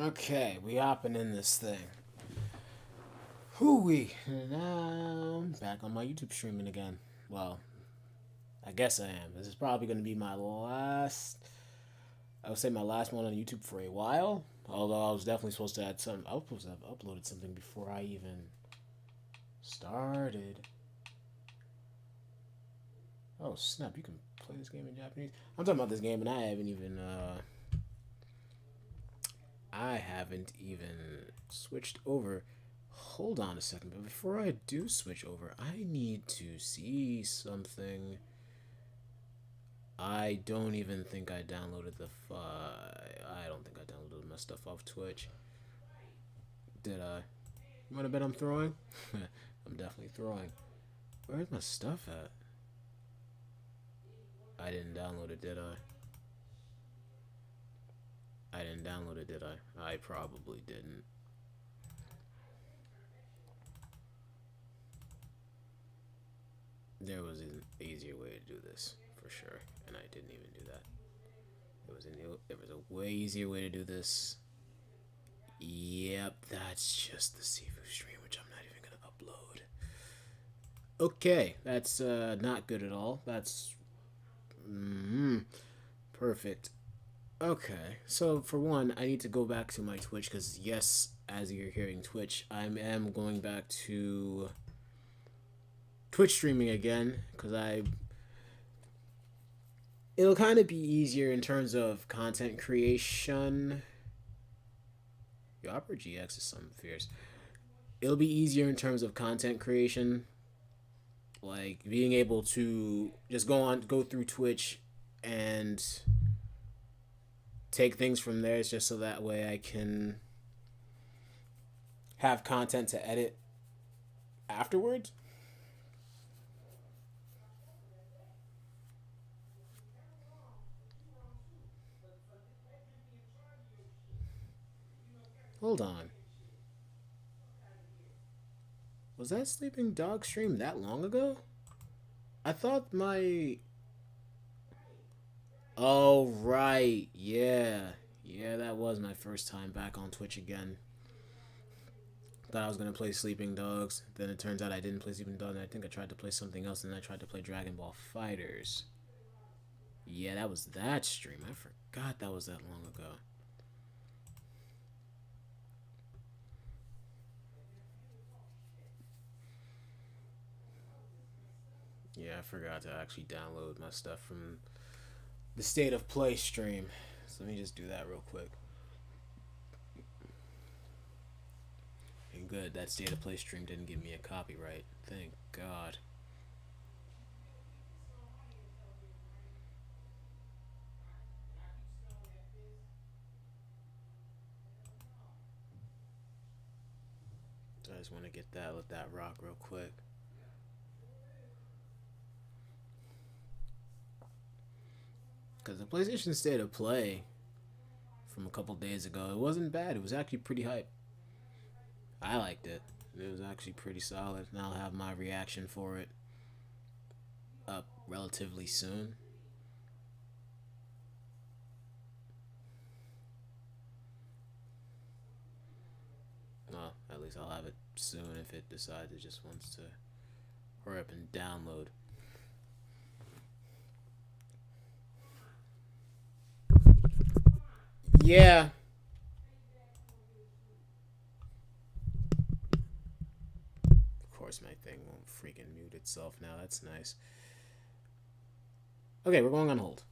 Okay, we hopping in this thing. Hooey. Now I'm back on my YouTube streaming again. Well, I guess I am. This is probably going to be my last. I would say my last one on YouTube for a while. Although I was definitely supposed to add some. I was supposed to have uploaded something before I even started. Oh snap! You can play this game in Japanese. I'm talking about this game, and I haven't even switched over. Hold on a second, but before I do switch over, I need to see something. I don't even think I downloaded the file. I don't think I downloaded my stuff off Twitch. Did I? You want to bet I'm throwing? I'm definitely throwing. Where's my stuff at? I didn't download it, did I? I didn't download it, did I? I probably didn't. There was an easier way to do this, for sure, and I didn't even do that. There was a way easier way to do this. Yep, that's just the Sifu stream, which I'm not even gonna upload. Okay, that's not good at all. That's perfect. Okay, so for one, I need to go back to my Twitch because yes, as you're hearing Twitch, I am going back to Twitch streaming again because it'll kind of be easier in terms of content creation. Your Opera GX is something fierce. It'll be easier in terms of content creation, like being able to just go through Twitch and take things from there, just so that way I can have content to edit afterwards. Hold on. Was that Sleeping Dog stream that long ago? I thought my. Oh, right. Yeah. Yeah, that was my first time back on Twitch again. Thought I was going to play Sleeping Dogs. Then it turns out I didn't play Sleeping Dogs. And I think I tried to play something else. And then I tried to play Dragon Ball Fighters. Yeah, that was that stream. I forgot that was that long ago. Yeah, I forgot to actually download my stuff from the State of Play stream. So let me just do that real quick. And good, that State of Play stream didn't give me a copyright. Thank God. So I just want to let that rock real quick. Because the PlayStation State of Play from a couple days ago, it wasn't bad. It was actually pretty hype. I liked it. It was actually pretty solid. And I'll have my reaction for it up relatively soon. Well, at least I'll have it soon if it decides it just wants to hurry up and download. Yeah. Of course, my thing won't freaking mute itself now. That's nice. Okay, we're going on hold.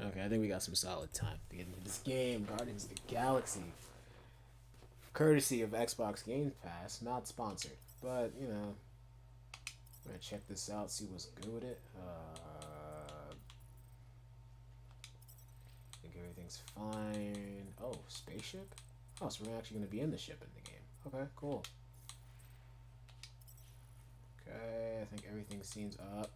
Okay, I think we got some solid time to get into this game, Guardians of the Galaxy. Courtesy of Xbox Game Pass, not sponsored. But, you know, I'm gonna check this out, see what's good with it. I think everything's fine. Oh, spaceship? Oh, so we're actually gonna be in the ship in the game. Okay, cool. Okay, I think everything seems up.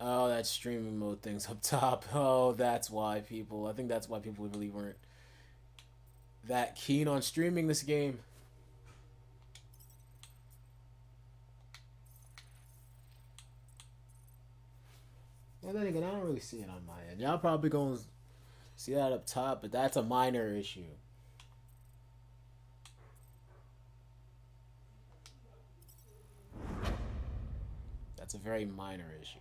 Oh, that streaming mode thing's up top. Oh, that's why people. I think that's why people really weren't that keen on streaming this game. Well, then again, I don't really see it on my end. Y'all probably gonna see that up top, but that's a minor issue. That's a very minor issue.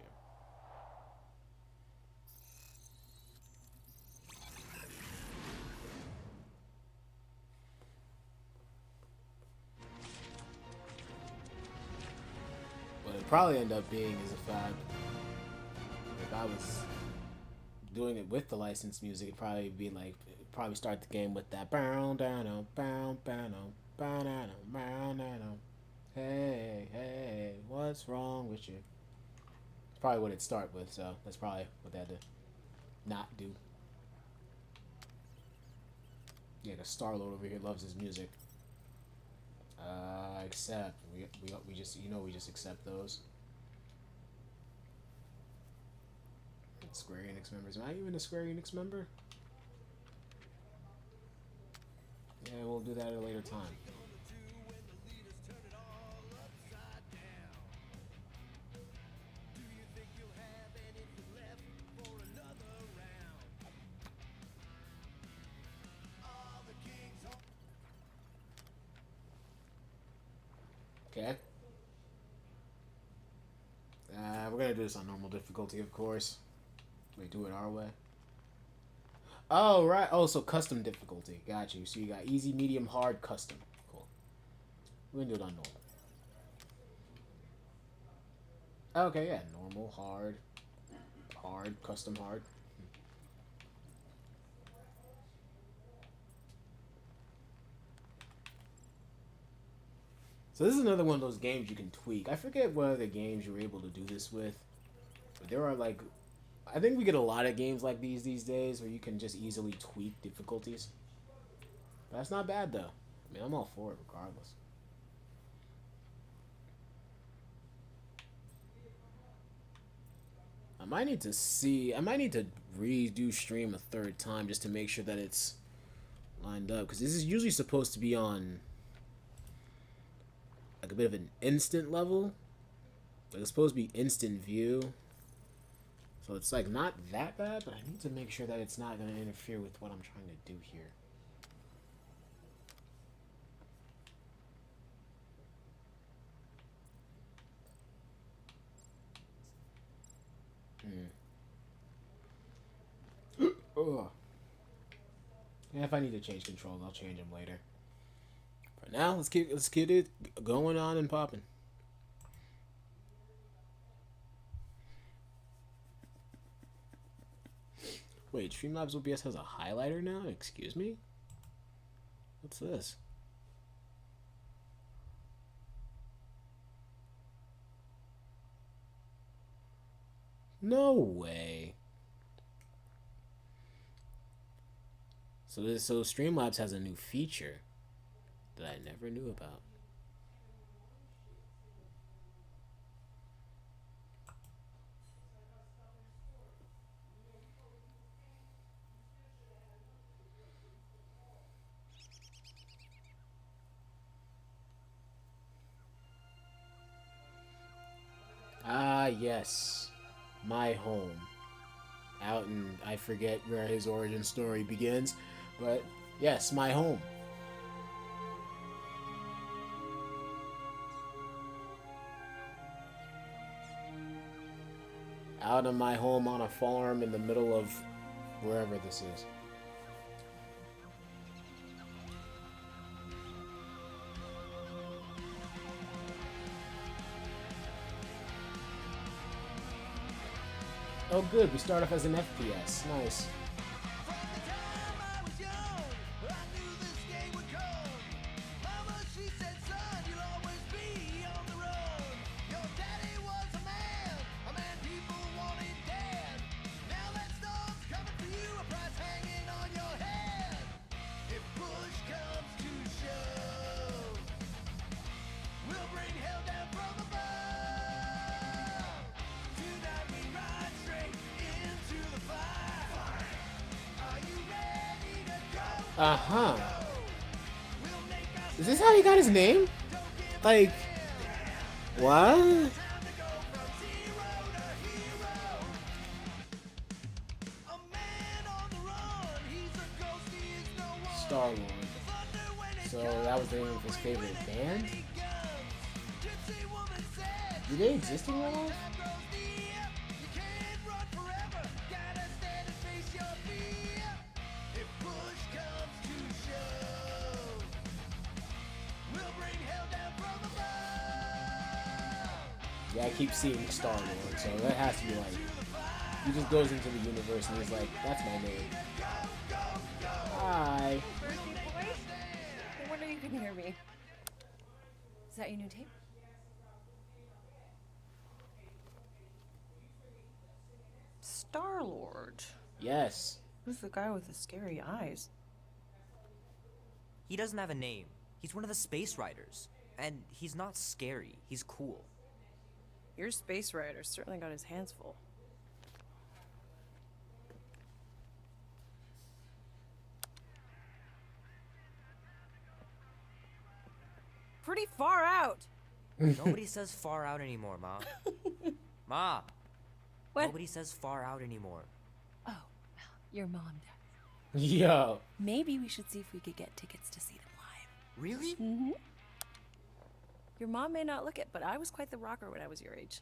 What it probably end up being is a fact. If I was doing it with the licensed music, it'd probably be like probably start the game with that bow down bow bow bow down. Hey, hey, what's wrong with you? It's probably what it'd start with, so that's probably what they had to not do. Yeah, the Starlord over here loves his music. Accept. We just we just accept those. Square Enix members. Am I even a Square Enix member? Yeah, we'll do that at a later time. Okay. We're gonna do this on normal difficulty, of course. We do it our way. Oh, right. Oh, so custom difficulty. Got you. So you got easy, medium, hard, custom. Cool. We're gonna do it on normal. Okay, yeah. Normal, hard, custom, hard. So this is another one of those games you can tweak. I forget what other games you were able to do this with. But there are like... I think we get a lot of games like these days where you can just easily tweak difficulties. But that's not bad though. I mean, I'm all for it regardless. I might need to redo stream a third time just to make sure that it's lined up. Because this is usually supposed to be on like a bit of an instant level. Like it's supposed to be instant view. So it's like not that bad, but I need to make sure that it's not going to interfere with what I'm trying to do here. Ugh. Yeah, if I need to change controls, I'll change them later. For now, let's get it going on and popping. Wait, Streamlabs OBS has a highlighter now? Excuse me? What's this? No way. So Streamlabs has a new feature that I never knew about. Ah, yes. My home. Out in, I forget where his origin story begins, but yes, my home. Out of my home on a farm in the middle of wherever this is. Oh good, we start off as an FPS. Nice. Uh-huh. Is this how he got his name? Like, what? Star-Lord. So that was the name of his favorite band? Do they exist in real life? Yeah, I keep seeing Star-Lord, so that has to be like, he just goes into the universe and he's like, that's my name. Hi. Birthday boy? No wonder you couldn't hear me. Is that your new tape? Star-Lord. Yes. Who's the guy with the scary eyes? He doesn't have a name. He's one of the space riders. And he's not scary. He's cool. Your space rider certainly got his hands full. Pretty far out. Nobody says far out anymore, Ma. Ma! What? Nobody says far out anymore. Oh, well, your mom does. Yo. Maybe we should see if we could get tickets to see them live. Really? Mm-hmm. Your mom may not look it, but I was quite the rocker when I was your age.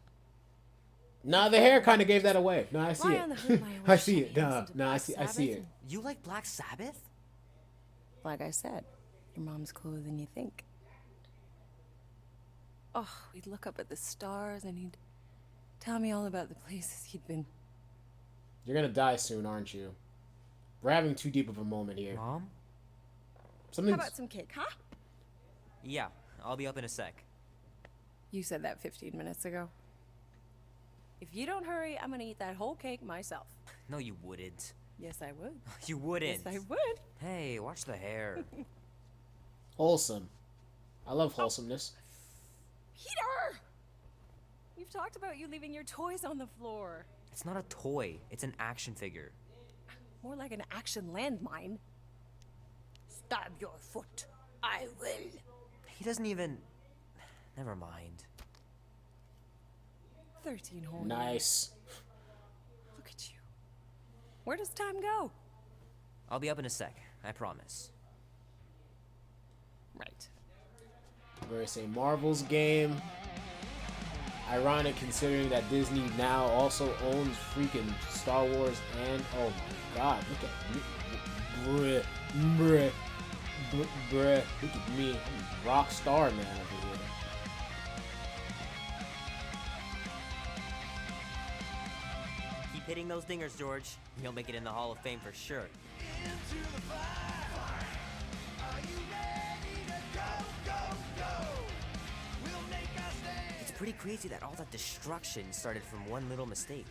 Nah, the hair kind of gave that away. No, I see Lie it. on the hood, lie I away, see it. shut Nah, hands into nah, I Black see it. Sabbath. You like Black Sabbath? Like I said, your mom's cooler than you think. Oh, we'd look up at the stars and he'd tell me all about the places he'd been. You're gonna die soon, aren't you? We're having too deep of a moment here. Mom? Something. How about some cake, huh? Yeah, I'll be up in a sec. You said that 15 minutes ago. If you don't hurry, I'm gonna eat that whole cake myself. No, you wouldn't. Yes, I would. You wouldn't. Yes, I would. Hey, watch the hair. Wholesome. I love wholesomeness. Peter! You've talked about you leaving your toys on the floor. It's not a toy. It's an action figure. More like an action landmine. Stab your foot. I will. He doesn't even... Never mind. 13 whole years. Nice. Look at you. Where does time go? I'll be up in a sec. I promise. Right. Where's a Marvel's game? Ironic considering that Disney now also owns freaking Star Wars and oh my god, look at me. Bruh. Look at me. I'm a rock star man over here. Keep hitting those dingers, George. You'll make it in the Hall of Fame for sure. It's pretty crazy that all that destruction started from one little mistake.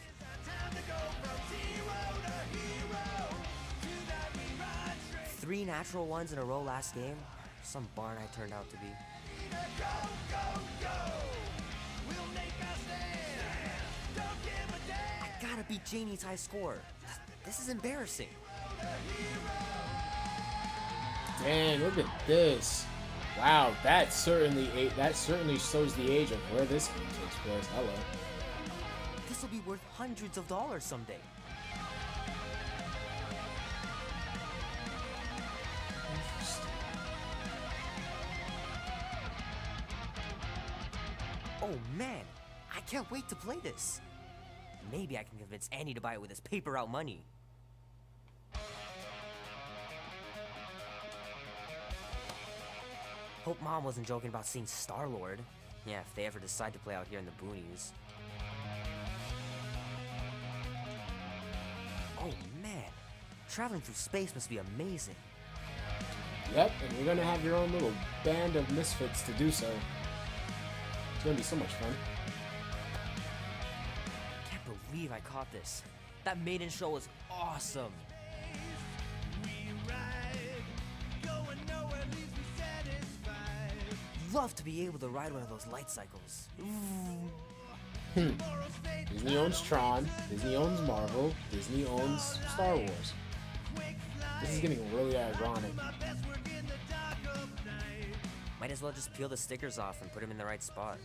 3 natural ones in a row last game. Some barn I turned out to be. I gotta beat Janie's high score. This is embarrassing. Dang, look at this. Wow, that certainly shows the age of where this game takes place. Hello. This will be worth hundreds of dollars someday. Oh man, I can't wait to play this. Maybe I can convince Annie to buy it with his paper out money. Hope Mom wasn't joking about seeing Star-Lord. Yeah, if they ever decide to play out here in the boonies. Oh man, traveling through space must be amazing. Yep, and you're gonna have your own little band of misfits to do so. It's gonna be so much fun. Can't believe I caught this. That maiden show was awesome. Love to be able to ride one of those light cycles. Disney owns Tron, Disney owns Marvel, Disney owns Star Wars. This is getting really ironic. Might as well just peel the stickers off and put them in the right spot.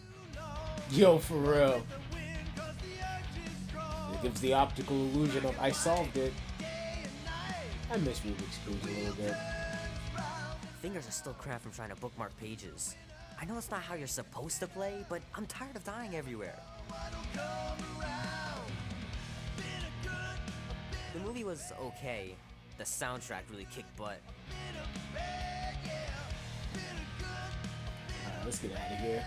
Yo, for real. It gives the optical illusion of I solved it. I miss Rubik's Cubes a little bit. Fingers are still cramped from trying to bookmark pages. I know it's not how you're supposed to play, but I'm tired of dying everywhere. The movie was okay. The soundtrack really kicked butt. Alright, let's get out of here.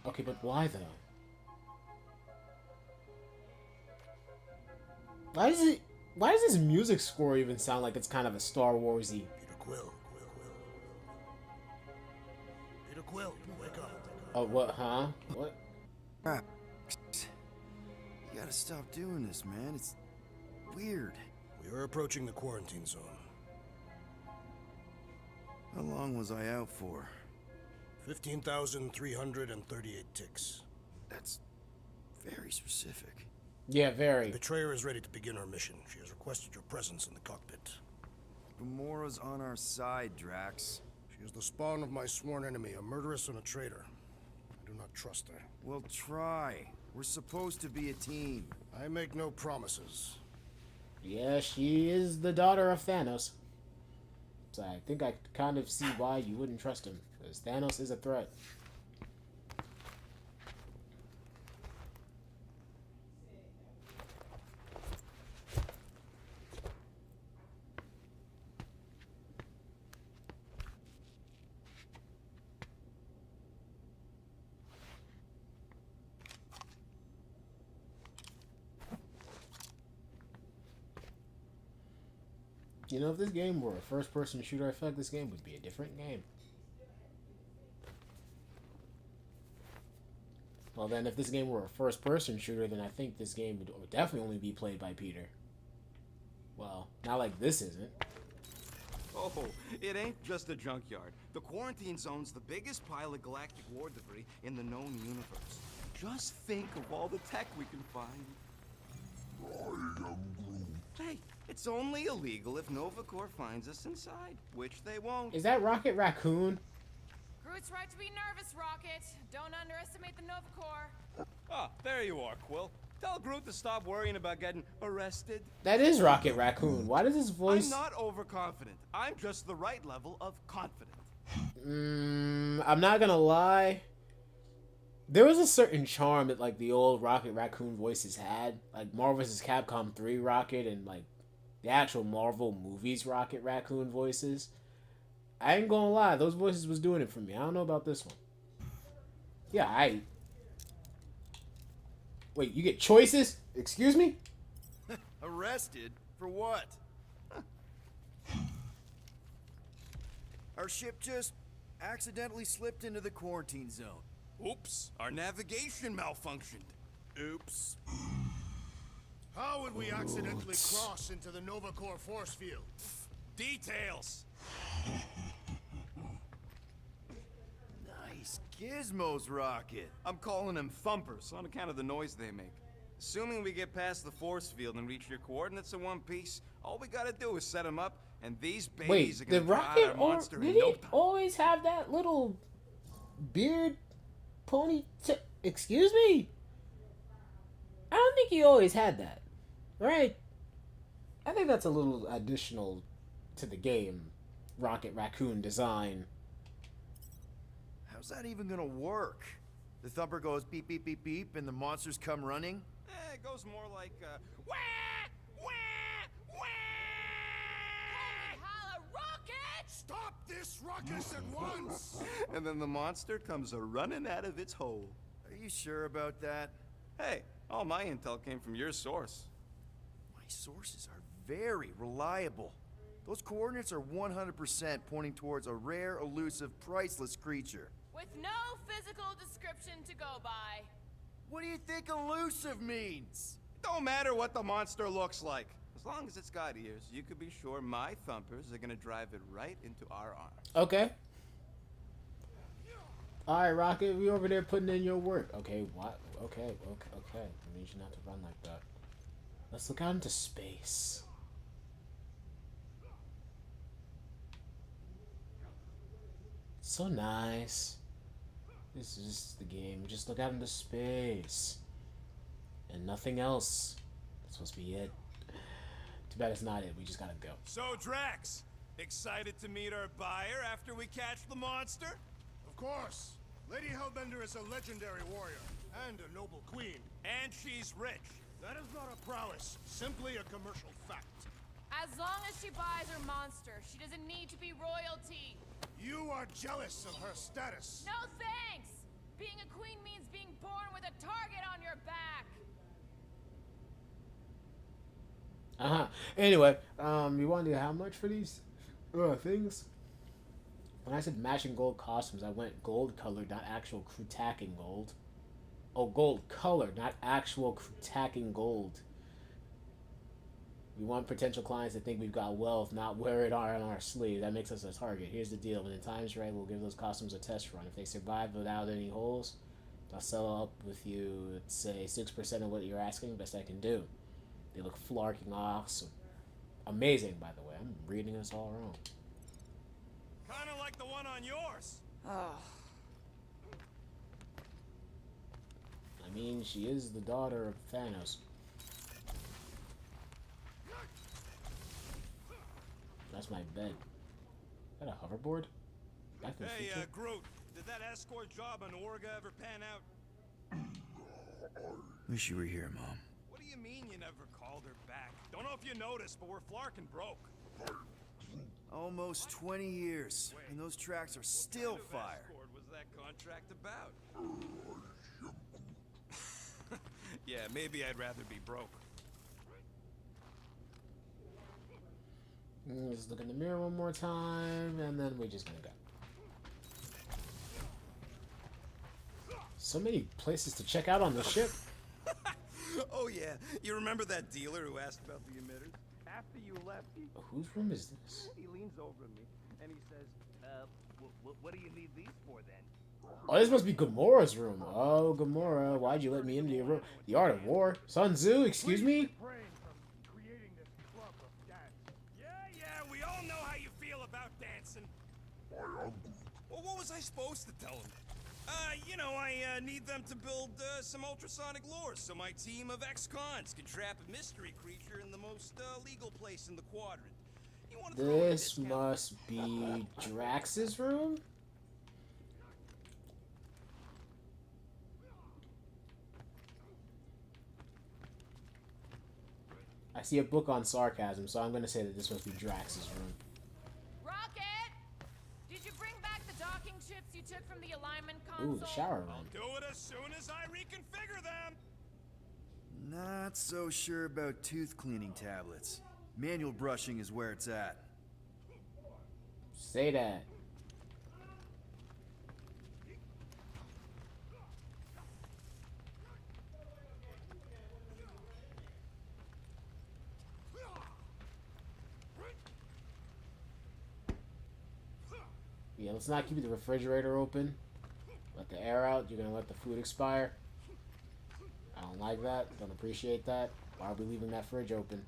Okay, but why though? Why does this music score even sound like it's kind of a Star Warsy? Peter Quill. Peter Quill, wake up. Oh, what, huh? What? Crap. You gotta stop doing this, man. It's weird. We are approaching the quarantine zone. How long was I out for? 15,338 ticks. That's very specific. Yeah, very. The betrayer is ready to begin her mission. She has requested your presence in the cockpit. Gamora's on our side, Drax. She is the spawn of my sworn enemy, a murderess and a traitor. I do not trust her. Well, try. We're supposed to be a team. I make no promises. Yeah, she is the daughter of Thanos. So I think I kind of see why you wouldn't trust him, because Thanos is a threat. You know, if this game were a first-person shooter, I feel like this game would be a different game. Well, then, if this game were a first-person shooter, then I think this game would definitely only be played by Peter. Well, not like this isn't. Oh, it ain't just a junkyard. The quarantine zone's the biggest pile of galactic war debris in the known universe. Just think of all the tech we can find. Hey, it's only illegal if Nova Corps finds us inside, which they won't. Is that Rocket Raccoon? Groot's right to be nervous, Rocket. Don't underestimate the Nova Corps. Ah, there you are, Quill. Tell Groot to stop worrying about getting arrested. That is Rocket Raccoon. Why does his voice... I'm not overconfident. I'm just the right level of confident. I'm not gonna lie. There was a certain charm that, like, the old Rocket Raccoon voices had. Like, Marvel vs. Capcom 3 Rocket and, like, the actual Marvel movies Rocket Raccoon voices. I ain't gonna lie. Those voices was doing it for me. I don't know about this one. Yeah, Wait, you get choices? Excuse me? Arrested? For what? Our ship just accidentally slipped into the quarantine zone. Oops, our navigation malfunctioned. Oops. How would we accidentally cross into the Nova Corps force field? Details. Nice gizmos, Rocket. I'm calling them thumpers on account of the noise they make. Assuming we get past the force field and reach your coordinates in one piece, all we gotta do is set them up, and these babies Wait, are did gonna draw out Rocket our or monster did in he no time. always have that little beard pony? Excuse me? I don't think he always had that, right? I think that's a little additional to the game, Rocket Raccoon design. How's that even gonna work? The thumper goes beep, beep, beep, beep, and the monsters come running? It goes more like, wah, wah, wah. Holla, Rocket! Stop this ruckus at once! And then the monster comes a-running out of its hole. Are you sure about that? Hey, all my intel came from your source. My sources are very reliable. Those coordinates are 100% pointing towards a rare, elusive, priceless creature. With no physical description to go by. What do you think elusive means? Don't matter what the monster looks like. As long as it's got ears, you could be sure my thumpers are gonna drive it right into our arms. Okay. Alright, Rocket, we over there putting in your work. Okay, what? Okay. It means you not to run like that. Let's look out into space. So nice. This is just the game. We just look out into space. And nothing else. That's supposed to be it. Too bad it's not it. We just gotta go. So, Drax, excited to meet our buyer after we catch the monster? Of course. Lady Hellbender is a legendary warrior and a noble queen. And she's rich. That is not a prowess, simply a commercial fact. As long as she buys her monster, she doesn't need to be royalty. You are jealous of her status. No thanks! Being a queen means being born with a target on your back. Anyway, you want to do how much for these things? When I said matching gold costumes, I went gold colored, not actual crew-tacking gold. Oh, gold colored, not actual crew-tacking gold. We want potential clients to think we've got wealth, not wear it on our sleeve. That makes us a target. Here's the deal. When the time's right, we'll give those costumes a test run. If they survive without any holes, I'll sell up with you, say, 6% of what you're asking. Best I can do. They look flarking awesome. Amazing, by the way. I'm reading this all wrong. Kinda like the one on yours. Oh. I mean, she is the daughter of Thanos. That's my bed. Is that a hoverboard? Back to the Hey, future? Groot, did that escort job on Orga ever pan out? Wish you were here, Mom. What do you mean you never called her back? Don't know if you noticed, but we're flarkin' broke. Almost 20 years, and those tracks are still What kind of fire. escort was that contract about? Yeah, maybe I'd rather be broke. Let's look in the mirror one more time, and then we're just gonna go. So many places to check out on the ship. Oh yeah, you remember that dealer who asked about the emitters? After you left, Whose room is this? he leans over to me and he says, what do you need these for then? Oh, this must be Gamora's room. Oh, Gamora, why'd you let me into your room? The Art of War? Sun Tzu, excuse me? Yeah, we all know how you feel about dancing. Well, what was I supposed to tell him? You know, I need them to build some ultrasonic lures so my team of ex-cons can trap a mystery creature in the most legal place in the quadrant. You want to throw in a This discount? must be Drax's room? I see a book on sarcasm, so I'm going to say that this must be Drax's room. Rocket! Did you bring back the docking chips you took from the alignment console? Ooh, the shower room. Do it as soon as I reconfigure them. Not so sure about tooth cleaning tablets. Manual brushing is where it's at. Say that. Yeah, let's not keep the refrigerator open. Let the air out. You're gonna let the food expire. I don't like that. Don't appreciate that. Why are we leaving that fridge open?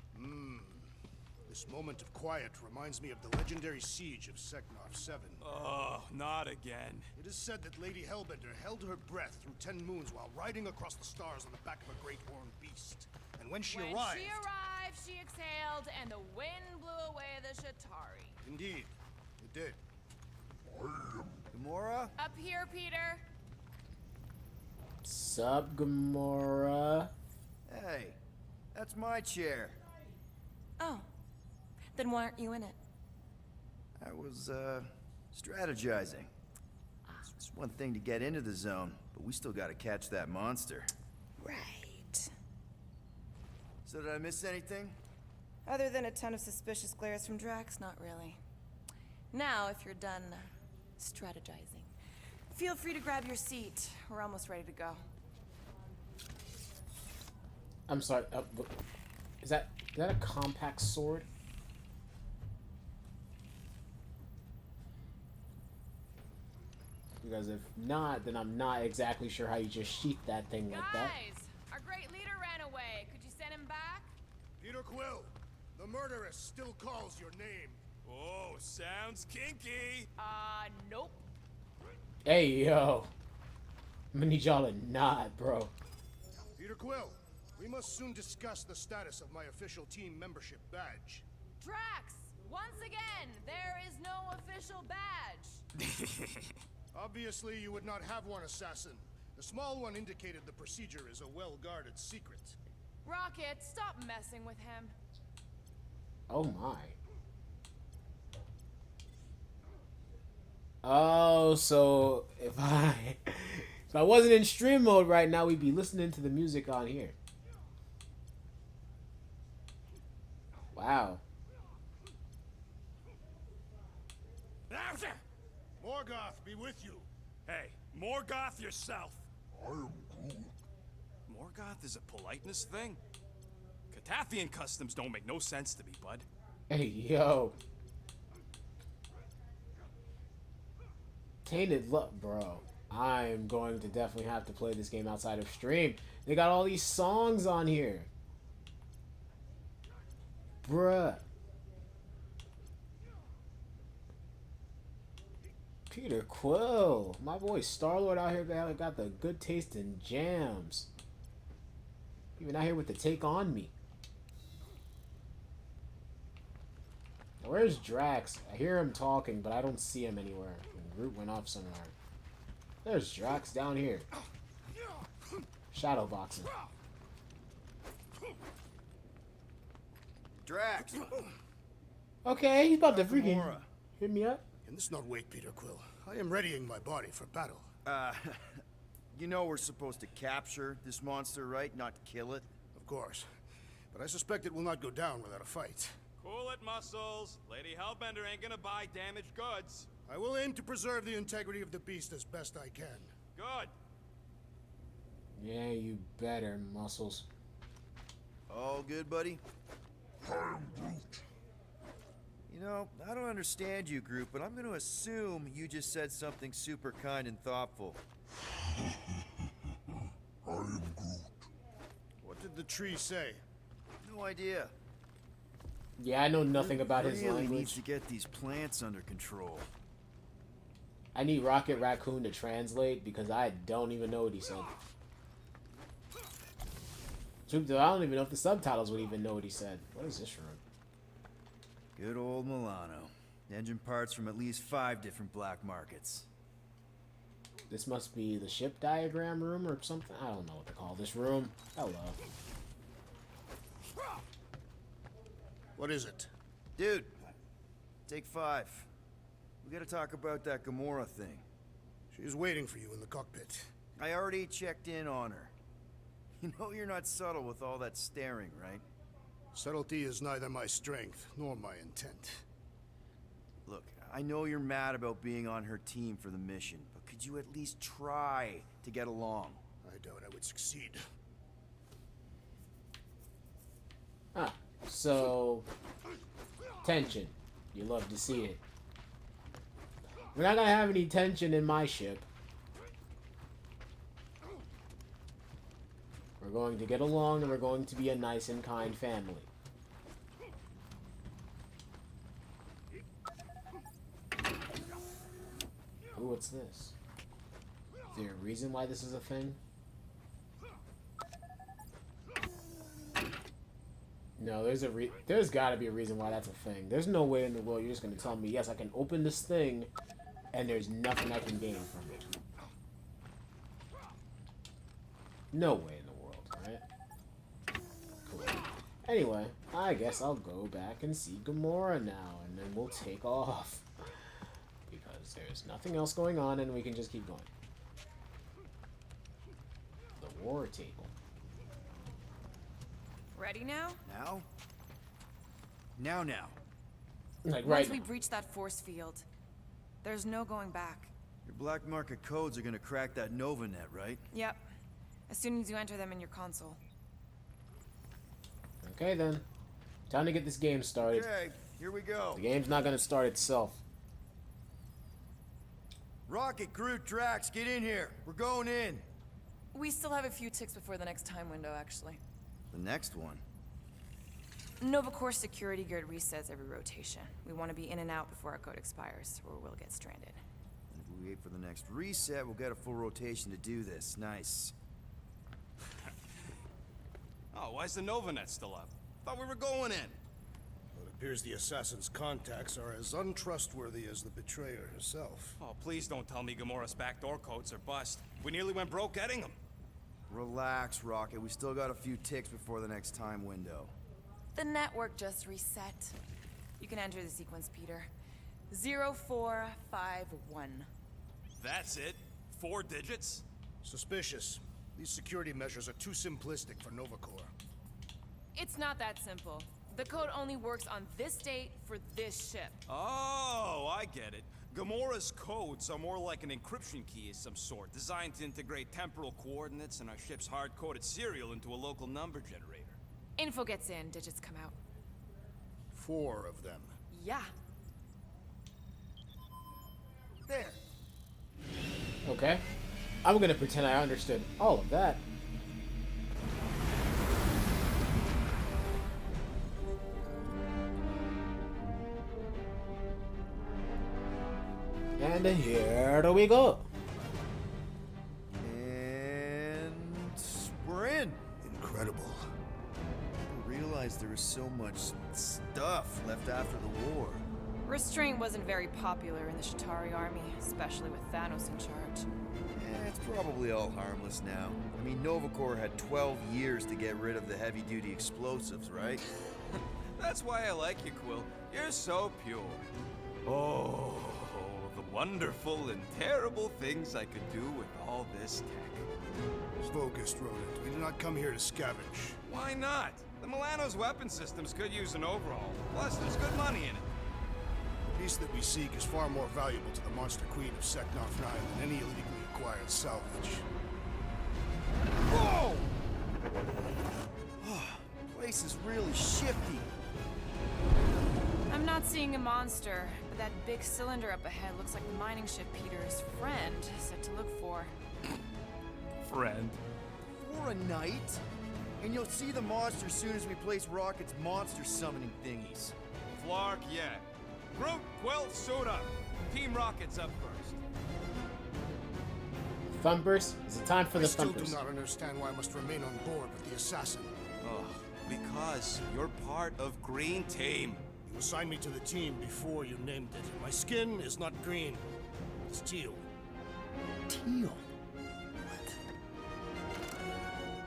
This moment of quiet reminds me of the legendary siege of Seknarf 7. Oh, not again. It is said that Lady Hellbender held her breath through 10 moons while riding across the stars on the back of a great horned beast. And when she arrived... she exhaled, and the wind blew away the Shatari. Indeed, it did. Gamora? Up here, Peter. Sup, Gamora? Hey, that's my chair. Oh. Then why aren't you in it? I was, strategizing. It's one thing to get into the zone, but we still gotta catch that monster. Right. So did I miss anything? Other than a ton of suspicious glares from Drax, not really. Now, if you're done strategizing, feel free to grab your seat. We're almost ready to go. I'm sorry. Is that a compact sword? Because if not, then I'm not exactly sure how you just sheath that thing like that. Guys, our great leader ran away. Could you send him back? Peter Quill, the murderess still calls your name. Oh, sounds kinky. Nope. Hey, yo. I'm gonna need y'all to nod, bro. Peter Quill, we must soon discuss the status of my official team membership badge. Drax, once again, there is no official badge. Obviously, you would not have one, assassin. The small one indicated the procedure is a well-guarded secret. Rocket, stop messing with him. Oh my. Oh, so if I wasn't in stream mode right now, we'd be listening to the music on here. Wow. Morgoth be with you. Hey, Morgoth yourself. I am Groot. Morgoth is a politeness thing? Catathian customs don't make no sense to me, bud. Hey, yo. Tainted luck, bro. I'm going to definitely have to play this game outside of stream. They got all these songs on here. Bruh. Peter Quill. My boy Star-Lord out here got the good taste in jams. Even out here with the Take On Me. Where's Drax? I hear him talking, but I don't see him anywhere. Groot went off somewhere. There's Drax down here. Shadow boxing. Drax! Okay, he's about to freaking GAMORA. hit me up. In this not wait, Peter Quill. I am readying my body for battle. You know we're supposed to capture this monster, right? Not kill it? Of course. But I suspect it will not go down without a fight. Cool it, Muscles. Lady Hellbender ain't gonna buy damaged goods. I will aim to preserve the integrity of the beast as best I can. Good. Yeah, you better, Muscles. All good, buddy? I am Groot. You know, I don't understand you, Groot, but I'm going to assume you just said something super kind and thoughtful. I am Groot. What did the tree say? No idea. Yeah, I know nothing about his Really language. needs to get these plants under control. I need Rocket Raccoon to translate because I don't even know what he said. Truth though, I don't even know if the subtitles would even know what he said. What is this room? Good old Milano. Engine parts from at least 5 different black markets. This must be the ship diagram room or something. I don't know what to call this room. Hello. What is it? Dude, take 5. We gotta talk about that GAMORA thing. She is waiting for you in the cockpit. I already checked in on her. You know you're not subtle with all that staring, right? Subtlety is neither my strength nor my intent. Look, I know you're mad about being on her team for the mission, but could you at least try to get along? I doubt I would succeed. Ah, so tension. You love to see it. We're not gonna have any tension in my ship. We're going to get along and we're going to be a nice and kind family. Ooh, what's this? Is there a reason why this is a thing? No, there's gotta be a reason why that's a thing. There's no way in the world you're just gonna tell me, yes, I can open this thing and there's nothing I can gain from it. No way in the world, right? Cool. Anyway, I guess I'll go back and see GAMORA now, and then we'll take off. Because there's nothing else going on, and we can just keep going. The war table. Ready now? Now? Now. Like right Once now. we breach that force field, there's no going back. Your black market codes are gonna crack that Nova net, right? Yep. As soon as you enter them in your console. Okay then. Time to get this game started. Okay, here we go. The game's not gonna start itself. Rocket, Groot, Drax, get in here. We're going in. We still have a few ticks before the next time window, actually. The next one. Nova Corps security guard resets every rotation. We want to be in and out before our code expires, or we'll get stranded. And if we wait for the next reset, we'll get a full rotation to do this. Nice. Oh, why's the Novanet still up? Thought we were going in. Well, it appears the assassin's contacts are as untrustworthy as the betrayer herself. Oh, please don't tell me Gamora's backdoor codes are bust. We nearly went broke getting them. Relax, Rocket. We still got a few ticks before the next time window. The network just reset. You can enter the sequence, Peter. 0451. That's it? 4 digits? Suspicious. These security measures are too simplistic for Nova Corps. It's not that simple. The code only works on this date for this ship. Oh, I get it. Gamora's codes are more like an encryption key of some sort, designed to integrate temporal coordinates and our ship's hard-coded serial into a local number generator. Info gets in, digits come out. 4 of them. Yeah. There. Okay. I'm gonna pretend I understood all of that. And here do we go. And we're in. Incredible. I didn't realize there was so much stuff left after the war. Restraint wasn't very popular in the Shatari army, especially with Thanos in charge. It's probably all harmless now. I mean, Nova Corps had 12 years to get rid of the heavy-duty explosives, right? That's why I like you, Quill. You're so pure. Oh, the wonderful and terrible things I could do with all this tech. Focused, Rodent. We did not come here to scavenge. Why not? The Milano's weapon systems could use an overhaul. Plus, there's good money in it. The piece that we seek is far more valuable to the Monster Queen of Seknarf 9 than any illegally acquired salvage. Whoa! Place is really shifty. I'm not seeing a monster, but that big cylinder up ahead looks like the mining ship Peter's friend said to look for. Friend. For a night? And you'll see the monster soon as we place Rocket's monster summoning thingies. Flark, yeah. Groot, Quill, suit up. Team Rocket's up first. Thumpers? Is it time for I the still thumpers? do not understand why I must remain on board with the assassin. Oh, because you're part of Green Team. You assigned me to the team before you named it. My skin is not green. It's teal. Teal?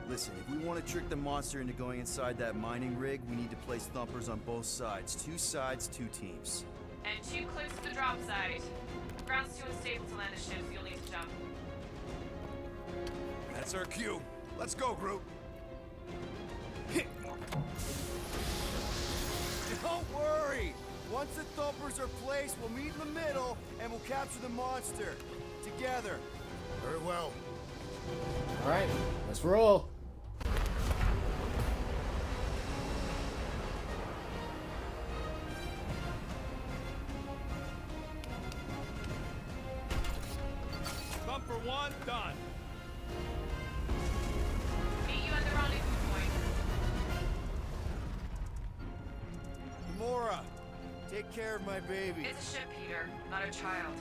Listen, if we want to trick the monster into going inside that mining rig, we need to place thumpers on both sides. 2 sides, 2 teams. And 2 clips to the drop site. Ground's too unstable to land the ship, so you'll need to jump. That's our cue. Let's go, Groot. Don't worry! Once the thumpers are placed, we'll meet in the middle, and we'll capture the monster. Together. Very well. Alright, let's roll. Thumper 1, done. Meet you at the rendezvous point. GAMORA, take care of my baby. It's a ship, Peter, not a child.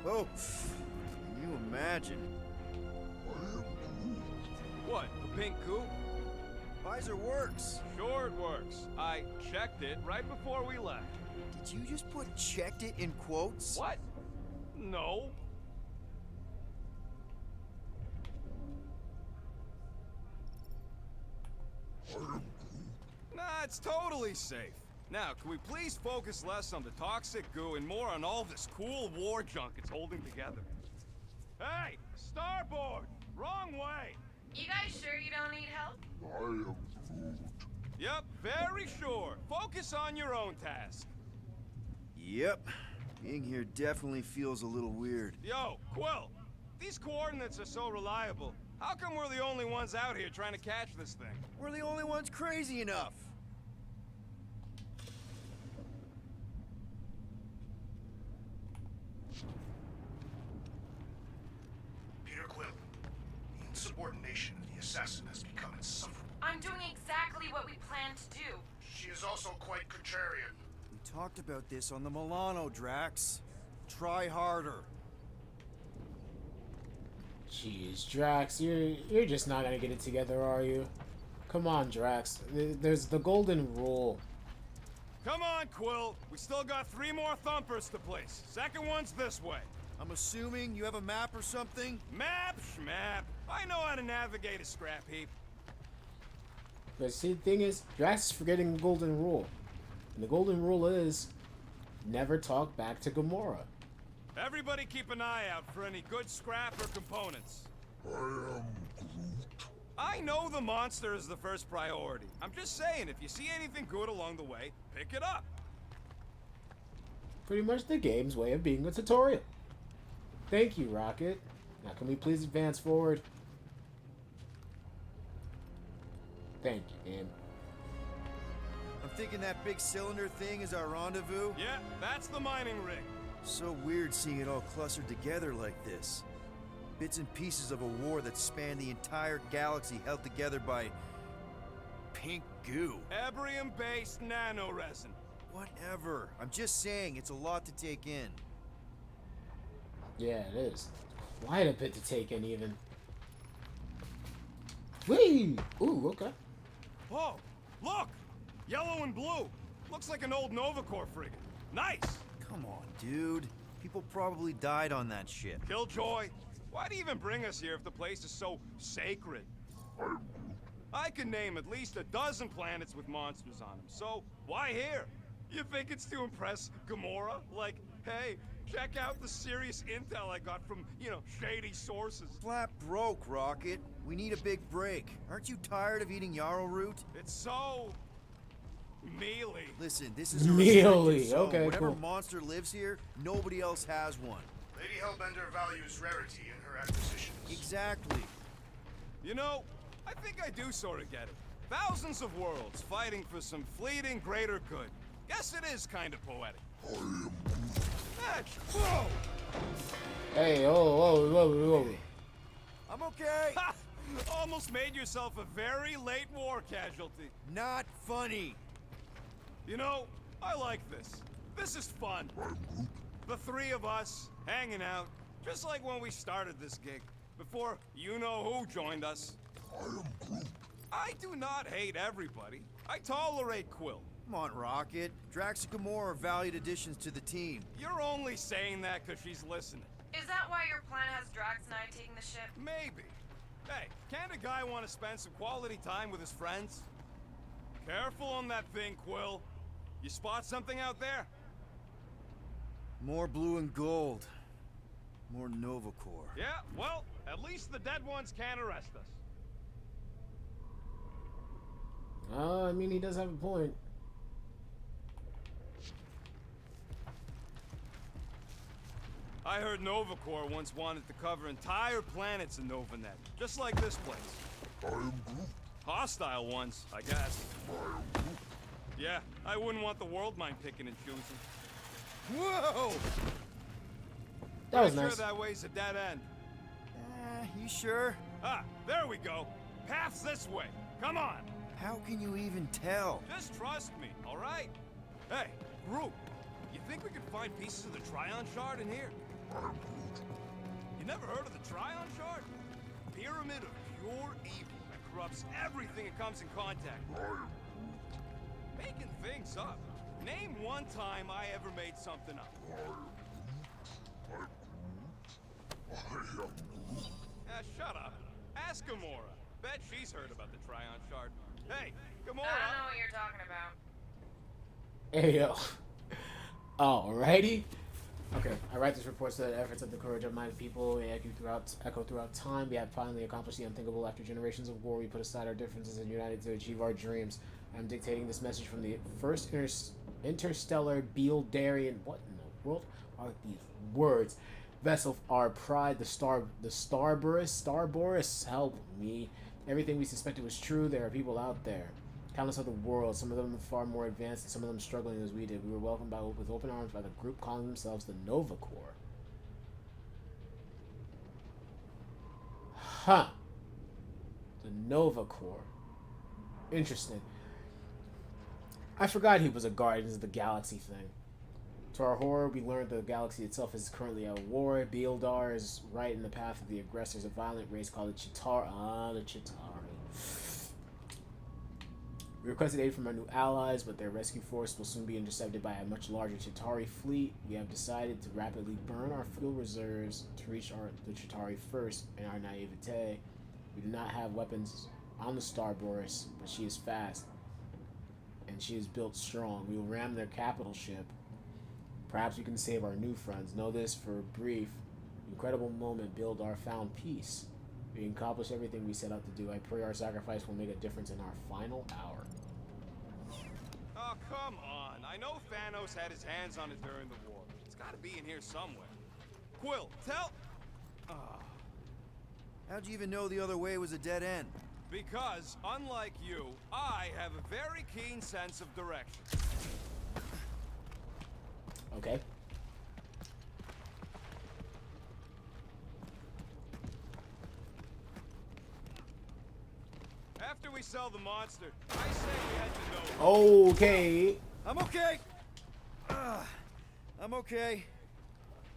Oh, can you imagine? What, the pink coupe? Visor works. Sure it works. I checked it right before we left. Did you just put checked it in quotes? What? No. Nah, it's totally safe. Now, can we please focus less on the toxic goo and more on all this cool war junk it's holding together? Hey! Starboard! Wrong way! You guys sure you don't need help? Yep, very sure. Focus on your own task. Yep. Being here definitely feels a little weird. Yo, Quill! These coordinates are so reliable. How come we're the only ones out here trying to catch this thing? We're the only ones crazy enough. Peter Quill, the insubordination of the assassin has become insufferable. I'm doing exactly what we planned to do. She she is also quite contrarian. We talked about this on the Milano, Drax. Try harder. Jeez, Drax, you're just not gonna get it together, are you? Come on, Drax. There's the golden rule. Come on, Quill. We still got 3 more thumpers to place. Second one's this way. I'm assuming you have a map or something? Map, schmap. I know how to navigate a scrap heap. But see, the thing is, Drax is forgetting the golden rule. And the golden rule is, never talk back to Gamora. Everybody keep an eye out for any good scrap or components. I know the monster is the first priority. I'm just saying, if you see anything good along the way, pick it up. Pretty much the game's way of being a tutorial. Thank you, Rocket. Now can we please advance forward? Thank you, game. I'm thinking that big cylinder thing is our rendezvous. Yeah, that's the mining rig. So weird seeing it all clustered together like this. Bits and pieces of a war that spanned the entire galaxy held together by pink goo. Ebrium-based nanoresin. Whatever. I'm just saying, it's a lot to take in. Yeah, it is. Quite a bit to take in, even. Whee! Ooh, okay. Oh, look! Yellow and blue. Looks like an old Nova Corps frigate. Nice! Come on, dude. People probably died on that ship. Killjoy, why do you even bring us here if the place is so sacred? I can name at least a dozen planets with monsters on them, so why here? You think it's to impress Gamora? Like, hey, check out the serious intel I got from, shady sources. Flat broke, Rocket. We need a big break. Aren't you tired of eating yarrow root? It's so... mealy. Listen, this is a Mealy, restricted zone. okay, Whatever cool. monster lives here, nobody else has one. Lady Hellbender values rarity in her acquisitions. Exactly. You know, I think I do sort of get it. Thousands of worlds fighting for some fleeting greater good. Guess it is kind of poetic. Whoa! Hey, whoa. I'm okay. Ha! Almost made yourself a very late war casualty. Not funny. You know, I like this. This is fun. The 3 of us, hanging out, just like when we started this gig, before you-know-who joined us. I do not hate everybody. I tolerate Quill. Come on, Rocket. Drax and Gamora are valued additions to the team. You're only saying that because she's listening. Is that why your plan has Drax and I taking the ship? Maybe. Hey, can't a guy want to spend some quality time with his friends? Careful on that thing, Quill. You spot something out there? More blue and gold. More Nova Corps. Yeah, well, at least the dead ones can't arrest us. I mean, he does have a point. I heard Nova Corps once wanted to cover entire planets in NovaNet, just like this place. Hostile ones, I guess. Yeah, I wouldn't want the world mind picking and choosing. Whoa! That was Pretty nice. sure that way's a dead end. You sure? Ah, there we go. Path's this way. Come on. How can you even tell? Just trust me, all right? Hey, group, you think we could find pieces of the Tryon Shard in here? You never heard of the Tryon Shard? Pyramid of pure evil that corrupts everything it comes in contact with. Making things up. Name one time I ever made something up. Shut up. Ask Gamora. Bet she's heard about the Tryon Shard. Hey, Gamora! I don't know what you're talking about. Hey, yo. Alrighty. Okay, I write this report so that efforts of the courage of minded people may echo throughout time. We have finally accomplished the unthinkable after generations of war. We put aside our differences and united to achieve our dreams. I'm dictating this message from the first interstellar Beeldarian. What in the world are these words? Vessel of our pride, the Starboris, help me. Everything we suspected was true. There are people out there. Countless other worlds, some of them far more advanced and some of them struggling as we did. We were welcomed with open arms by the group calling themselves the Nova Corps. Huh. The Nova Corps. Interesting. I forgot he was a Guardians of the Galaxy thing. To our horror, we learned the galaxy itself is currently at war. Beeldar is right in the path of the aggressors, a violent race called the Chitauri. The Chitauri. We requested aid from our new allies, but their rescue force will soon be intercepted by a much larger Chitauri fleet. We have decided to rapidly burn our fuel reserves to reach the Chitauri first. In our naivete, we do not have weapons on the Starboris, but she is fast, and she is built strong. We will ram their capital ship. Perhaps we can save our new friends. Know this for a brief, incredible moment. Beeldar found peace. We accomplished everything we set out to do. I pray our sacrifice will make a difference in our final hour. Oh, come on. I know Thanos had his hands on it during the war. It's gotta be in here somewhere. Quill, tell... How'd you even know the other way was a dead end? Because, unlike you, I have a very keen sense of direction. Okay. After we sell the monster, I say we head to Nova. Okay. I'm okay. I'm okay.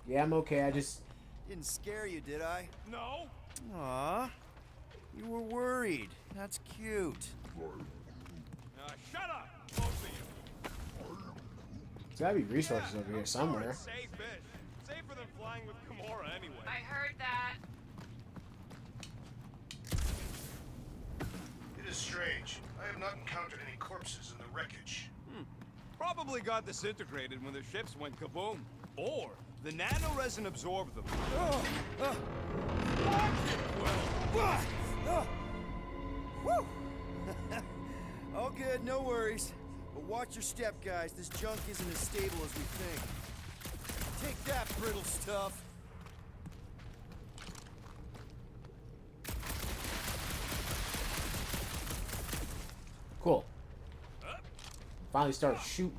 Yeah, I'm okay. I just... Didn't scare you, did I? No? Aw. You were worried. That's cute. Shut up, both of you. There's gotta be resources over here somewhere. Safe fish. Safer than flying with GAMORA anyway. I heard that. It is strange. I have not encountered any corpses in the wreckage. Probably got disintegrated when the ships went kaboom. Or the nanoresin absorbed them. Woo! All good, no worries. But watch your step, guys. This junk isn't as stable as we think. Take that, brittle stuff. Cool. Finally start shooting.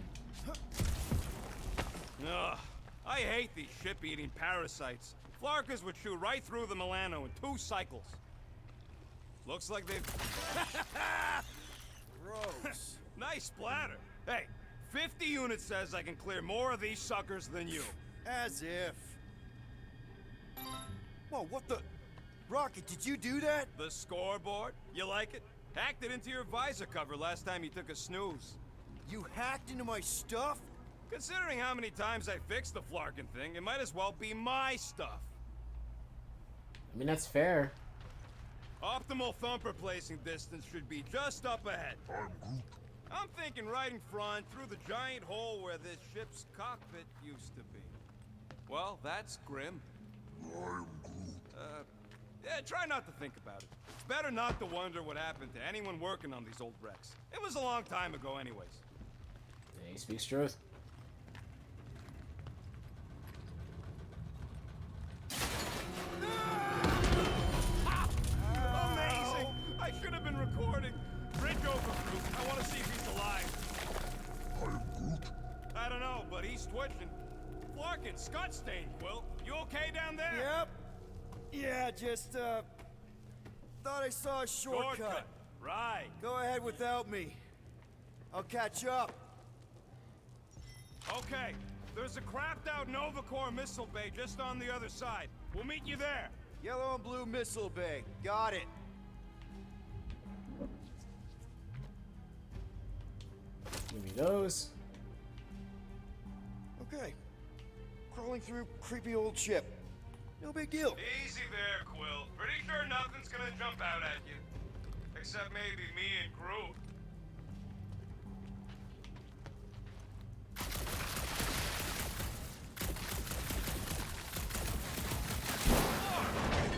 Ugh, I hate these ship-eating parasites. Flarkers would shoot right through the Milano in 2 cycles. Looks like they've... Gross. Nice splatter. Hey, 50 units says I can clear more of these suckers than you. As if. Whoa, what the... Rocket, did you do that? The scoreboard? You like it? Hacked it into your visor cover last time you took a snooze. You hacked into my stuff? Considering how many times I fixed the Flarkin thing, it might as well be my stuff. I mean, that's fair. Optimal thumper placing distance should be just up ahead. I'm thinking right in front, through the giant hole where this ship's cockpit used to be. Well, that's grim. Yeah, try not to think about it. It's better not to wonder what happened to anyone working on these old wrecks. It was a long time ago anyways. Yeah, he speaks truth. Amazing! I should have been recording. Bridge over, Groot. I want to see if he's alive. I don't know, but he's twitching. Flarkin, Scott stained, Quill. You okay down there? Yep. Yeah, just, thought I saw a shortcut. Right. Go ahead without me. I'll catch up. Okay. There's a crapped out Nova Corps missile bay just on the other side. We'll meet you there. Yellow and blue missile bay. Got it. Give me those. Okay. Crawling through creepy old ship. No big deal. Easy there, Quill. Pretty sure nothing's gonna jump out at you. Except maybe me and Groot.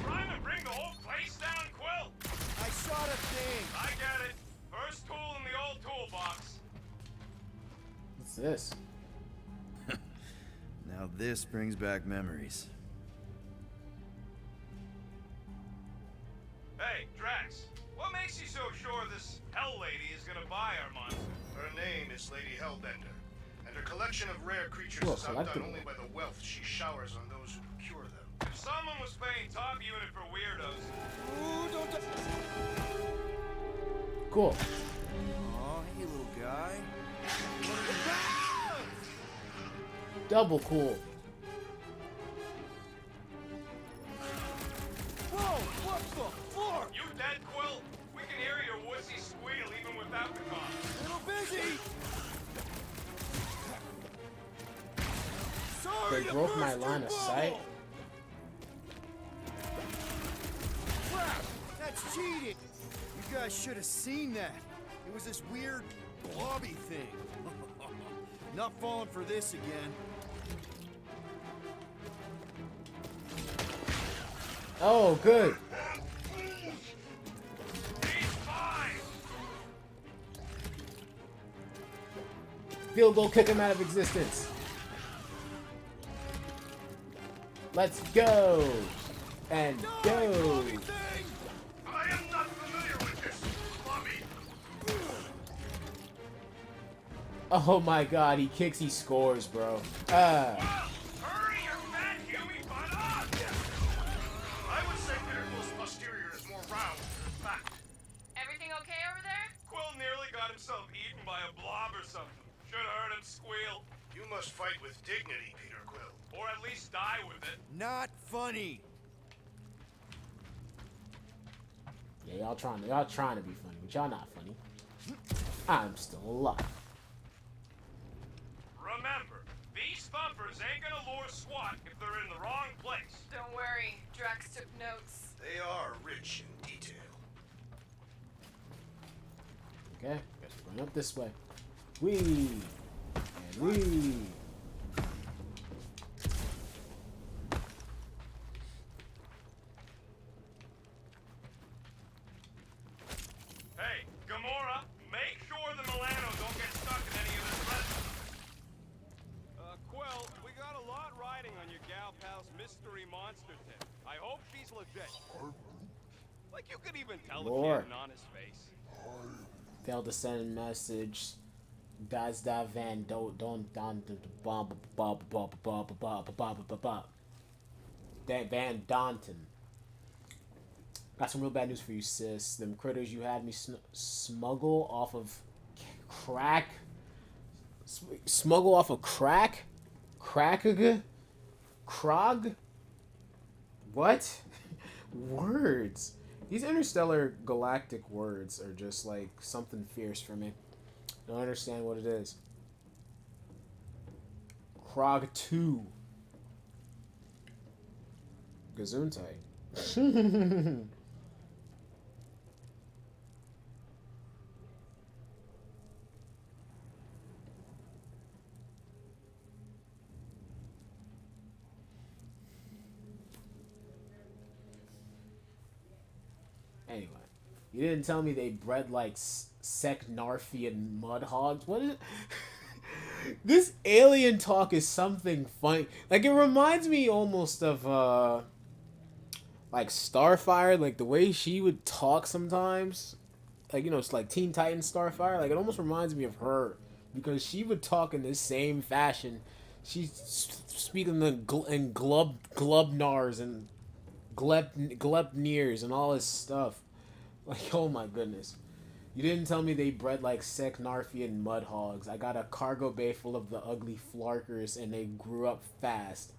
Trying to bring the whole place down, Quill? I shot a thing. I get it. First tool in the old toolbox. What's this? Now this brings back memories. Hey, Drax. What makes you so sure this Hell Lady is gonna buy our monster? Her name is Lady Hellbender, and her collection of rare creatures Cool, is outdone collectible. only by the wealth she showers on those who procure them. If someone was paying top unit for weirdos, Ooh, don't... Cool. Aw, hey, little guy. double cool. Whoa! What the fuck? You dead, Quill? We can hear your wussy squeal even without the car. Little busy. Sorry They to broke my burst your line of bubble. sight. Crap! That's cheating! You guys should have seen that. It was this weird blobby thing. Not falling for this again. Oh, good. He's fine! Field goal, kick him out of existence. Let's go. And go. Blobby thing! I am not familiar with this, Bobby. Oh my god, he kicks, he scores, bro. Well, hurry your fat humy butt up! I would say Pinnacle's posterior is more round than fat. Everything okay over there? Quill nearly got himself eaten by a blob or something. Should've heard him squeal. You must fight with dignity, Peter Quill. Or at least die with it. Not funny. Yeah, y'all trying to be funny, but y'all not funny. I'm still alive. Remember, these thumpers ain't gonna lure SWAT if they're in the wrong place. Don't worry, Drax took notes. They are rich in detail. Okay, guess we're going up this way. Wee! And wee! Hey, Gamora, make sure the Milano don't get stuck in any of this residence. Quill, we got a lot riding on your gal pal's mystery monster tip. I hope she's legit. Like you could even tell if she had an honest face. Failed to send message. That's that Van Don that Van Donton. Got some real bad news for you, sis. Them critters you had me smuggle off of crack. Smuggle off of crack? Krog? What? Words. These interstellar galactic words are just like something fierce for me. Don't understand what it is. Krog 2. Gesundheit. Anyway, you didn't tell me they bred like Seknarfian mud hogs. What is it? This alien talk is something funny. Like it reminds me almost of like Starfire, like the way she would talk sometimes. Like, you know, it's like Teen Titans Starfire. Like it almost reminds me of her because she would talk in the same fashion. She's speaking in glubnars and Glepnirs and all this stuff. Like, oh my goodness. You didn't tell me they bred like Seknarfian mud hogs. I got a cargo bay full of the ugly flarkers and they grew up fast.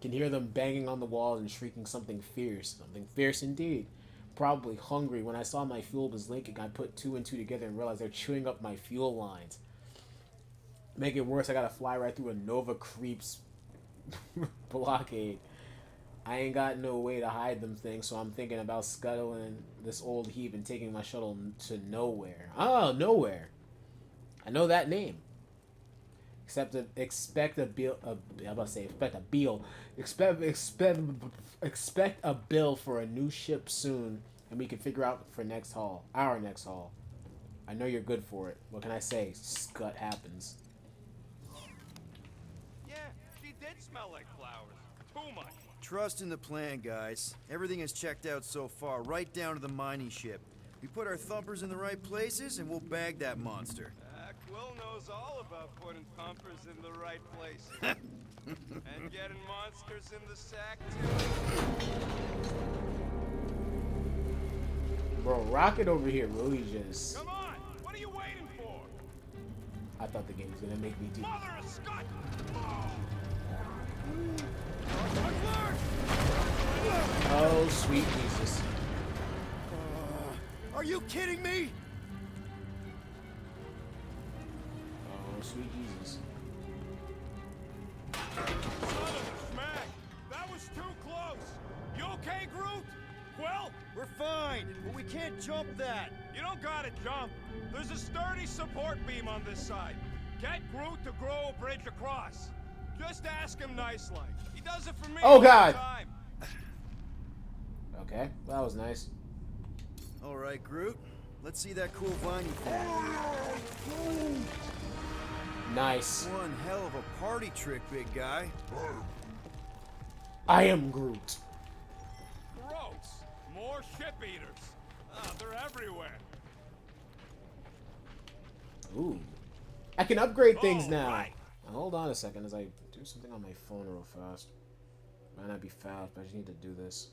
Can hear them banging on the walls and shrieking something fierce. Something fierce indeed. Probably hungry. When I saw my fuel was leaking, I put 2 and 2 together and realized they're chewing up my fuel lines. Make it worse, I gotta fly right through a Nova Creeps blockade. I ain't got no way to hide them things, so I'm thinking about scuttling this old heap and taking my shuttle to nowhere. Oh, nowhere. I know that name. Expect a bill for a new ship soon, and we can figure out for next haul. Our next haul. I know you're good for it. What can I say? Scut happens. Yeah, she did smell like flowers. Too much. Trust in the plan, guys. Everything is checked out so far, right down to the mining ship. We put our thumpers in the right places, and we'll bag that monster. Quill knows all about putting thumpers in the right places. And getting monsters in the sack, too. Bro, Rocket over here really just... Come on! What are you waiting for? I thought the game was gonna make me do... Mother of Scott! Oh. Oh, sweet Jesus. Are you kidding me? Oh, sweet Jesus. Son of a smack! That was too close! You okay, Groot? Well, We're fine, but we can't jump that. you don't gotta jump. There's a sturdy support beam on this side. Get Groot to grow a bridge across. Just ask him nice-like. He does it for me Oh, all the God. time. Okay, well, that was nice. All right, Groot. Let's see that cool vine you found. Nice. One hell of a party trick, big guy. I am Groot. Gross. More ship-eaters. They're everywhere. Ooh. I can upgrade things All now. right. Now, hold on a second as I do something on my phone real fast. Might not be fast, but I just need to do this.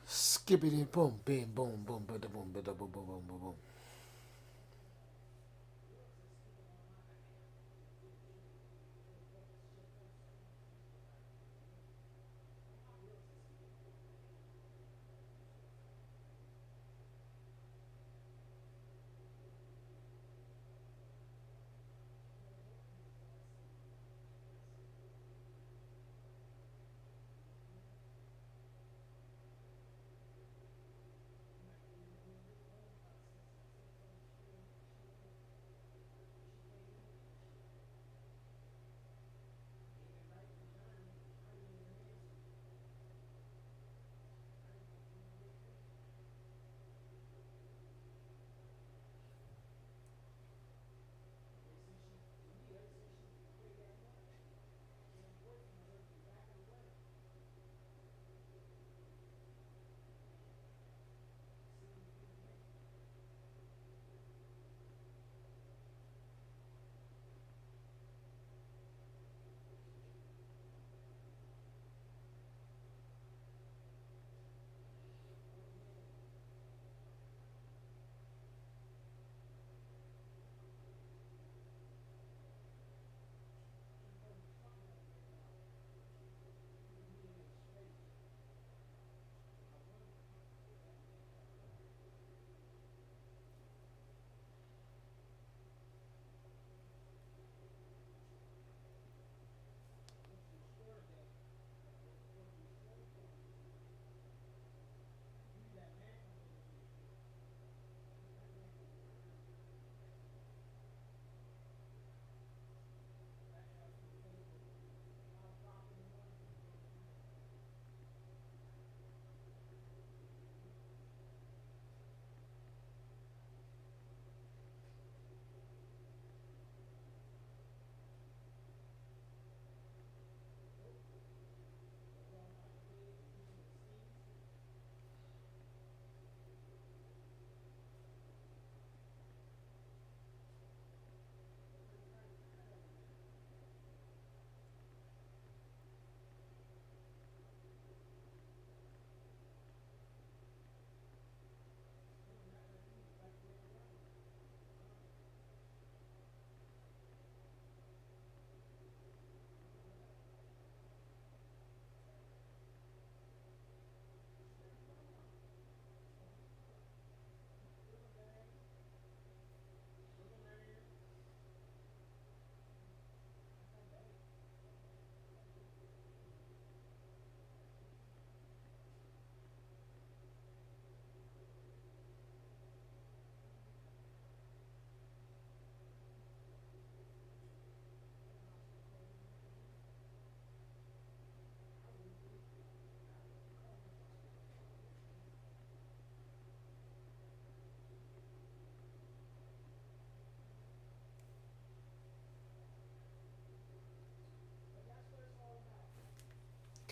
Skippity boom, bam, boom, boom, bada boom, bada boom, boom, boom, boom, boom.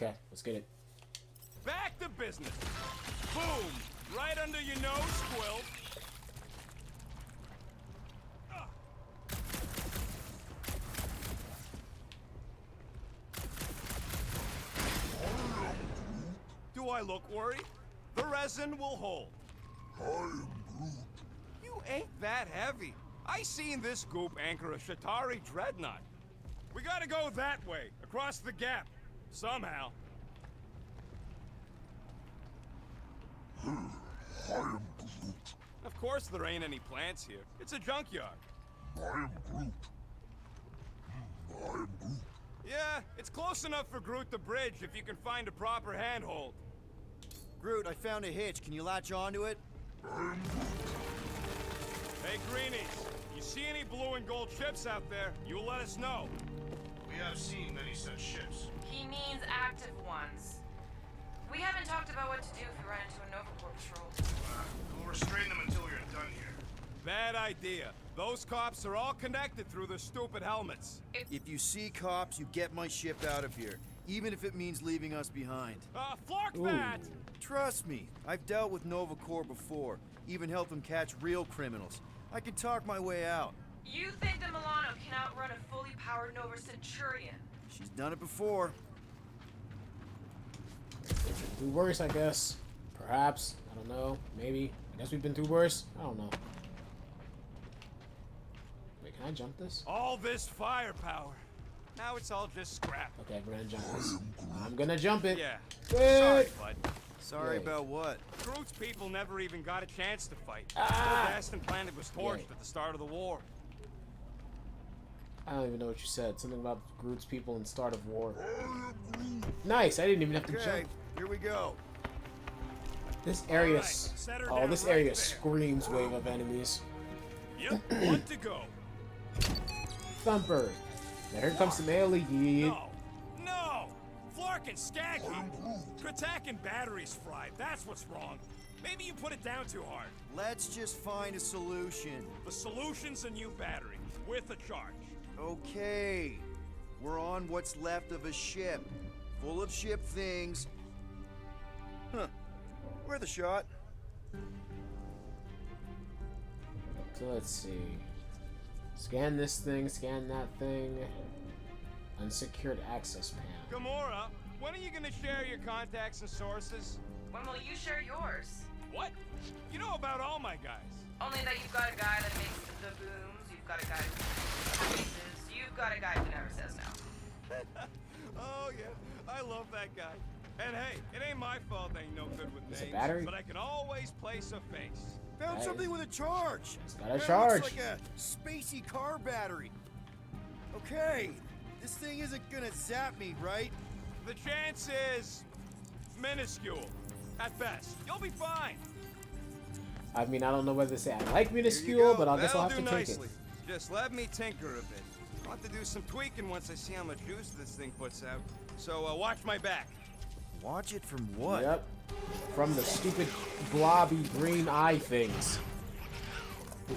Okay, let's get it. Back to business. Boom! Right under your nose, Quill. Do I look worried? The resin will hold. You ain't that heavy. I seen this goop anchor a Shatari dreadnought. We gotta go that way, across the gap. Somehow. Of course there ain't any plants here. It's a junkyard. Yeah, it's close enough for Groot to bridge if you can find a proper handhold. Groot, I found a hitch. Can you latch onto it? Hey, Greenies, you see any blue and gold ships out there, you let us know. We have seen many such ships. He means active ones. We haven't talked about what to do if we run into a Nova Corps patrol. We'll restrain them until we are done here. Bad idea. Those cops are all connected through their stupid helmets. If you see cops, you get my ship out of here. Even if it means leaving us behind. Flark that! Trust me, I've dealt with Nova Corps before. Even helped them catch real criminals. I can talk my way out. You think the Milano can outrun a fully powered Nova Centurion? She's done it before. Do worse, I guess. Perhaps. I don't know. Maybe. I guess we've been through worse. I don't know. Wait, can I jump this? All this firepower. Now it's all just scrap. Okay, we're gonna jump this. I'm gonna jump it. Yeah. Good. Sorry, bud. Sorry Yay. about what? Groot's people never even got a chance to fight. Ah! The Aston planet was torched Yay. at the start of the war. I don't even know what you said. Something about Groot's people and start of war. Nice. I didn't even have to Okay, jump. here we go. This area. All right, set her Oh, down this right area there. screams wave of enemies. Yep, one to go. Thumper. Now here comes some AoE. No! Flark and Skaggy! Kratak and batteries fried, that's what's wrong. Maybe you put it down too hard. Let's just find a solution. The solution's a new battery, with a charge. Okay. We're on what's left of a ship. Full of ship things. Huh. Worth a shot. So let's see. Scan this thing, scan that thing. Unsecured access panel. Gamora, when are you gonna share your contacts and sources? When will you share yours? What? You know about all my guys. Only that you've got a guy that makes the booms, you've got a guy who races, you've got a guy who never says no. Oh yeah, I love that guy. And hey, it ain't my fault I ain't no good with Is it names, battery? but I can always place a face. Found Nice. something with a charge. It's got a It charge. looks like a spacey car battery. Okay, this thing isn't gonna zap me, right? The chance is minuscule, at best. You'll be fine. I mean, I don't know whether to say I like Here you minuscule, go. but I guess I'll have That'll to do take nicely. it. Just let me tinker a bit. I'll have to do some tweaking once I see how much juice this thing puts out. So watch my back. Watch it from what? Yep. From the stupid blobby green eye things.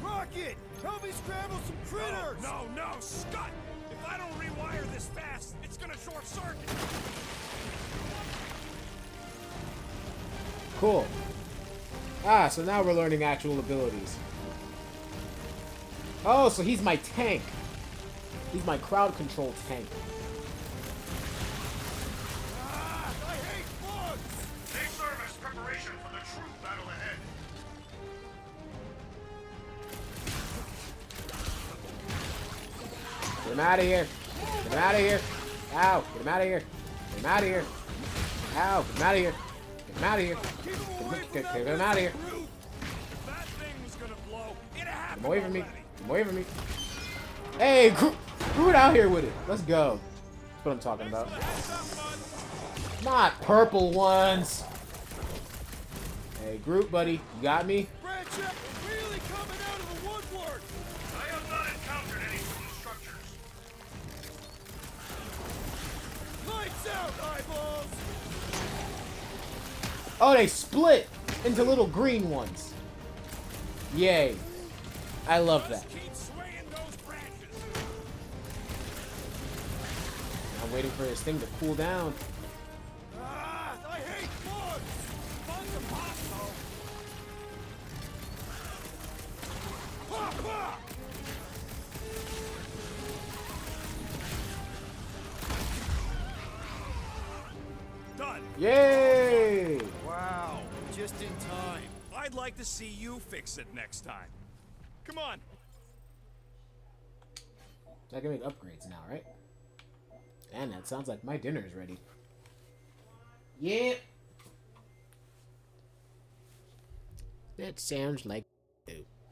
Rocket! Help me scramble some critters! No, Scott! If I don't rewire this fast, it's gonna short circuit. Cool. Ah, so now we're learning actual abilities. Oh, so he's my tank. He's my crowd control tank. I hate bugs! They serve as preparation for the true battle ahead. Get him out of here. Get him out of here. Ow. Get him out of here. Get him out of here. Ow. Get him out of here. Get him out of here. Get him out of here. If that thing was gonna blow, it'd Get happen him away from me. already. Get him away from me. Hey, Groot out here with it. Let's go. That's what I'm talking about. Heads up, bud. Not purple ones. Hey, Groot, buddy. You got me? Branch out! Really coming out of the woodwork! I have not encountered any wooden structures. Lights out, eyeballs! Oh, they split into little green ones. Yay. I love that. Just keep swaying those branches. I'm waiting for this thing to cool down. Yay! Wow, just in time. I'd like to see you fix it next time. Come on. I can make upgrades now, right? And that sounds like my dinner is ready. Yep. That sounds like...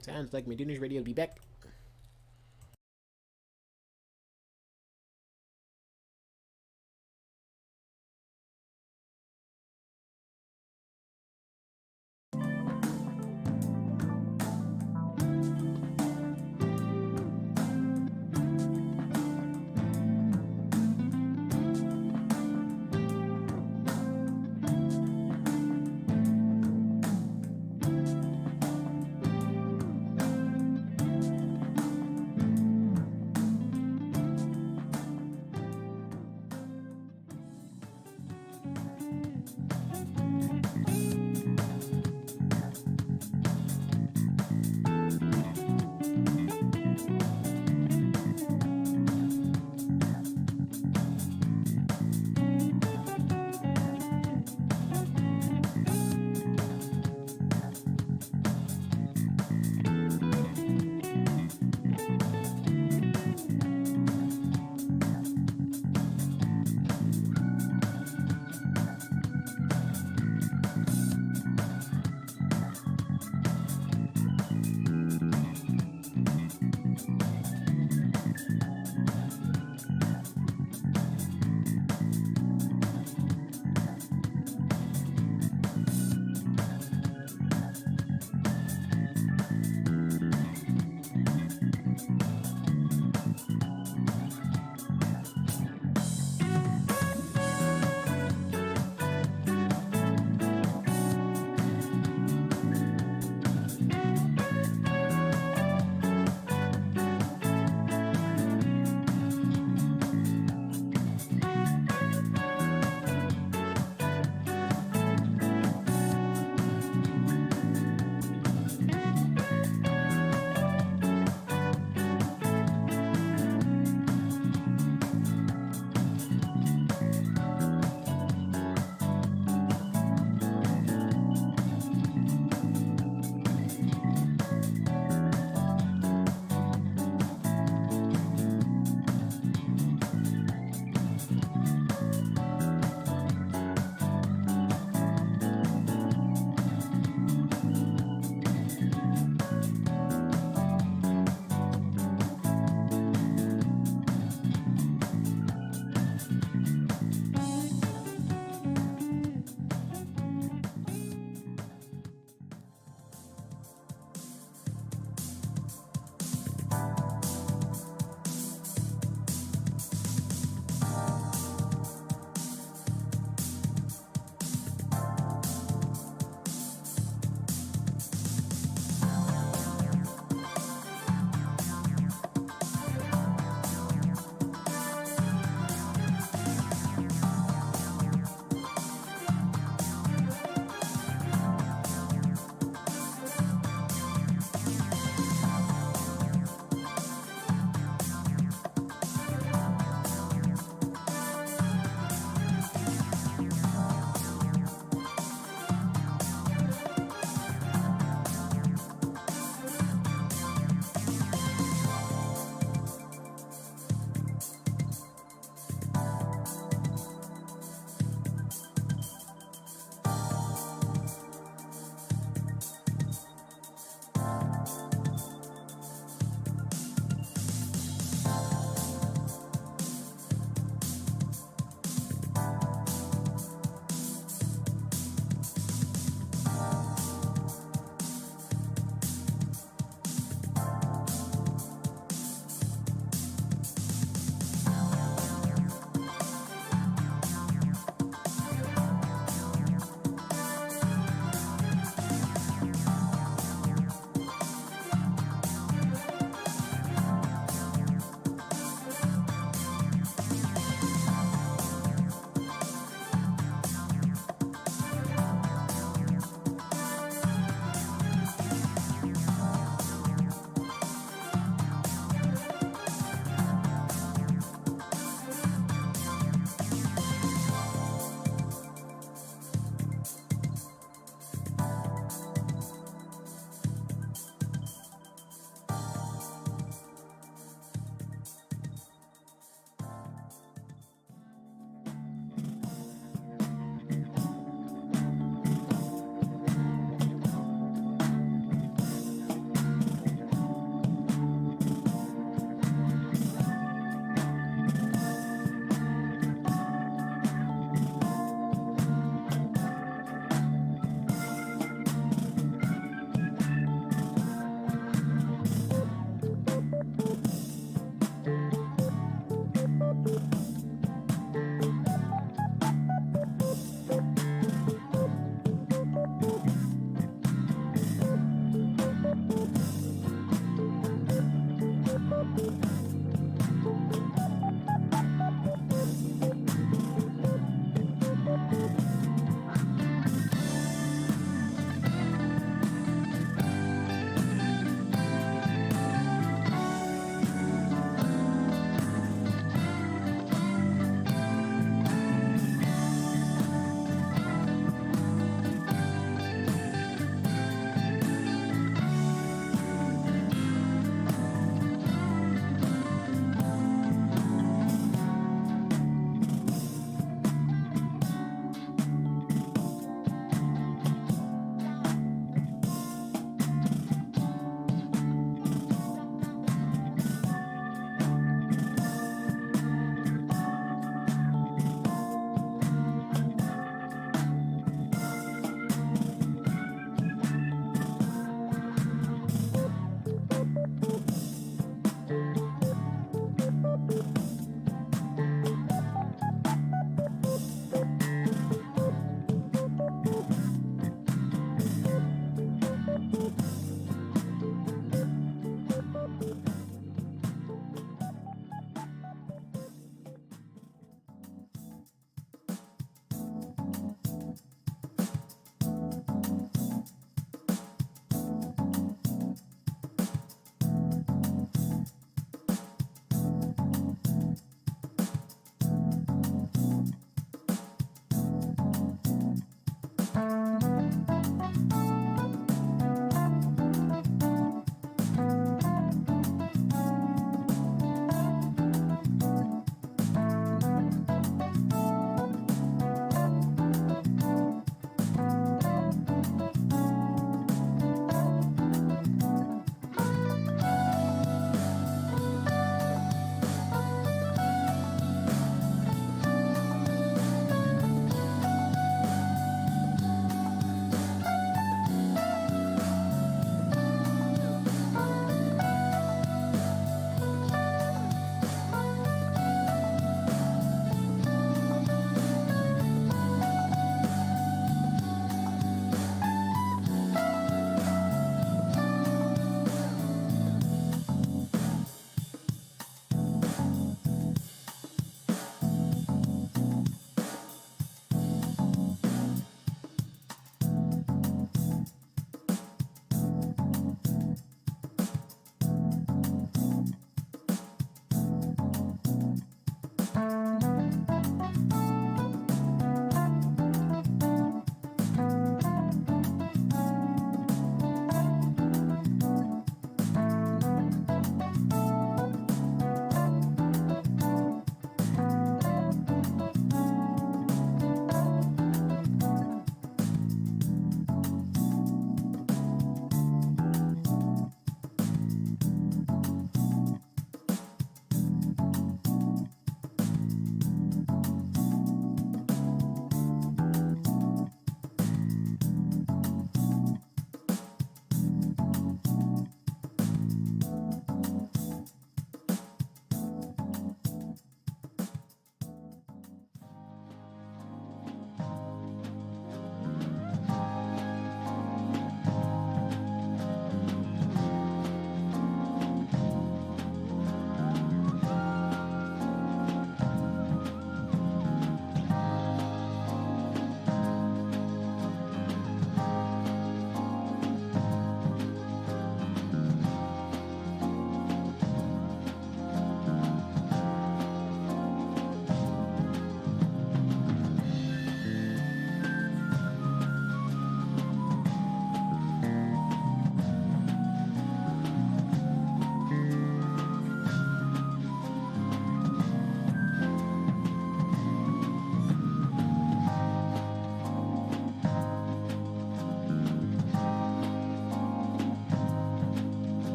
Sounds like my dinner's ready. I'll be back.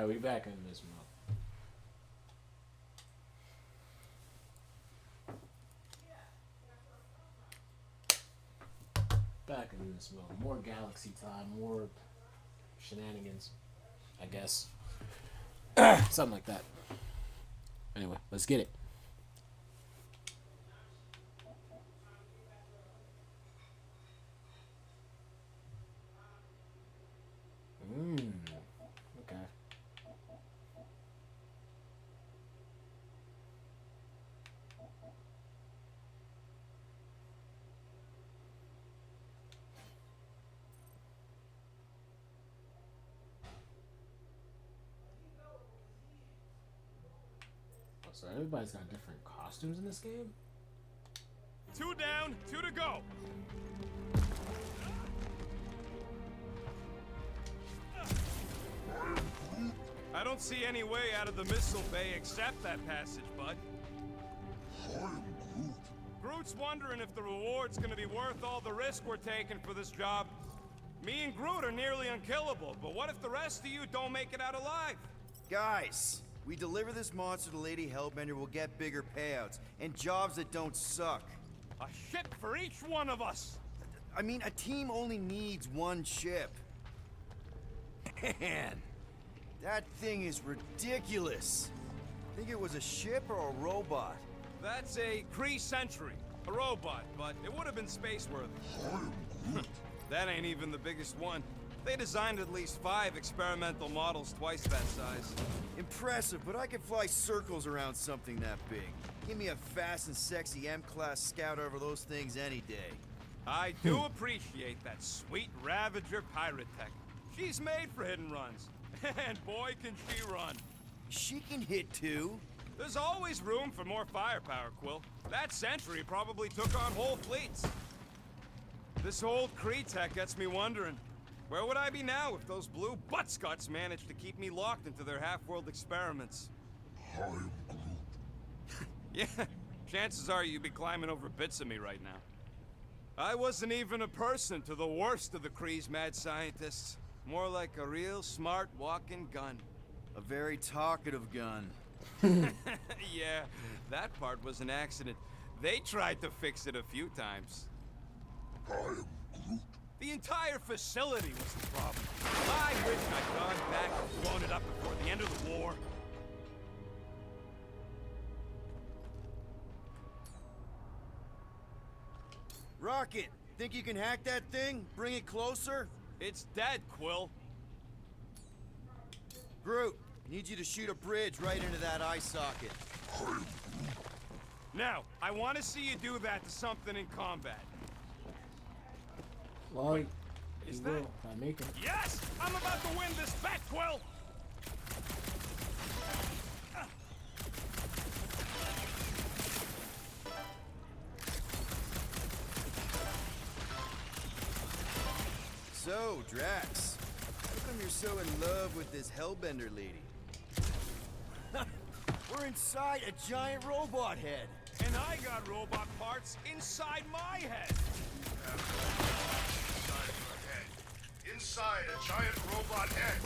Alright, we back in this mode. Back in this mode. More galaxy time, more shenanigans, I guess. Something like that. Anyway, let's get it. Okay. So everybody's got different costumes in this game? 2 down, 2 to go. I don't see any way out of the missile bay except that passage, bud. Groot's wondering if the reward's gonna be worth all the risk we're taking for this job. Me and Groot are nearly unkillable, but what if the rest of you don't make it out alive? Guys, we deliver this monster to Lady Hellbender, we'll get bigger payouts and jobs that don't suck. A ship for each one of us! I mean, a team only needs one ship. Man, that thing is ridiculous. Think it was a ship or a robot? That's a Kree Sentry, a robot, but it would have been space-worthy. That ain't even the biggest one. They designed at least 5 experimental models twice that size. Impressive, but I can fly circles around something that big. Give me a fast and sexy M-Class Scout over those things any day. I do appreciate that sweet Ravager pirate tech. She's made for hit and runs. And boy, can she run. She can hit too. There's always room for more firepower, Quill. That Sentry probably took on whole fleets. This old Kree tech gets me wondering, where would I be now if those blue buttscots managed to keep me locked into their half-world experiments? I'm Groot. Yeah, chances are you'd be climbing over bits of me right now. I wasn't even a person to the worst of the Kree's mad scientists. More like a real smart walking gun. A very talkative gun. Yeah, that part was an accident. They tried to fix it a few times. I am Groot. The entire facility was the problem. I wish I'd gone back and blown it up before the end of the war. Rocket, think you can hack that thing? Bring it closer? It's dead, Quill. Groot, need you to shoot a bridge right into that eye socket. Now, I want to see you do that to something in combat. Well, is you that- will if I make it. Yes! I'm about to win this bet, Quill! So, Drax, how come you're so in love with this Hellbender lady? We're inside a giant robot head. And I got robot parts inside my head. Inside a giant robot head.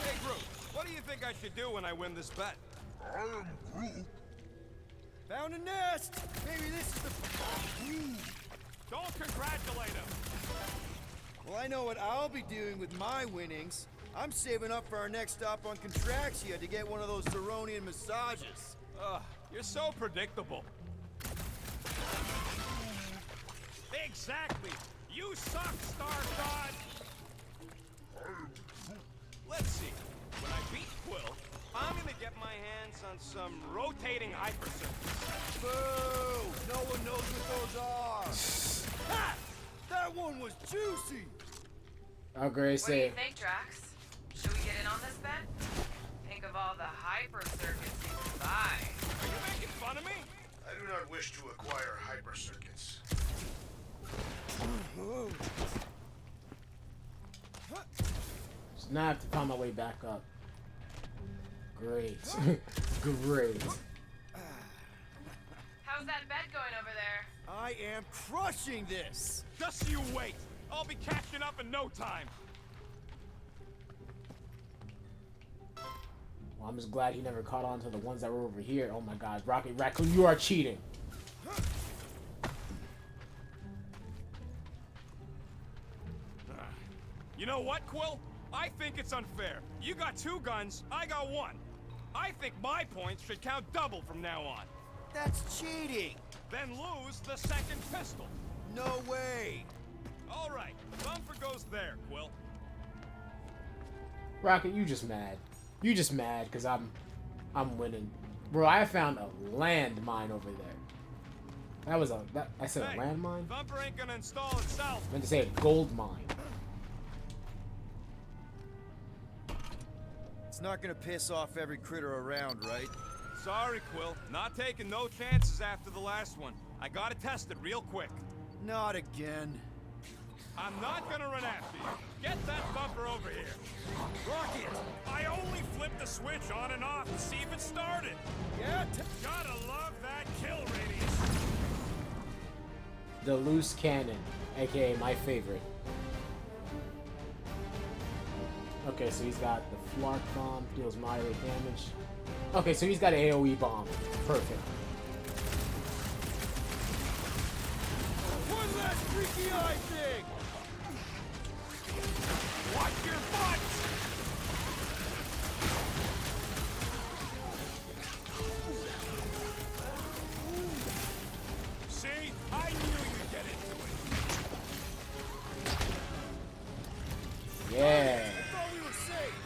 Hey, Groot, what do you think I should do when I win this bet? I am Groot. Found a nest! Maybe this is the... Don't congratulate him. Well, I know what I'll be doing with my winnings. I'm saving up for our next stop on Contraxia to get one of those Zeronian massages. Ugh, you're so predictable. Exactly. You suck, Star-God. Let's see. When I beat Quill, I'm gonna get my hands on some rotating hypercircuits. Boo! No one knows what those are. Ha! That one was juicy! How great What do you say. think, Drax? Should we get in on this bet? Think of all the hyper circuits you can buy. Are you making fun of me? I do not wish to acquire hyper circuits. So now I have to find my way back up. Great. Great. How's that bet going over there? I am crushing this! Just you wait. I'll be catching up in no time. Well, I'm just glad he never caught on to the ones that were over here. Oh my god, Rocket Raccoon, you are cheating. You know what, Quill? I think it's unfair. You got 2 guns, I got 1. I think my points should count double from now on. That's cheating! Then lose the 2nd pistol. No way! All right, Thumper goes there, Quill. Rocket, you just mad. You just mad because I'm winning. Bro, I found a landmine over there. That was I said Hey, a landmine? Thumper ain't gonna install itself. I meant to say a gold mine. It's not gonna piss off every critter around, right? Sorry, Quill. Not taking no chances after the last one. I gotta test it real quick. Not again. I'm not gonna run after you. Get that Thumper over here. Rocket! I only flipped the switch on and off to see if it started. Yeah, Gotta love that kill radius. The loose cannon, aka my favorite. Okay, so he's got the Flark bomb, deals moderate damage. Okay, so he's got an AoE bomb. Perfect. one last freaky eye thing! Watch your butt! See? I knew you'd get into it. Yeah. I thought we were safe!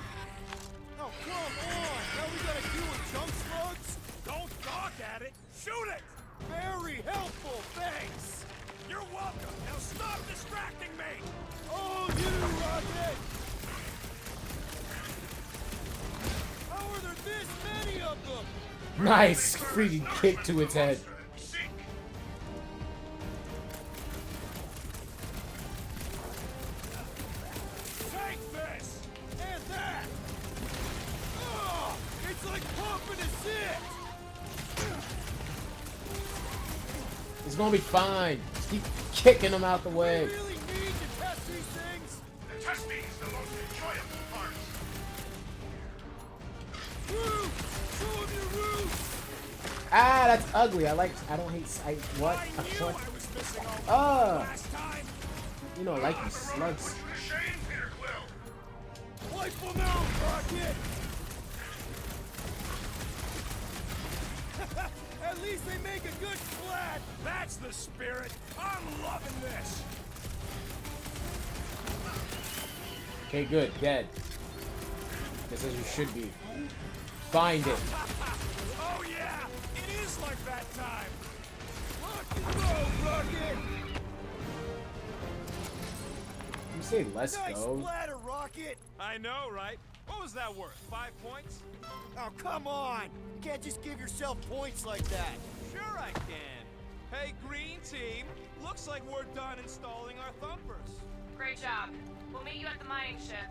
Oh, come on! Now we gotta deal with junk slugs? Don't gawk at it. Shoot it! Very helpful, thanks! You're welcome. Now stop distracting me! Oh, you, Rocket! How are there this many of them? Nice freaking kick to its head. Take this! And that! Oh, it's like pumping a zit! It's gonna be fine. Just keep kicking them out the We way. really need to test these things! The testing is the most enjoyable part. Roof! Show 'em your roof! Ah, that's ugly. I don't hate. What? I knew I was missing all last time. You know, I like these slugs. To the shame, Peter Quill. Wipe them out, Rocket! At least they make a good splat! That's the spirit. I'm loving this. Okay, good. Dead. Just as you should be. Find it. Oh yeah, it is like that time. Rock and roll, Rocket! You say let's Nice go. splatter, Rocket! I know, right? What was that worth? 5 points? Oh, come on! You can't just give yourself points like that! Sure I can. Hey, green team. Looks like we're done installing our thumpers. Great job. We'll meet you at the mining ship.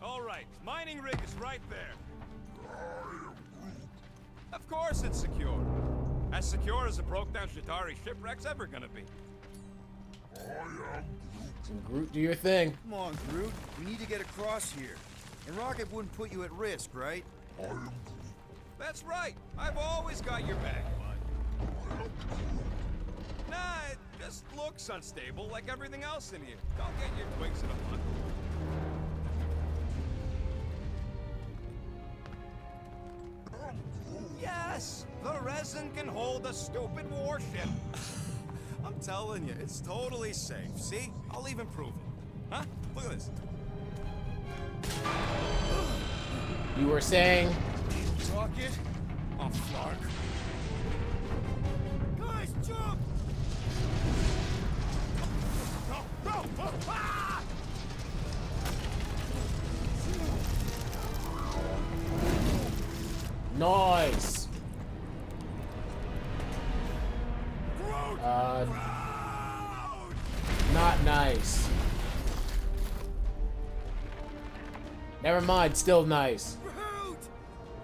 All right, mining rig is right there. Of course it's secure. As secure as a broke-down Shatari shipwreck's ever gonna be. Groot, do your thing. Come on, Groot. We need to get across here. And Rocket wouldn't put you at risk, right? That's right. I've always got your back, bud. Nah, it just looks unstable like everything else in here. Don't get your twigs in a bun. Yes, the resin can hold a stupid warship. I'm telling you, it's totally safe. See? I'll even prove it. Huh? Look at this. You were saying? Rocket? Oh, Flark. Guys, jump! No! No! Oh, ah! Nice. Not nice. Never mind, still nice. Groot!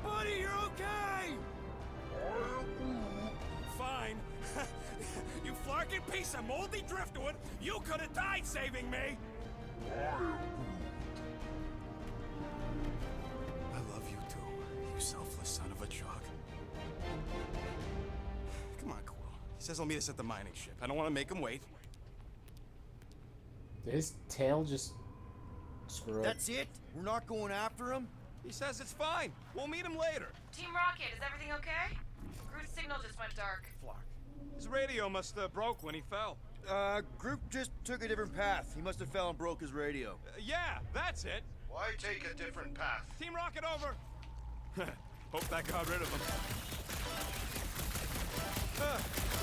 Buddy, you're okay! Fine. You Flark frickin' piece of moldy driftwood! You could have died saving me! I love you too, you selfless son of a truck. Come on, Quill. He says he'll meet us at the mining ship. I don't want to make him wait. Did his tail just screw up? That's it? We're not going after him? He says it's fine. We'll meet him later. Team Rocket, is everything okay? Groot's signal just went dark. Flark. His radio must have broke when he fell. Group just took a different path. He must have fell and broke his radio. Yeah, that's it. Why take a different path? Team Rocket over. Hope that got rid of him.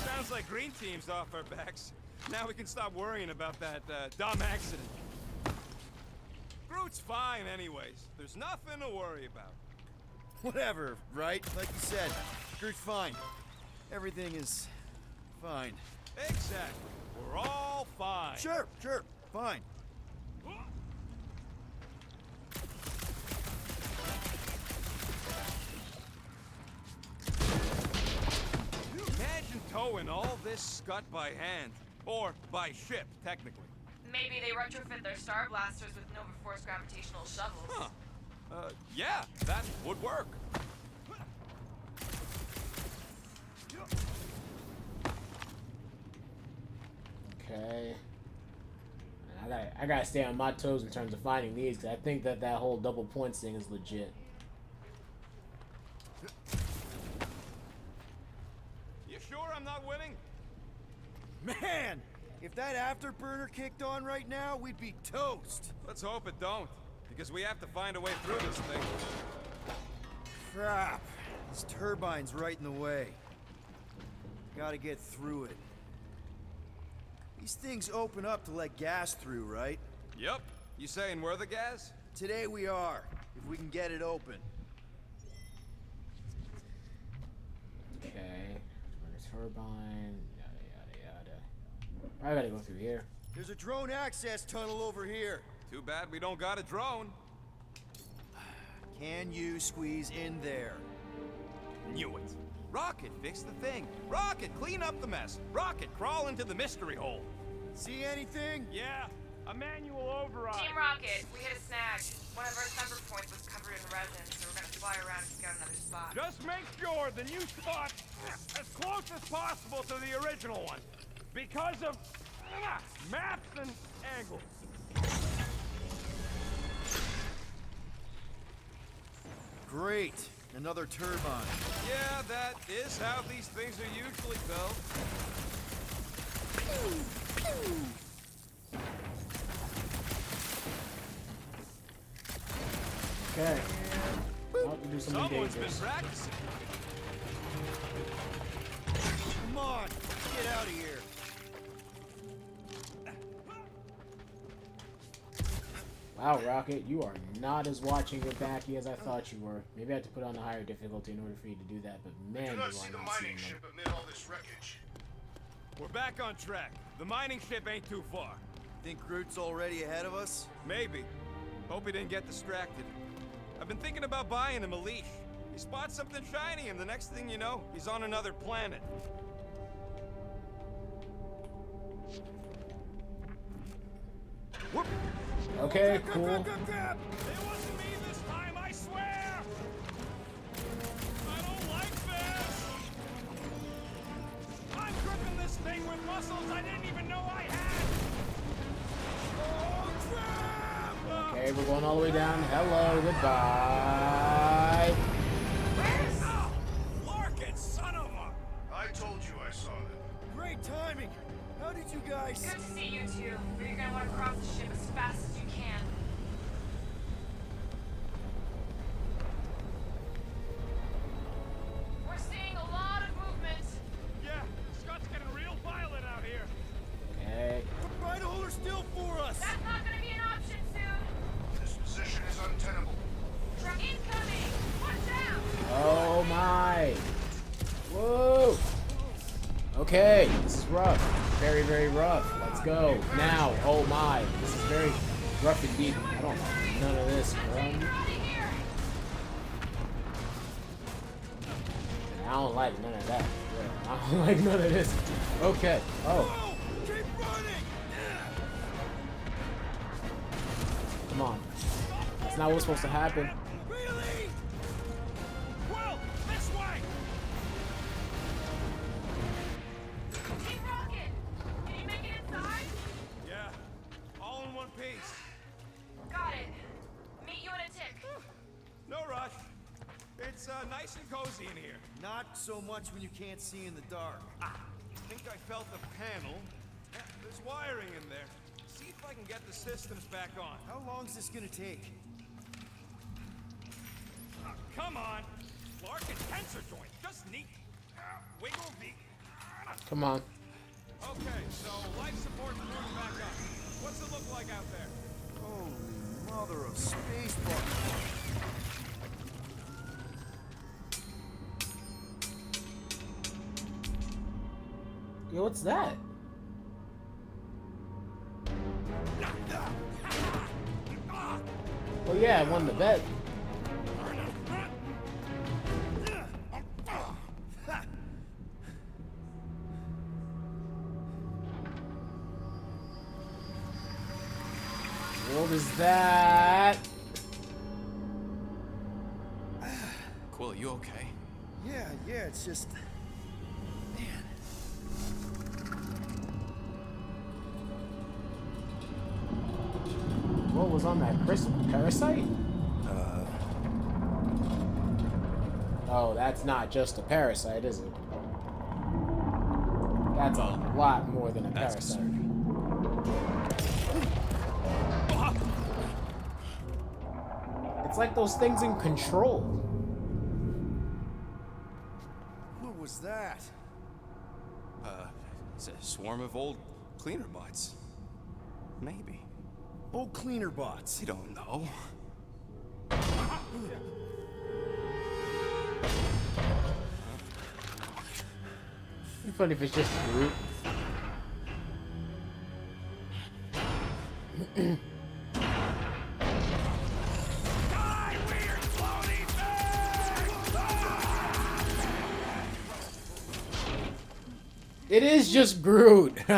Sounds like Green Team's off our backs. Now we can stop worrying about that dumb accident. Groot's fine anyways. There's nothing to worry about. Whatever, right? Like you said, Groot's fine. Everything is fine. Exactly. We're all fine. Sure, fine. Imagine towing all this scut by hand. Or by ship, technically. Maybe they retrofit their Star Blasters with Nova Force gravitational shovels. Huh. Yeah, that would work. Okay. I gotta stay on my toes in terms of finding these, because I think that whole double points thing is legit. You sure I'm not winning? Man, if that afterburner kicked on right now, we'd be toast. Let's hope it don't, because we have to find a way through this thing. Crap. This turbine's right in the way. Gotta get through it. These things open up to let gas through, right? Yep. You saying we're the gas? Today we are, if we can get it open. Okay. Turbine. Yada. I gotta go through here. There's a drone access tunnel over here. Too bad we don't got a drone. Can you squeeze in there? Knew it. Rocket, fix the thing. Rocket, clean up the mess. Rocket, crawl into the mystery hole. See anything? Yeah, a manual override. Team Rocket, we hit a snag. One of our thumper points was covered in resin, so we're gonna fly around and scout another spot. Just make sure the new spot as close as possible to the original one. Because of maps and angles. Great. Another turbine. Yeah, that is how these things are usually built. Okay. Well, we do something Someone's been dangerous. practicing. Come on, get out of here. Wow, Rocket, you are not as watching your backy as I thought you were. Maybe I have to put on a higher difficulty in order for you to do that, but man, Do you not are see the not mining seeing them. ship amid all this wreckage. We're back on track. The mining ship ain't too far. Think Groot's already ahead of us? Maybe. Hope he didn't get distracted. I've been thinking about buying him a leash. He spots something shiny, and the next thing you know, he's on another planet. Whoop. Okay, cool. It wasn't me this time, I swear! I don't like this! I'm gripping this thing with muscles I didn't even know I had! Oh, crap! Okay, we're going all the way down. Hello, goodbye. Where's... Oh, Larkin, son of a... I told you I saw them. Great timing. How did you guys... Good to see you two, but you're gonna want to cross the ship as fast as you can. We're seeing a lot of movement. Yeah, Scott's getting real violent out here. Okay. Try to hold her still for us. That's not gonna be an option soon. This position is untenable. Truck incoming! Watch out! Oh my. Whoa. Okay, this is rough. Very, very rough. Let's go. Now. Oh my. This is very rough indeed. I don't want none of this. You're out of here! I don't like none of that. Yeah, I don't like none of this. Okay. Oh. Whoa! Keep running! Come on. That's not what's supposed to happen. Really? Well, this way! Hey, Rocket! Can you make it inside? Yeah, all in one piece. Got it. Meet you in a tick. No rush. It's nice and cozy in here. Not so much when you can't see in the dark. I think I felt the panel. Yeah, there's wiring in there. See if I can get the systems back on. How long's this gonna take? Come on. Lark and tensor joint. Just neat. Wiggle V. Come on. Okay, so life support's moving back up. What's it look like out there? Holy mother of space bar. Yo, what's that? Oh yeah, I won the bet. What was that? Quill, you okay? Yeah, it's just... Man. What was on that crystal? Parasite? Oh, that's not just a parasite, is it? That's a lot more than a That's parasite. It's like those things in Control. What was that? It's a swarm of old cleaner bots. Maybe. Oh, cleaner bots. You don't know. It'd be funny if it's just Groot. Die, weird floaty thing! It is just Groot. Groot!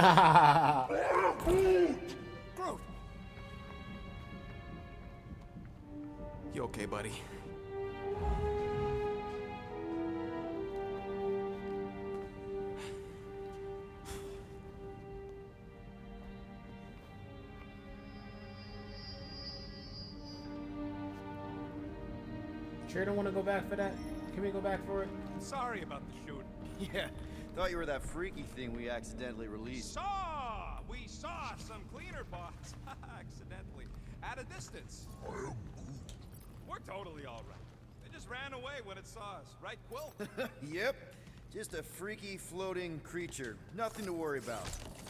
You okay, buddy? Sure don't want to go back for that? Can we go back for it? Sorry about the shooting. Yeah, thought you were that freaky thing we accidentally released. We saw some cleaner bots accidentally at a distance. We're totally all right. They just ran away when it saw us, right, Quill? Yep, just a freaky floating creature. Nothing to worry about.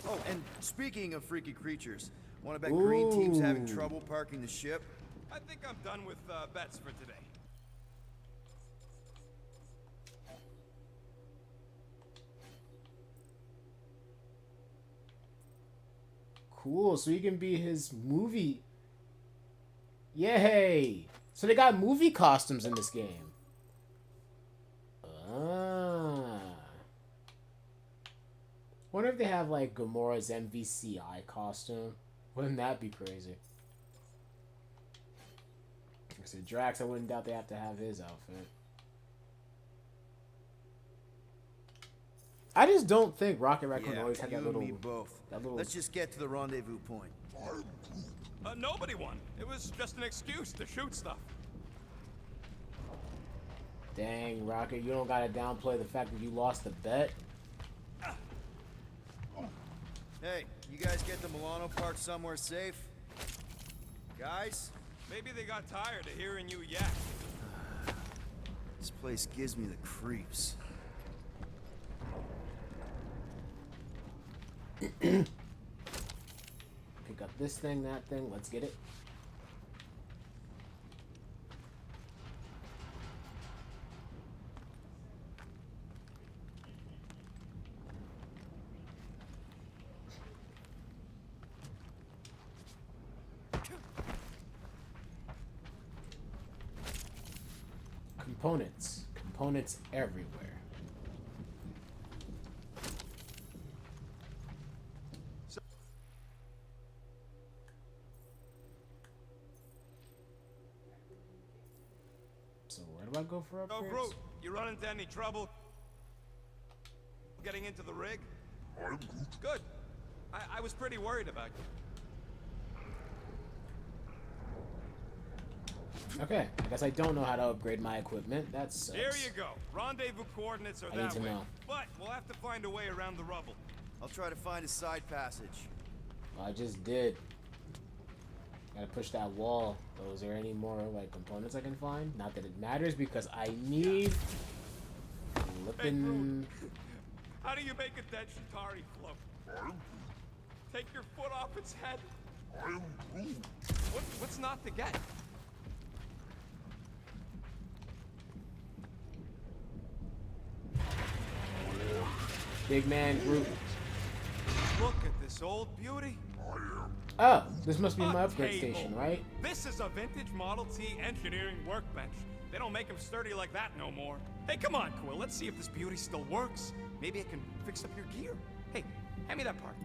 Oh, and speaking of freaky creatures, wanna bet Green Team's having Ooh. trouble parking the ship? I think I'm done with bets for today. Cool, so he can be his movie. Yay! So they got movie costumes in this game. Ah. Wonder if they have like Gamora's MVCI costume. Wouldn't that be crazy? So Drax, I wouldn't doubt they have to have his outfit. I just don't think Rocket Raccoon Yeah, always had you that little. and me both. that little- Let's just get to the rendezvous point. Nobody won. It was just an excuse to shoot stuff. Dang, Rocket, you don't gotta downplay the fact that you lost the bet. Hey, you guys get the Milano parked somewhere safe? Guys? Maybe they got tired of hearing you yak. This place gives me the creeps. Pick up this thing, that thing. Let's get it. Components. Components everywhere. I go for Oh, upgrades? Groot, you run into any trouble getting into the rig? I'm Groot. Good. I was pretty worried about you. Okay, I guess I don't know how to upgrade my equipment. That sucks. Here you go. Rendezvous coordinates are I need that to way. know. But we'll have to find a way around the rubble. I'll try to find a side passage. Well, I just did. Gotta push that wall. So is there any more like components I can find? Not that it matters because I need flippin'. How do you make a dead Chitauri float? I'm Take your foot off its head? I'm Groot. What's not to get? Big man Groot. Look at this old beauty. Oh, this must be my A upgrade table. station, right? This is a vintage Model T engineering workbench. They don't make them sturdy like that no more. Hey, come on, Quill. Let's see if this beauty still works. Maybe I can fix up your gear. Hey, hand me that part.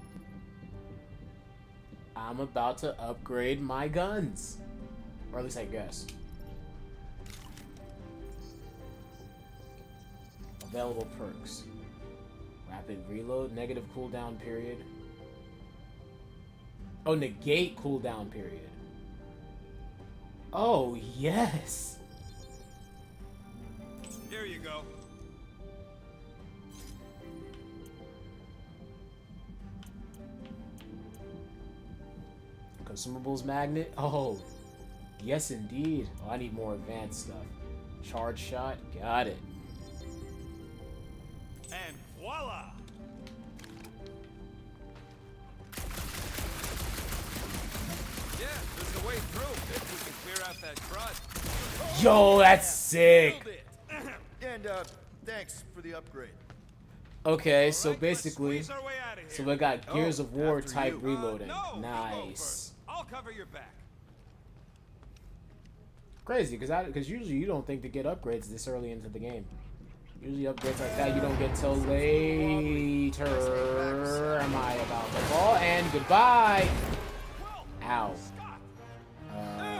I'm about to upgrade my guns. Or at least I guess. Available perks. Rapid reload, negative cooldown period. Oh, negate cooldown period. Oh, yes. Here you go. Consumables magnet. Oh, yes, indeed. Oh, I need more advanced stuff. Charge shot. Got it. And voila! Yeah, there's a way through if we can clear out that crud. Yo, that's sick. Nailed it. And, thanks for the upgrade. Okay, so Alright, let's basically, squeeze our way outta here. so we got Gears of War after type you. reloading. No, you go Nice. first. I'll cover your back. Crazy, because usually you don't think to get upgrades this early into the game. Usually upgrades like that you don't get till later. Am I about to fall? And goodbye. Ow.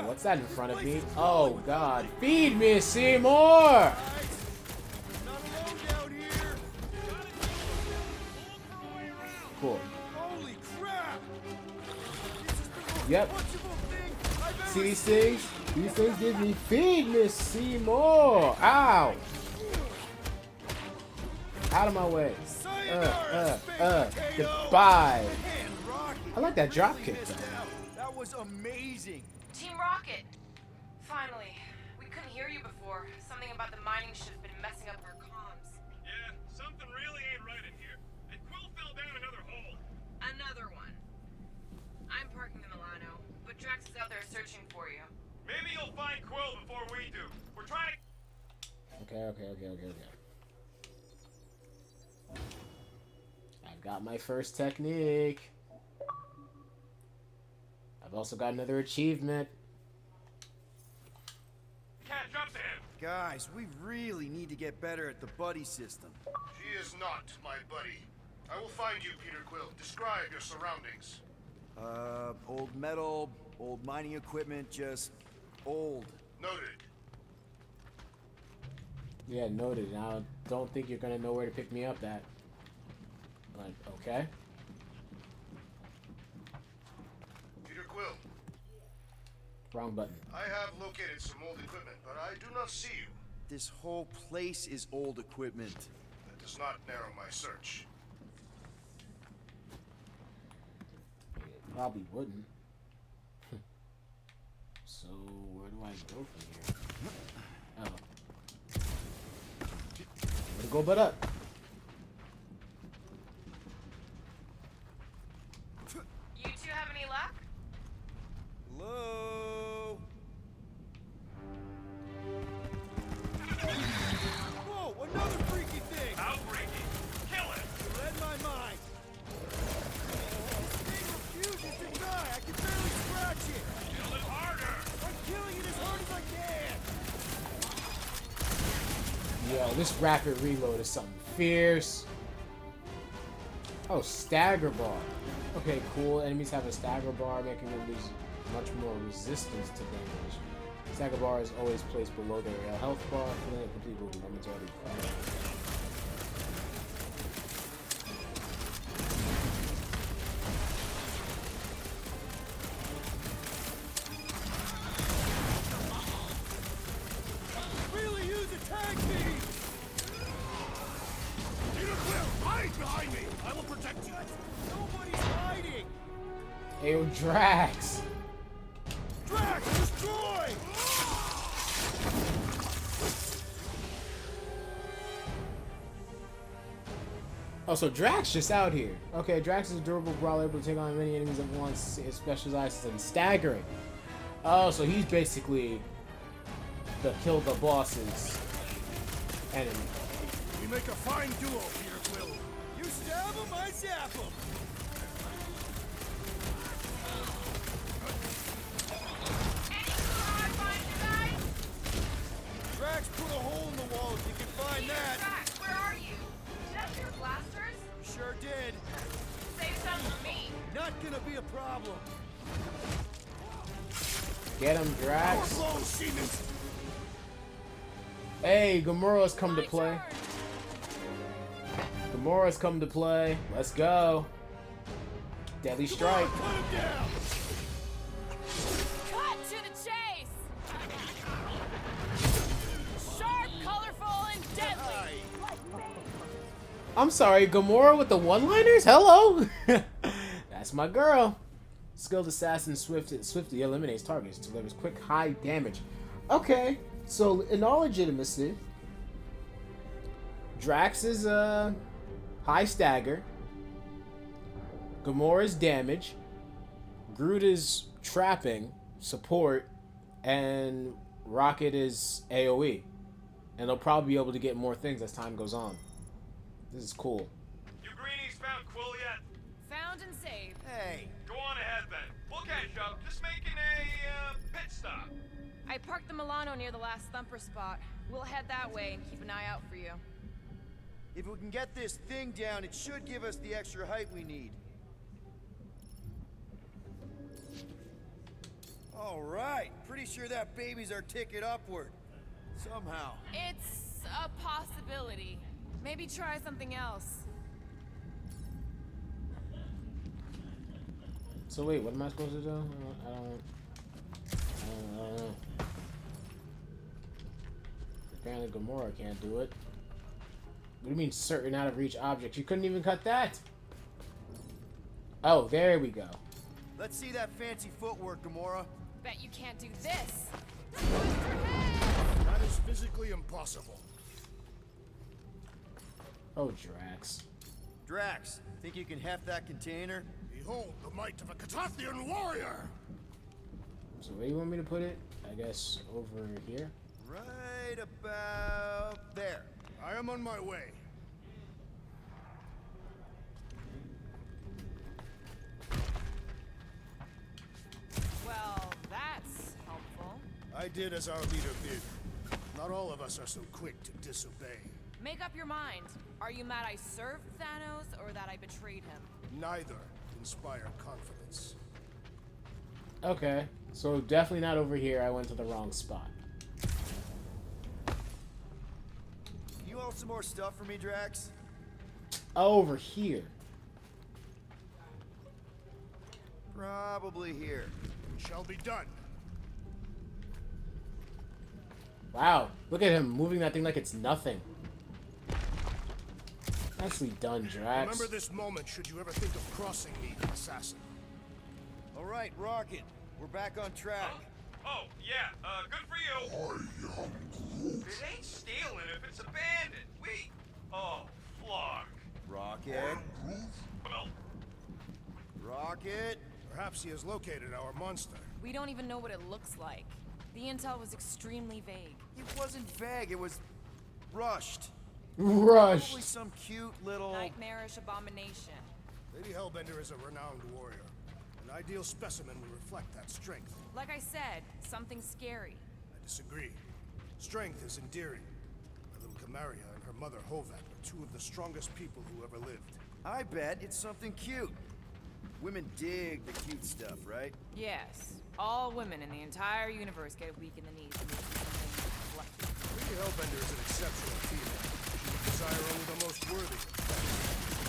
What's that in front of me? Oh God! Feed me, Seymour. Not alone down here. Cool. Holy crap! Yep. Punchable thing I've ever See these things? These things give me feed me, Seymour. Ow! Out of my way. Goodbye. Man, Rocky, I like that drop really kick missed though. out. That was amazing. Team Rocket! Finally. We couldn't hear you before. Something about the mining ship's been messing up our comms. Yeah, something really ain't right in here. And Quill fell down another hole. Another one. I'm parking in Milano, but Drax is out there searching for you. Maybe you'll find Quill before we do. We're trying to... Okay. I've got my first technique. I've also got another achievement. catch up to him. Guys, we really need to get better at the buddy system. He is not my buddy. I will find you, Peter Quill. Describe your surroundings. Old metal, old mining equipment, just old. Noted. Yeah, noted. And I don't think you're gonna know where to pick me up at. But okay. Peter Quill, Wrong button. I have located some old equipment, but I do not see you. This whole place is old equipment. That does not narrow my search. It probably wouldn't. So where do I go from here? Oh. Where to go but up? You two have any luck? Hello? Whoa, another freaky thing! Outbreaking. Kill him. You read my mind. This thing refuses to die. I can barely scratch it. Kill him harder. I'm killing it as hard as I can. Yo, this rapid reload is something fierce. Oh, stagger bar. Okay, cool. Enemies have a stagger bar, making them lose much more resistance to damage. Stack of bar is always placed below their health bar, filling it complete with momentarily. Really use a tag team! Peter Quill, hide behind me! I will protect you! Nobody's hiding! Ayo, Drax! Drax, destroy! Oh, so Drax just out here. Okay, Drax is a durable brawler able to take on many enemies at once. His specializes in staggering. Oh, so he's basically the kill the bosses enemy. We make a fine duo, Peter Quill. You stab him, I zap him! Drax put a hole in the wall if you can find that. Drax, where are you? Did I hear blasters? Sure did. Save some for me. Not gonna be a problem. Get him, Drax. Overblown Siemens. Hey, Gamora's come to My play. turn. Gamora's come to play. Let's go. Deadly Strike. Put him down. Cut to the chase! Sharp, colorful, and deadly! I'm sorry, Gamora with the one-liners? Hello! That's my girl. Skilled assassin swiftly eliminates targets, delivers quick, high damage. Okay, so in all legitimacy, Drax is high stagger. Gamora's damage. Groot is trapping, support, and Rocket is AoE. And they'll probably be able to get more things as time goes on. This is cool. You greenies found Quill yet? Found and saved. Hey, Go on ahead then. We'll catch up. Just making a pit stop. I parked the Milano near the last thumper spot. We'll head that way and keep an eye out for you. If we can get this thing down, it should give us the extra height we need. All right, pretty sure that baby's our ticket upward. Somehow. It's a possibility. Maybe try something else. So wait, what am I supposed to do? I don't know. Apparently Gamora can't do it. What do you mean certain out of reach objects? You couldn't even cut that. Oh, there we go. Let's see that fancy footwork, Gamora. Bet you can't do this. That is physically impossible. Oh, Drax. Drax, think you can heft that container? Behold the might of a Catathian warrior! So where do you want me to put it? I guess over here? Right about there. I am on my way. Well, that's helpful. I did as our leader bid. Not all of us are so quick to disobey. Make up your mind. Are you mad I served Thanos or that I betrayed him? Neither inspire confidence. Okay, so definitely not over here. I went to the wrong spot. You want some more stuff for me, Drax? Over here. Probably here. Shall be done. Wow, look at him moving that thing like it's nothing. Nicely done, Drax. Remember this moment should you ever think of crossing me, assassin. All right, Rocket. We're back on track. Oh, yeah, good for you. It ain't stealing if it's abandoned. Oh, Flark. Rocket. Well, Rocket. Perhaps he has located our monster. We don't even know what it looks like. The intel was extremely vague. It wasn't vague. It was rushed. Rushed. Probably some cute little... Nightmarish abomination. Lady Hellbender is a renowned warrior. An ideal specimen would reflect that strength. Like I said, something scary. I disagree. Strength is endearing. My little Camaria and her mother Hovat are two of the strongest people who ever lived. I bet it's something cute. Women dig the cute stuff, right? Yes, All women in the entire universe get weak in the knees and they do something fluffy. Lady Hellbender is an exceptional female. She would desire only the most worthy.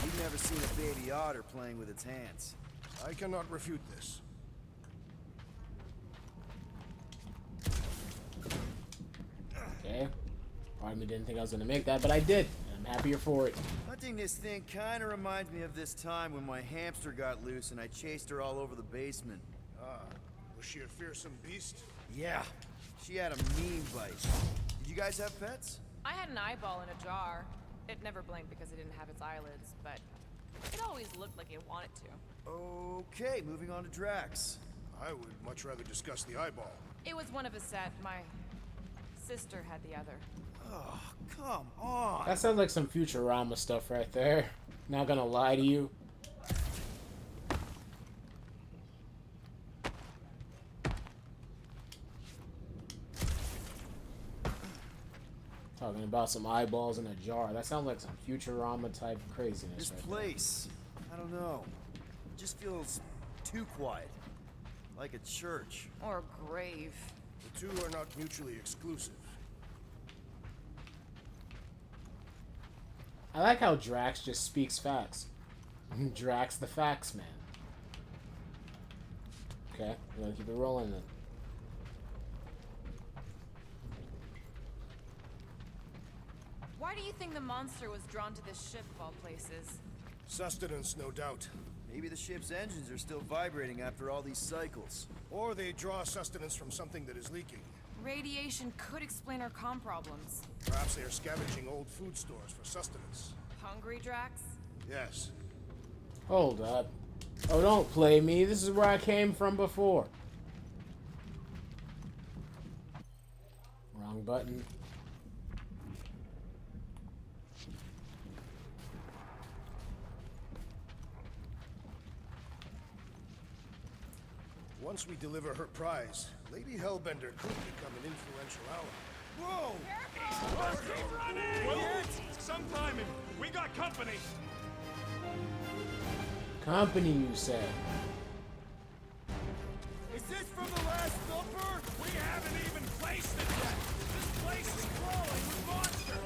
You've never seen a baby otter playing with its hands. I cannot refute this. Okay. Part of me didn't think I was gonna make that, but I did. And I'm happier for it. Hunting this thing kind of reminds me of this time when my hamster got loose and I chased her all over the basement. Ah, was she a fearsome beast? Yeah, she had a mean bite. Did you guys have pets? I had an eyeball in a jar. It never blinked because it didn't have its eyelids, but it always looked like it wanted to. Okay, moving on to Drax. I would much rather discuss the eyeball. It was one of a set. My sister had the other. Oh, come on. That sounds like some Futurama stuff right there. Not gonna lie to you. Talking about some eyeballs in a jar. That sounds like some Futurama type craziness. This right place, I don't know. It just feels too quiet. Like a church. Or a grave. The two are not mutually exclusive. I like how Drax just speaks facts. Drax the facts man. Okay, we're gonna keep it rolling then. Why do you think the monster was drawn to this ship of all places? Sustenance, no doubt. Maybe the ship's engines are still vibrating after all these cycles. Or they draw sustenance from something that is leaking. Radiation could explain our comm problems. Perhaps they are scavenging old food stores for sustenance. Hungry, Drax? Yes. Hold up. Oh, don't play me. This is where I came from before. Wrong button. Once we deliver her prize, Lady Hellbender could become an influential ally. Whoa! Well, some timing. We got company. Company, you said. Is this from the last thumper? We haven't even placed it yet. This place is crawling with monsters.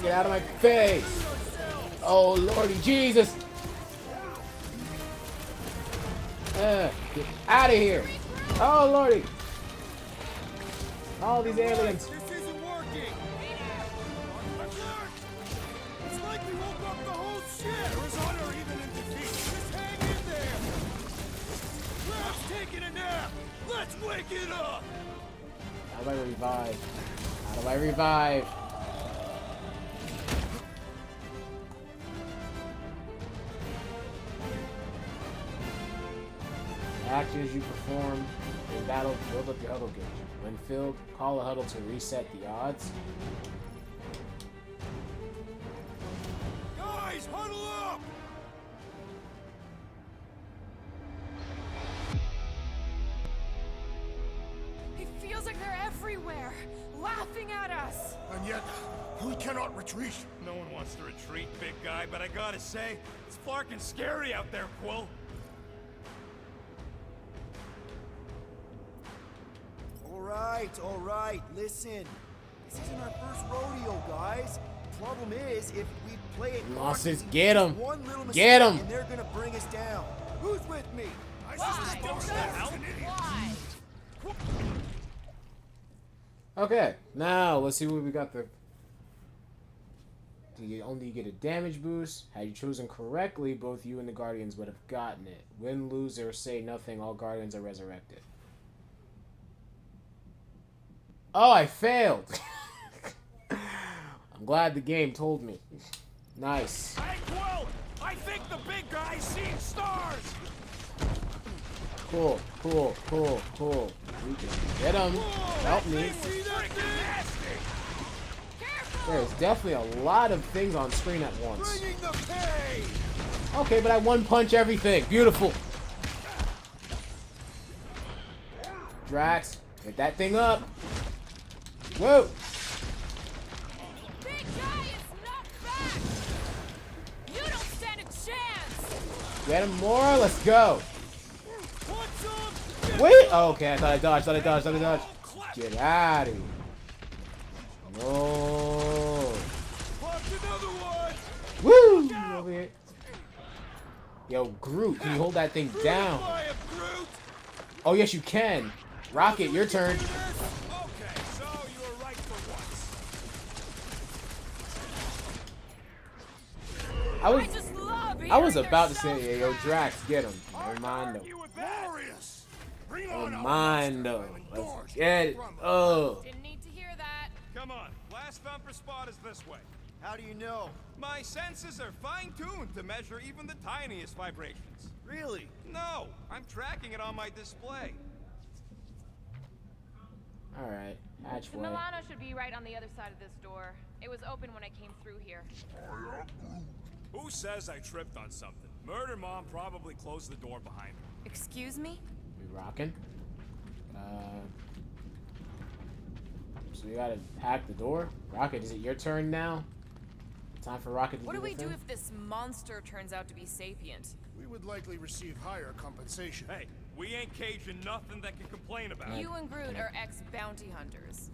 Get out of my face! Oh, Lordy Jesus! Get out of here! Oh, Lordy! All these aliens. This isn't working. It's like we woke up the whole ship. There is honor even in defeat. Just hang in there. Crab's taking a nap. Let's wake it up. How do I revive? How do I revive? Actions you perform in battle build up your huddle gauge. When filled, call a huddle to reset the odds. Guys, huddle up. It feels like they're everywhere, laughing at us. And yet, we cannot retreat. No one wants to retreat, big guy, but I gotta say, it's fucking scary out there, Quill. All right, listen. This isn't our first rodeo, guys. Problem is, if we play it Monsters, cocky, get 'em. one little mistake Get 'em. and they're gonna bring us down. Who's with me? Okay, now let's see what we got. Do you only get a damage boost? Had you chosen correctly, both you and the Guardians would have gotten it. Win, lose, or say nothing, all Guardians are resurrected. Oh, I failed! I'm glad the game told me. Nice. Hey, Quill! I think the big guy's seeing stars! Cool. We can get him. Help me. There's definitely a lot of things on screen at once. Okay, but I one punch everything. Beautiful. Drax, get that thing up. Whoa. Big guy is not back. You don't stand a chance! Get him more. Let's go. Wait. Oh, okay. I thought I dodged. Get out of here. No. Woo! Over here. Yo, Groot, can you hold that thing down? Oh, yes, you can. Rocket, your turn. Okay, so you were right for once. I was about to say, yeah, yo, Drax, get him. Never mind, though. Glorious! Bring on Never our mind, though. Let's get it. Oh. Didn't need to hear that. Come on, last thumper spot is this way. How do you know? My senses are fine-tuned to measure even the tiniest vibrations. Really? No, I'm tracking it on my display. Alright, The hatchway. Milano should be right on the other side of this door. It was open when I came through here. Who says I tripped on something? Murder Mom probably closed the door behind me. Excuse me? We rocking. So we gotta hack the door. Rocket, is it your turn now? Time for Rocket to What do we do thing? if this monster turns out to be sapient? We would likely receive higher compensation. Hey, we ain't caging nothing that can complain about. You and Groot are ex-bounty hunters.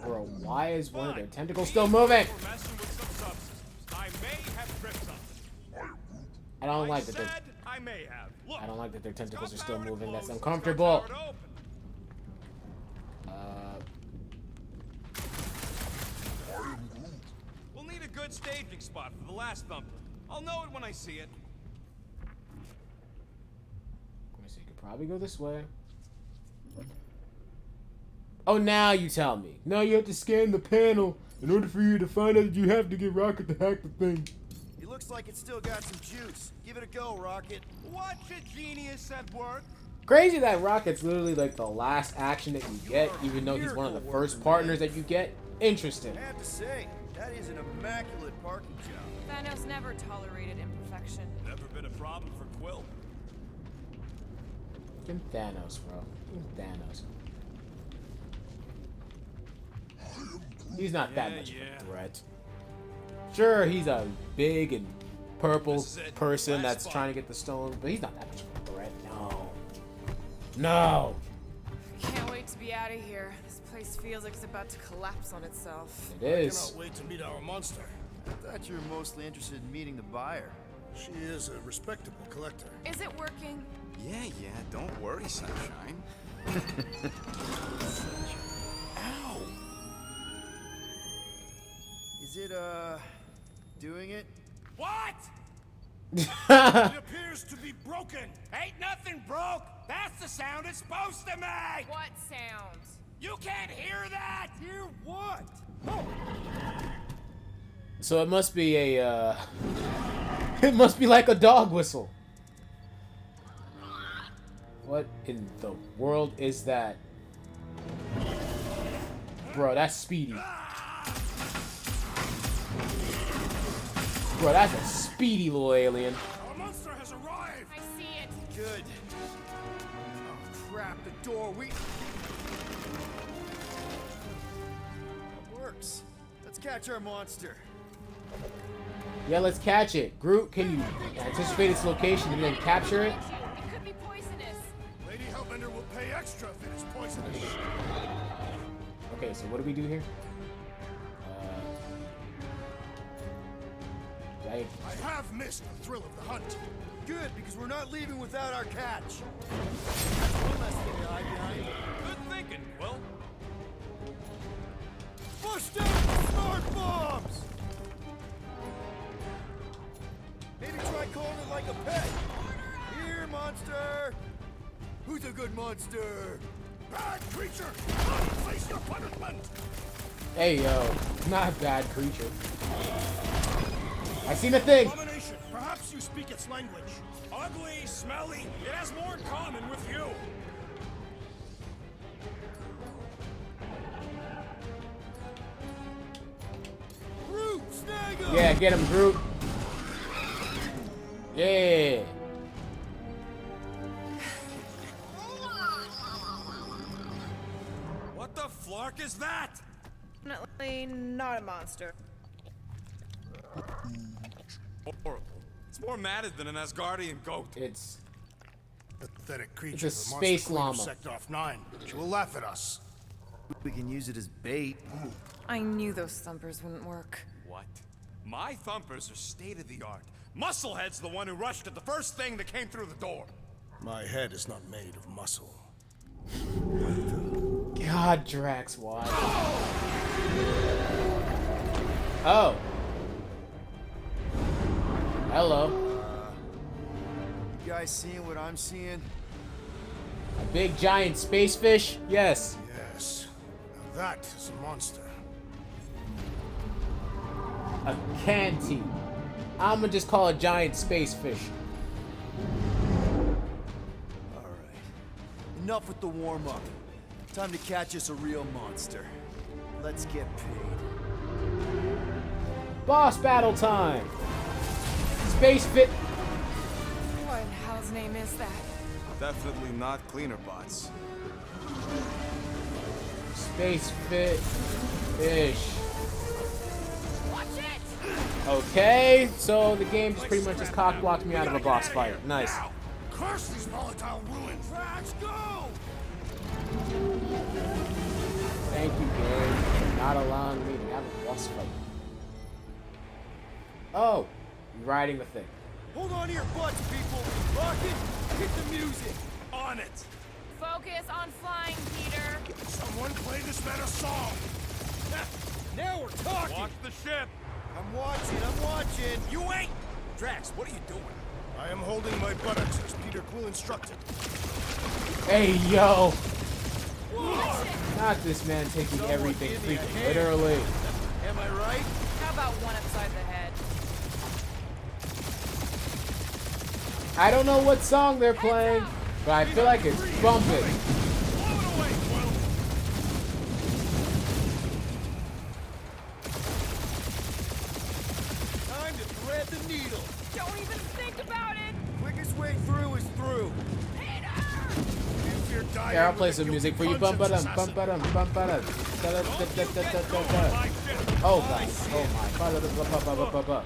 Bro, why is one of their Fine. tentacles still moving? We're messing with some subsystems. I may have tripped something. I don't like that said they're I may have. Look, I don't like that their tentacles are it's got still power to moving. That's close, it's got uncomfortable. power to open. We'll need a good staging spot for the last thumper. I'll know it when I see it. Let me see. You could probably go this way. Oh, now you tell me. No, you have to scan the panel. In order for you to find out, you have to get Rocket to hack the thing. It looks like it's still got some juice. Give it a go, Rocket. Watch a genius at work. Crazy that Rocket's literally like the last action that you get, even though he's one of the first partners that you get. Interesting. I have to say, that is an immaculate parking job. Thanos never tolerated imperfection. Never been a problem for Quill. Fucking Thanos, bro. Fucking Thanos. He's not that much of a threat. Sure, he's a big and purple This is it. person Last that's spot. trying to get the stone, but he's not that much of a threat. No. No. Can't wait to be out of here. This place feels like it's about to collapse on itself. It is. Cannot wait to meet our monster. I thought you were mostly interested in meeting the buyer. She is a respectable collector. Is it working? Yeah, don't worry, Sunshine. Ow! Is it, doing it? What? It appears to be broken. Ain't nothing broke. That's the sound it's supposed to make. What sound? You can't hear that. Hear what? So it must be a, it must be like a dog whistle. What in the world is that? Bro, that's Speedy. Bro, that's a speedy little alien. Our monster has arrived. I see it. Good. Oh, crap, the door, It works. Let's catch our monster. Yeah, let's catch it. Groot, can you anticipate its location and then capture it? It could be poisonous. Lady Hellbender will pay extra if it is poisonous. Okay, so what do we do here? I have missed the thrill of the hunt. Good, because we're not leaving without our catch. One less thing to hide behind. Good thinking, Quill. Push down the smart bombs! Maybe try calling it like a pet. Here, monster! Who's a good monster? Bad creature! Unleash your punishment! Hey, yo, not a bad creature. I seen a thing. Abomination, perhaps you speak its language. Ugly, smelly. It has more in common with you. Groot, snag him! Yeah, get him, Groot. Yeah. What the flark is that? Definitely not a monster. horrible. It's more matted than an Asgardian goat. It's Pathetic creature. It's a the space monster queen of llama. Sector off 9. She will laugh at us. We can use it as bait. I knew those thumpers wouldn't work. What? My thumpers are state-of-the-art. Musclehead's the one who rushed at the first thing that came through the door. My head is not made of muscle. God, Drax, why? Oh. Hello. You guys seeing what I'm seeing? A big giant space fish? Yes. Yes. Now that is a monster. A canty. I'ma just call it giant space fish. Alright. Enough with the warm-up. Time to catch us a real monster. Let's get paid. Boss battle time. Space fit. What in hell's name is that? Definitely not cleaner bots. Space fit fish. Watch it! Okay, so the game just pretty much just cock blocked me out of a boss fight. Nice. Now, curse these volatile ruins! Let's go! Thank you, game, for not allowing me to have a boss fight. Oh, you're riding the thing. Hold on to your butts, people! Rocket, hit the music! On it! Focus on flying, Peter. Someone play this man a song! Now we're talking! Watch the ship! I'm watching! You ain't! Drax, what are you doing? I am holding my buttocks as Peter Quill instructed. Hey, yo! Not this man taking everything freaking literally. Am I right? How about one upside the head? I don't know what song they're playing, but I feel like it's bumping. Blow it away, Quill! Time to thread the needle! Don't even think about it! Quickest way through is through! If you're dying Here, I'll with play a some guilty music for you. conscience, Bum ba dum, bum ba dum, bum ba dum. My ship! Oh god, oh my.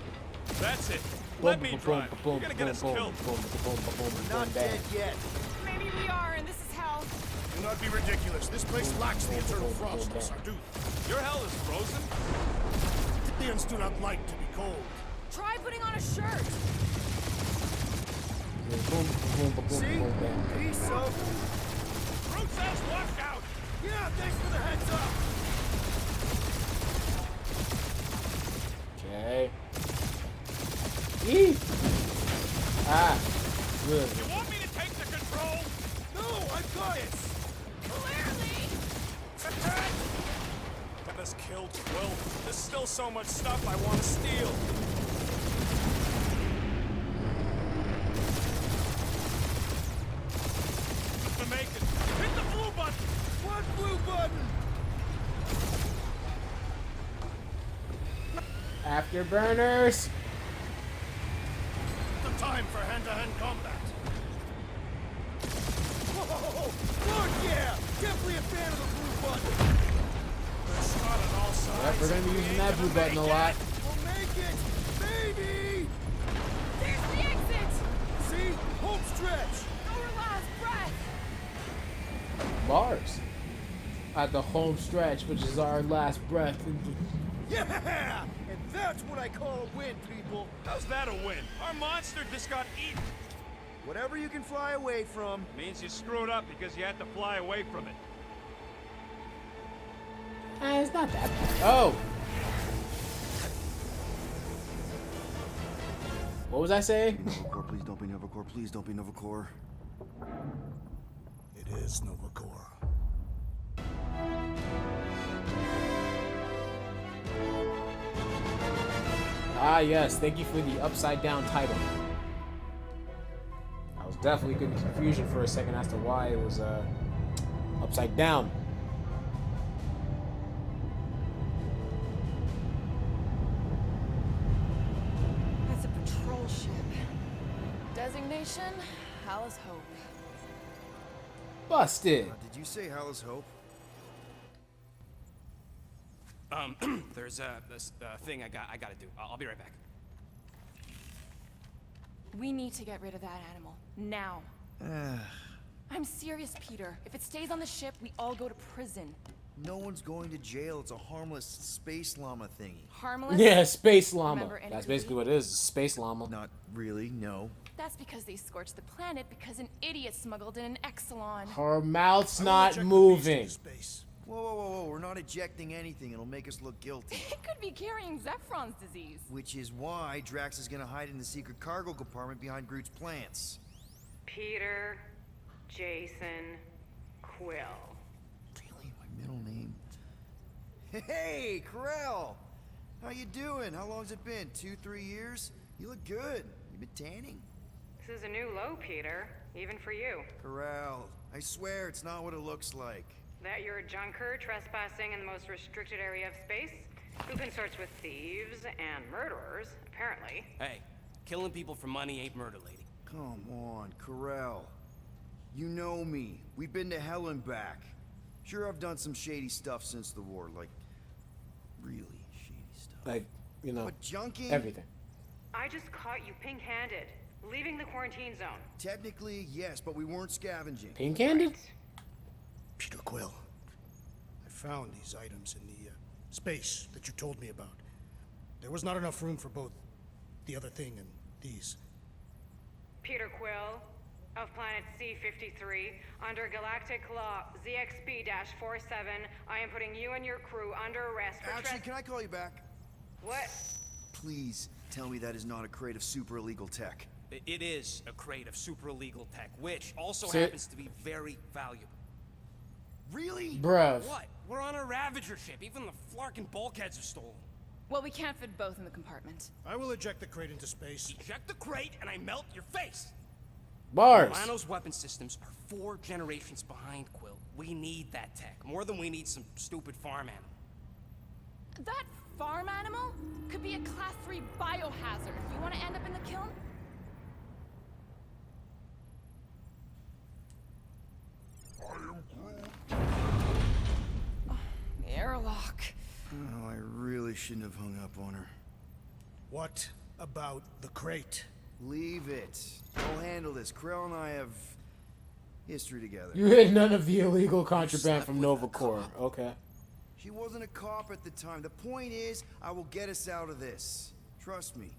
That's it! Let me drive! You're gonna get us killed! Not dead yet. Maybe we are, and this is hell. Do not be ridiculous. This place lacks the eternal frost of Sardu. Your hell is frozen? Indians do not like to be cold. Try putting on a shirt. See? Peace of... Fruit says watch out! Yeah, thanks for the heads up! Okay. Eee! Ah. Good. You want me to take the control? No, I got it! Clearly. Got us killed, Quill. There's still so much stuff I want to steal. To make it. Hit the blue button! What blue button? Afterburners. The time for hand-to-hand combat. Whoa! Fuck yeah! Definitely a fan of the blue button! There's shot on all sides. Yep, we're gonna be using that blue button a lot. We'll make it! Maybe! There's the exit. See? Home stretch! Our last breath. Bars. At the home stretch, which is our last breath. Yeah! And that's what I call a win, people! How's that a win? Our monster just got eaten. Whatever you can fly away from. Means you screwed up because you had to fly away from it. It's not that bad. Oh! What was I saying? Novacore, please don't be Novacore. Please don't be Novacore. It is Novacore. Ah, yes. Thank you for the upside down title. I was definitely getting confusion for a second as to why it was upside down. It's a patrol ship. Designation: Hala's Hope. Busted. Did you say Hala's Hope? There's this thing I gotta do. I'll be right back. We need to get rid of that animal. Now. I'm serious, Peter. If it stays on the ship, we all go to prison. No one's going to jail. It's a harmless space llama thingy. Harmless? Yeah, space llama. Remember That's NPD? basically what it is. A space llama. Not really, no. That's because they scorched the planet because an idiot smuggled in an Exelon. Her mouth's I will not eject the beast moving. into space. Whoa. We're not ejecting anything. It'll make us look guilty. It could be carrying Zephron's disease. Which is why Drax is gonna hide in the secret cargo compartment behind Groot's plants. Peter, Jason, Quill. Really? My middle name? Hey, Corell! How you doing? How long's it been? 2-3 years? You look good. You been tanning? This is a new low, Peter. Even for you. Corell, I swear it's not what it looks like. That you're a junker trespassing in the most restricted area of space, who consorts with thieves and murderers, apparently. Hey, killing people for money ain't murder, lady. Come on, Corell. You know me. We've been to hell and back. Sure, I've done some shady stuff since the war, like really shady stuff. Like, you know, But junking? everything. I just caught you pink-handed, leaving the quarantine zone. Technically, yes, but we weren't scavenging. Pink-handed? Peter Quill, I found these items in the space that you told me about. There was not enough room for both the other thing and these. Peter Quill, of planet C-53, under Galactic Law ZXB-47, I am putting you and your crew under arrest for Actually, can I call you back? What? Please tell me that is not a crate of super illegal tech. It is a crate of super illegal tech, which also Sit. happens to be very valuable. Really? Bruv. What? We're on a Ravager ship. Even the flarkin' bulkheads are stolen. Well, we can't fit both in the compartment. I will eject the crate into space. Eject the crate and I melt your face. Bars. Milano's weapon systems are 4 generations behind, Quill. We need that tech, more than we need some stupid farm animal. That farm animal could be a class 3 biohazard. You want to end up in the kiln? Airlock. Oh, I really shouldn't have hung up on her. What about the crate? Leave it. I'll handle this. Krell and I have history together. You hid none of the illegal contraband from Nova Corps. Okay. She wasn't a cop at the time. The point is, I will get us out of this. Trust me.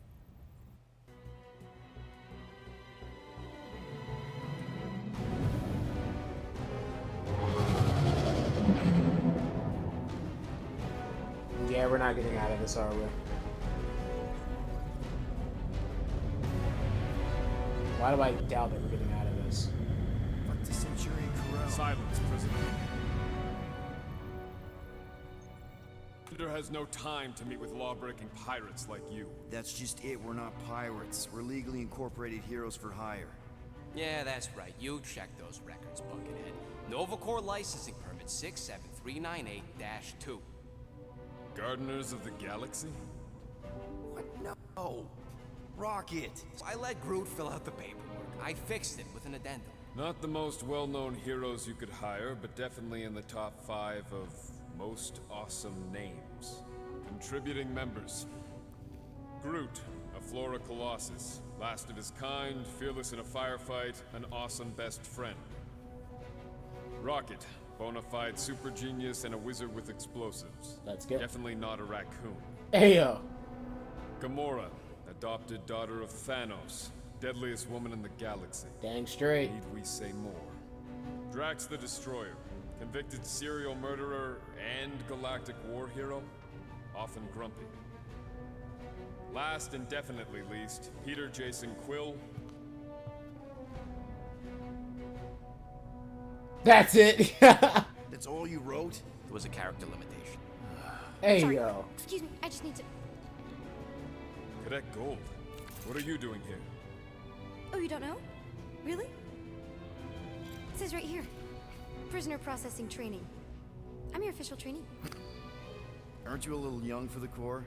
Yeah, we're not getting out of this, are we? Why do I doubt that we're getting out of this? Fuck the Centurion Corral. Silence, prisoner. Peter has no time to meet with law-breaking pirates like you. That's just it. We're not pirates. We're legally incorporated heroes for hire. Yeah, that's right. You check those records, Buckethead. Nova Corps licensing permit 67398-2. Gardeners of the Galaxy? What? No. Rocket. I let Groot fill out the paperwork. I fixed it with an addendum. Not the most well-known heroes you could hire, but definitely in the top 5 of most awesome names. Contributing members. Groot, a Flora Colossus. Last of his kind, fearless in a firefight, an awesome best friend. Rocket, bona fide super genius and a wizard with explosives. Let's go. Definitely not a raccoon. Ayo. Gamora, adopted daughter of Thanos, deadliest woman in the galaxy. Dang straight. Need we say more? Drax the Destroyer, convicted serial murderer and galactic war hero, often grumpy. Last and definitely least, Peter Jason Quill. That's it. That's all you wrote? It was a character limitation. Hey, Sorry. yo. Excuse me, I just need to... Cadet Gold, what are you doing here? Oh, you don't know? Really? It says right here. Prisoner processing training. I'm your official trainee. Aren't you a little young for the Corps?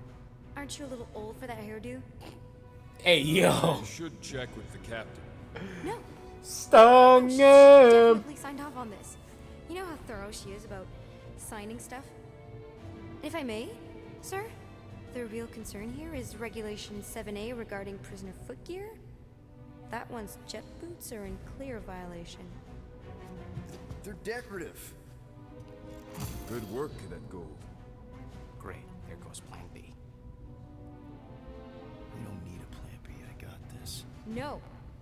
Aren't you a little old for that hairdo? Hey, yo. You should check with the captain. No. Stung She him. definitely signed off on this. You know how thorough she is about signing stuff? If I may, sir, the real concern here is Regulation 7A regarding prisoner footgear. that one's jet boots are in clear violation. They're decorative. Good work, Cadet Gold. Great. There goes Plan B. We don't need a plan B. I got this. No,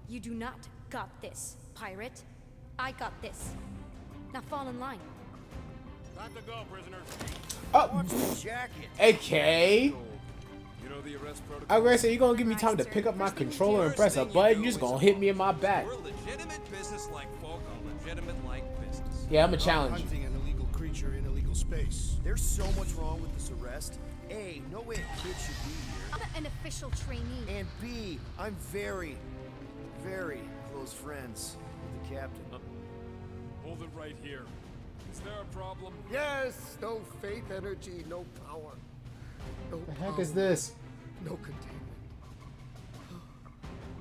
you do not got this, pirate. I got this. Now fall in line. Time to go, prisoners. Oh, Jacket. okay. You know the arrest protocol? I'm gonna say, you're gonna give me time to pick up my controller and press a button, you're just gonna hit me in my back. We're legitimate business like folk on legitimate like business. Yeah, I'm a challenge. Hunting an illegal creature in illegal space. There's so much wrong with this arrest. A, no way a kid should be here. I'm an official trainee. And B, I'm very, very close friends with the captain. Hold it right here. Is there a problem? Yes, no faith energy, no power. No What the heck is this? No containment.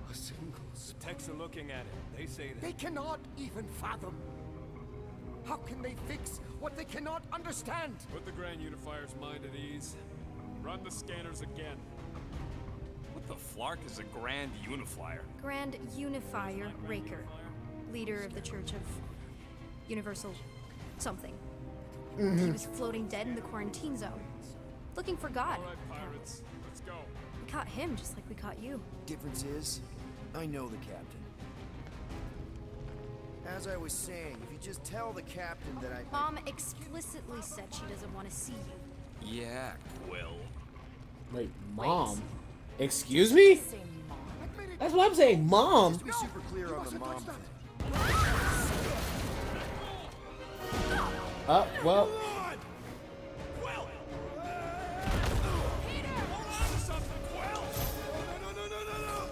A single The techs are looking at it. They say that. They cannot even fathom. How can they fix what they cannot understand? Put the Grand Unifier's mind at ease. Run the scanners again. What the flark is a Grand Unifier? Grand Unifier Raker, leader of the Church of Universal something. He was floating dead in the quarantine zone, looking for God. All right, pirates. Let's go. We caught him just like we caught you. Difference is, I know the captain. As I was saying, if you just tell the captain that I... Mom explicitly said she doesn't want to see you. Yeah, Quill. Wait, Mom? Excuse me? That's what I'm saying, Mom. Just to be super clear on the mom thing. Well.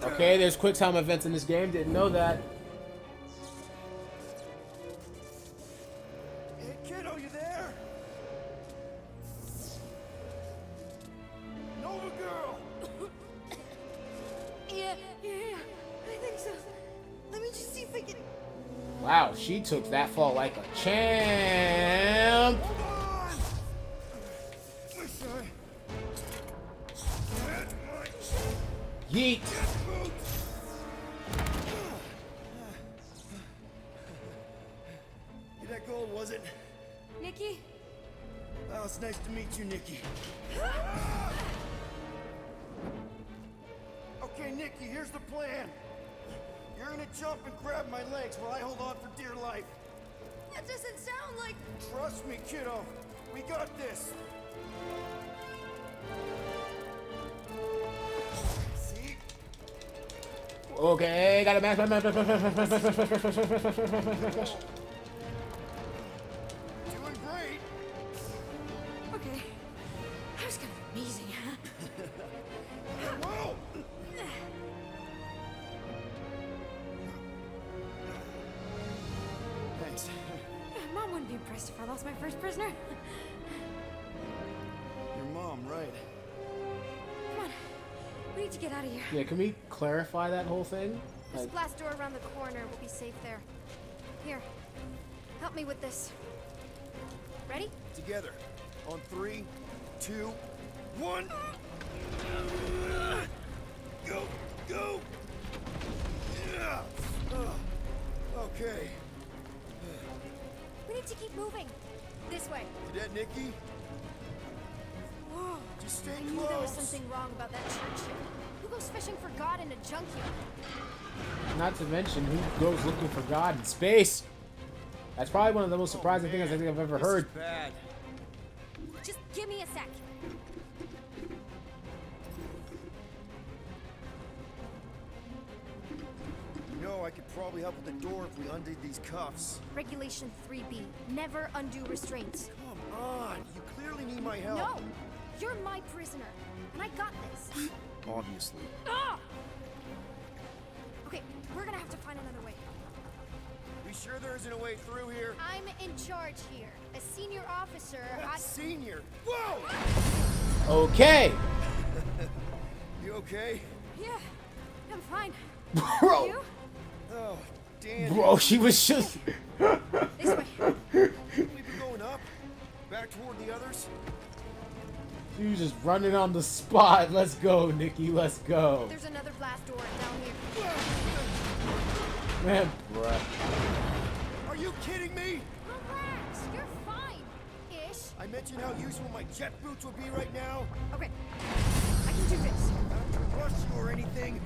Okay, there's quick time events in this game. Didn't know that. Hey, kiddo, you there? Nova girl! Yeah, I think so. Let me just see if I can... Wow, she took that fall like a champ. Yeet. You that gold, was it? Nikki? Oh, it's nice to meet you, Nikki. Okay, Nikki, here's the plan. You're gonna jump and grab my legs while I hold on for dear life. That doesn't sound like... Trust me, kiddo. We got this. See? Okay, gotta mash. Doing great. Okay. That was kind of amazing, huh? Whoa! Thanks. Mom wouldn't be impressed if I lost my first prisoner. Your mom, right? Come on. We need to get out of here. Yeah, can we clarify that whole thing? This Like, glass door around the corner will be safe there. Here. Help me with this. Ready? Together. On 3, 2, 1. Go! Go! Yeah. Okay. We need to keep moving. This way. Cadet Nikki, Whoa. just stay I knew there was close. something wrong about that church ship. Who goes fishing for God in a junkyard? not to mention, who goes looking for God in space? That's probably one of the most surprising things I think I've ever heard. Bad. Just give me a sec. You know, I could probably help with the door if we undid these cuffs. Regulation 3B. Never undo restraints. Come on, you clearly need my help. No! You're my prisoner. And I got this. Obviously. Ah! Okay, we're gonna have to find another way. We sure there isn't a way through here? I'm in charge here. As senior officer, Senior! Whoa! Okay. You okay? Yeah, I'm fine. Bro. You? Oh, damn. Bro, she was just... This way. We be going up? Back toward the others? She was just running on the spot. Let's go, Nikki. Let's go. There's another blast door down here. Man, bruh. Are you kidding me? Relax, you're fine. Ish. I mentioned how useful my jet boots would be right now. Okay, I can do this. Not to rush you or anything.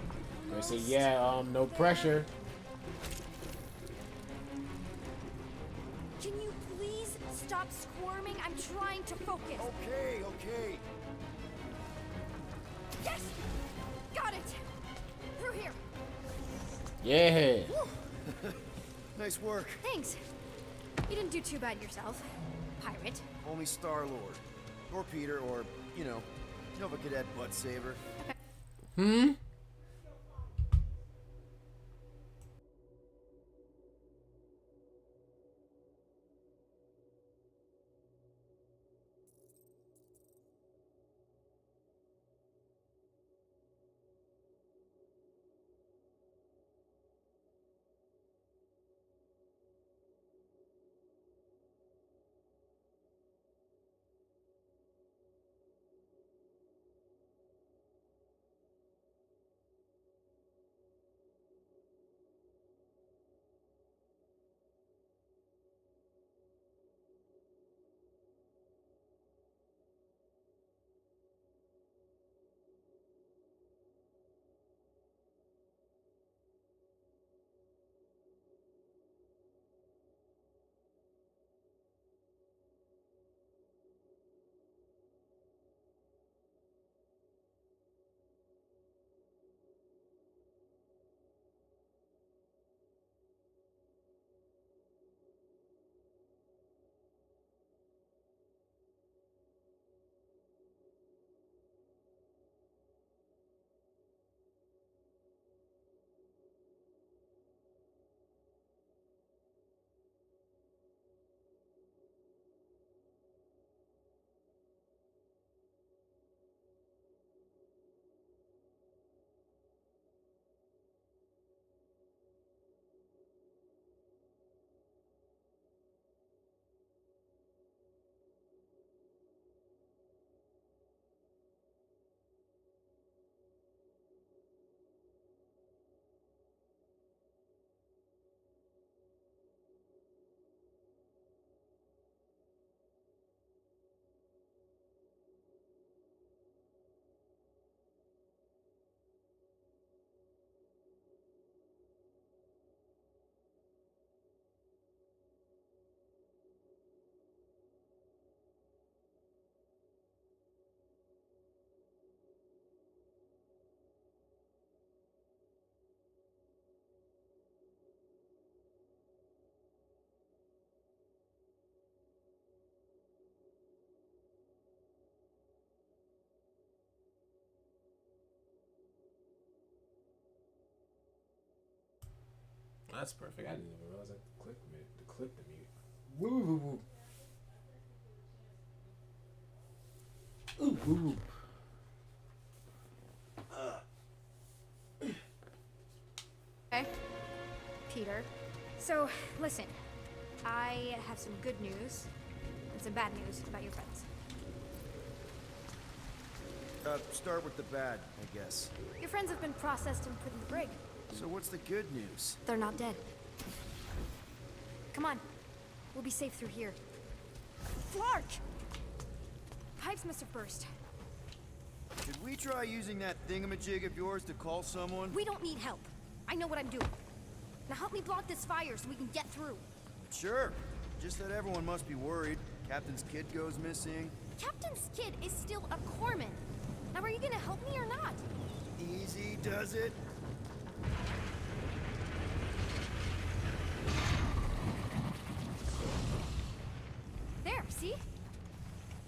I say, yeah, no pressure. Can you please stop squirming? I'm trying to focus. Okay, okay. Yes! Got it! Through here. Yeah. Nice work. Thanks. You didn't do too bad yourself, pirate. Only Star-Lord. Or Peter, or, you know, Nova Cadet Butt Saver. Hmm? That's perfect. I didn't even realize I could click the mute. Woo woo woo. Ooh woo woo. Okay. Peter. So, listen. I have some good news and some bad news about your friends. Start with the bad, I guess. Your friends have been processed and put in the brig. So what's the good news? They're not dead. Come on. We'll be safe through here. Flark! Pipes must have burst. Should we try using that thingamajig of yours to call someone? We don't need help. I know what I'm doing. Now help me block this fire so we can get through. Sure. Just that everyone must be worried. Captain's kid goes missing. Captain's kid is still a corpsman. Now are you gonna help me or not? Easy does it. There, see?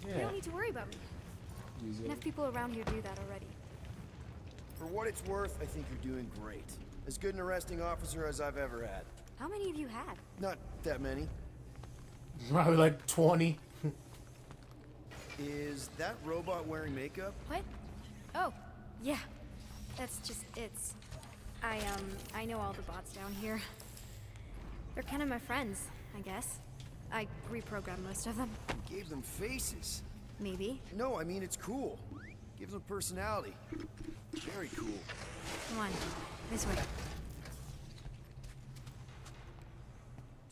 Yeah. You don't need to worry about me. Easy. Enough people around here do that already. For what it's worth, I think you're doing great. As good an arresting officer as I've ever had. How many of you had? Not that many. Probably like 20. Is that robot wearing makeup? What? Oh, yeah. That's just, it's... I know all the bots down here. They're kind of my friends, I guess. I reprogrammed most of them. You gave them faces. Maybe. No, I mean it's cool. Gives them personality. Very cool. Come on, this way.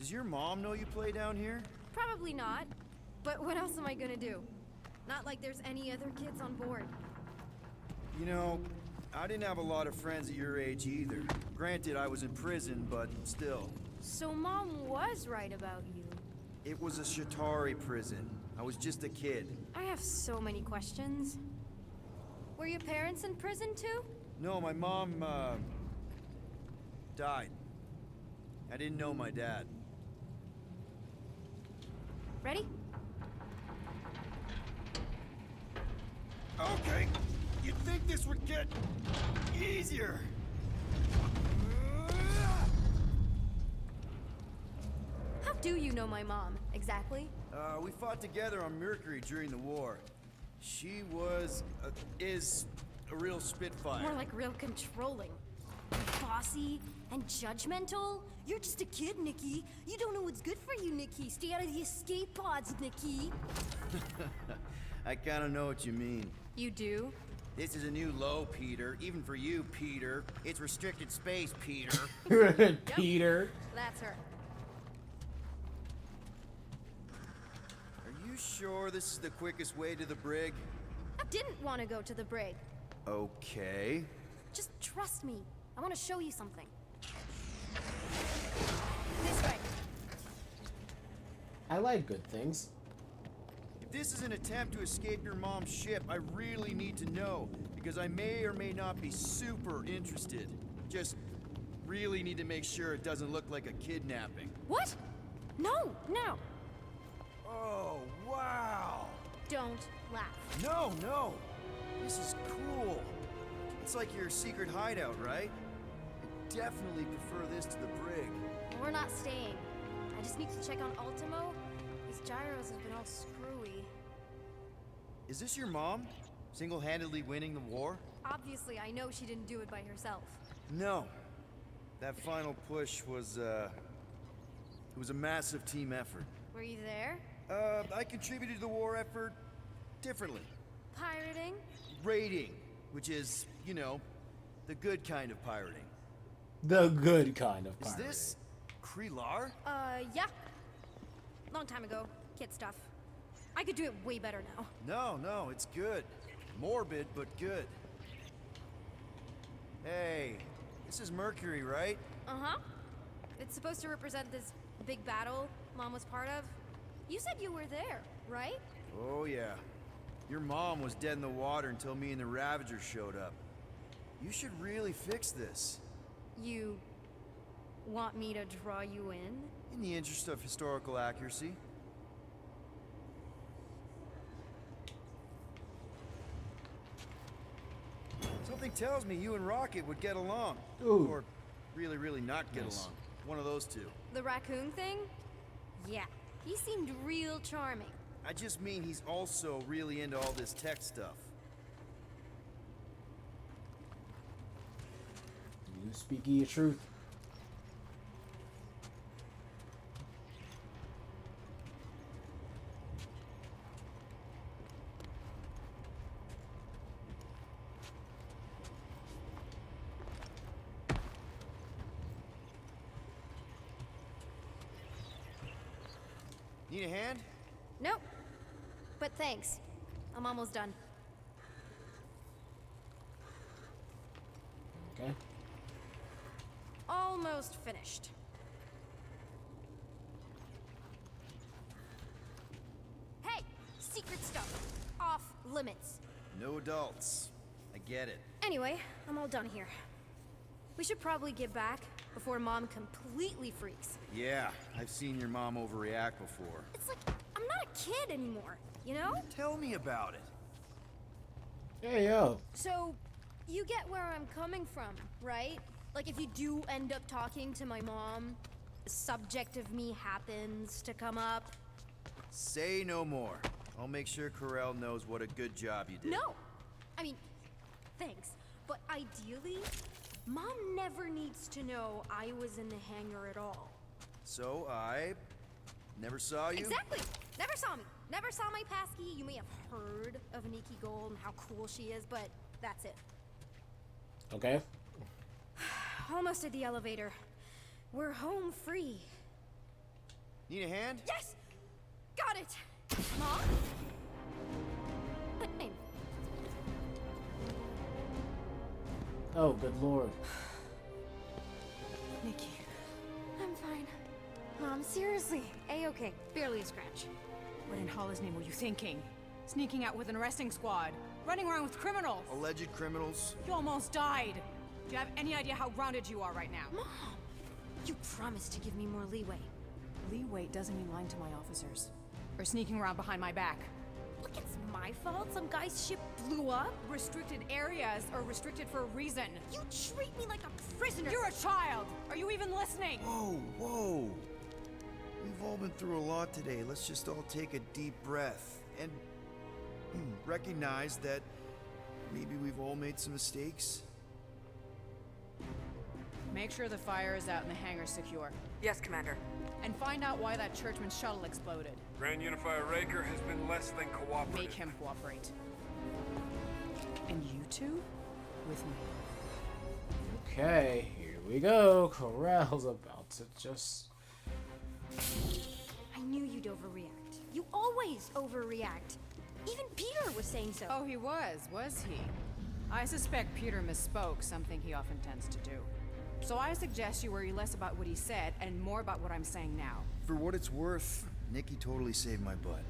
Does your mom know you play down here? Probably not. But what else am I gonna do? Not like there's any other kids on board. You know, I didn't have a lot of friends at your age either. Granted, I was in prison, but still. So Mom was right about you. It was a Shatari prison. I was just a kid. I have so many questions. Were your parents in prison too? No, my mom, died. I didn't know my dad. Ready? Okay, you'd think this would get easier. How do you know my mom, exactly? We fought together on Mercury during the war. She was, is a real spitfire. More like real controlling. Bossy and judgmental? You're just a kid, Nikki. You don't know what's good for you, Nikki. Stay out of the escape pods, Nikki. I kinda know what you mean. You do? This is a new low, Peter. Even for you, Peter. It's restricted space, Peter. Peter. That's her. Are you sure this is the quickest way to the brig? I didn't want to go to the brig. Okay. Just trust me. I want to show you something. This way. I like good things. If this is an attempt to escape your mom's ship, I really need to know, because I may or may not be super interested. Just really need to make sure it doesn't look like a kidnapping. What? No, no. Oh, wow. Don't laugh. No, no. This is cool. It's like your secret hideout, right? I definitely prefer this to the brig. We're not staying. I just need to check on Ultimo. These gyros have been all screwy. Is this your mom? Single-handedly winning the war? Obviously, I know she didn't do it by herself. No. That final push was, it was a massive team effort. Were you there? I contributed to the war effort differently. Pirating? Raiding, which is, you know, the good kind of pirating. The good kind of Is pirating. this Krelar? Yeah. Long time ago. Kid stuff. I could do it way better now. No, no, it's good. Morbid, but good. Hey, this is Mercury, right? Uh-huh. It's supposed to represent this big battle Mom was part of. You said you were there, right? Oh, yeah. Your mom was dead in the water until me and the Ravagers showed up. You should really fix this. You want me to draw you in? In the interest of historical accuracy. Something tells me you and Rocket would get along. Ooh. Or really, really not get Nice. along. One of those two. The raccoon thing? Yeah. He seemed real charming. I just mean he's also really into all this tech stuff. You speaking your truth. Need a hand? Nope. But thanks. I'm almost done. Okay. Almost finished. Hey! Secret stuff. Off limits. No adults. I get it. Anyway, I'm all done here. We should probably get back before Mom completely freaks. Yeah, I've seen your mom overreact before. It's like, I'm not a kid anymore, you know? Tell me about it. Hey, yo. So, you get where I'm coming from, right? Like, if you do end up talking to my mom, the subject of me happens to come up. Say no more. I'll make sure Corell knows what a good job you did. No! I mean, thanks. But ideally, Mom never needs to know I was in the hangar at all. So I never saw you? Exactly! Never saw me. Never saw my passkey. You may have heard of Nikki Gold and how cool she is, but that's it. Okay. Almost at the elevator. We're home free. Need a hand? Yes! Got it! Mom? But name. Oh, good lord. Nikki. I'm fine. Mom, seriously. A-okay. Barely a scratch. What in Hollis' name were you thinking? Sneaking out with an arresting squad? Running around with criminals? Alleged criminals? You almost died. Do you have any idea how grounded you are right now? Mom! You promised to give me more leeway. Leeway doesn't mean lying to my officers. Or sneaking around behind my back. Look, it's my fault some guy's ship blew up. Restricted areas are restricted for a reason. You treat me like a prisoner. You're a child! Are you even listening? Whoa, whoa. We've all been through a lot today. Let's just all take a deep breath and recognize that maybe we've all made some mistakes. Make sure the fire is out and the hangar's secure. Yes, Commander. And find out why that churchman's shuttle exploded. Grand Unifier Raker has been less than cooperative. Make him cooperate. And you two? With me. Okay, here we go. Corral's about to just... I knew you'd overreact. You always overreact. Even Peter was saying so. Oh, he was he? I suspect Peter misspoke, something he often tends to do. So I suggest you worry less about what he said and more about what I'm saying now. For what it's worth, Nikki totally saved my butt.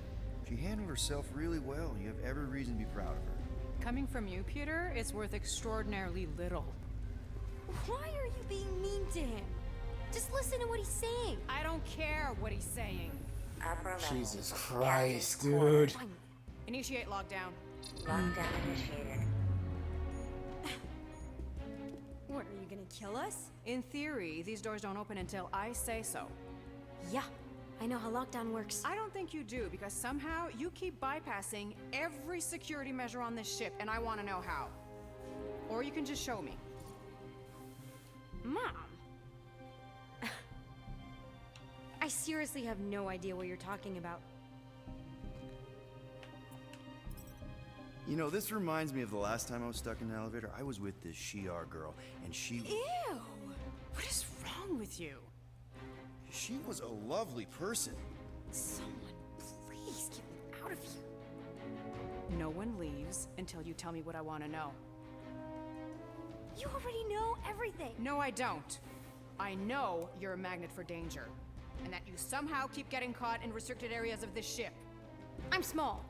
She handled herself really well. You have every reason to be proud of her. Coming from you, Peter, it's worth extraordinarily little. Why are you being mean to him? Just listen to what he's saying. I don't care what he's saying. Jesus Christ, dude. Initiate lockdown. Lockdown initiated. What, are you gonna kill us? In theory, these doors don't open until I say so. Yeah, I know how lockdown works. I don't think you do, because somehow you keep bypassing every security measure on this ship, and I want to know how. Or you can just show me. Mom! I seriously have no idea what you're talking about. You know, this reminds me of the last time I was stuck in an elevator. I was with this Shi'ar girl, and she... Ew! What is wrong with you? She was a lovely person. Someone, please get me out of here. No one leaves until you tell me what I want to know. You already know everything. No, I don't. I know you're a magnet for danger, and that you somehow keep getting caught in restricted areas of this ship. I'm small.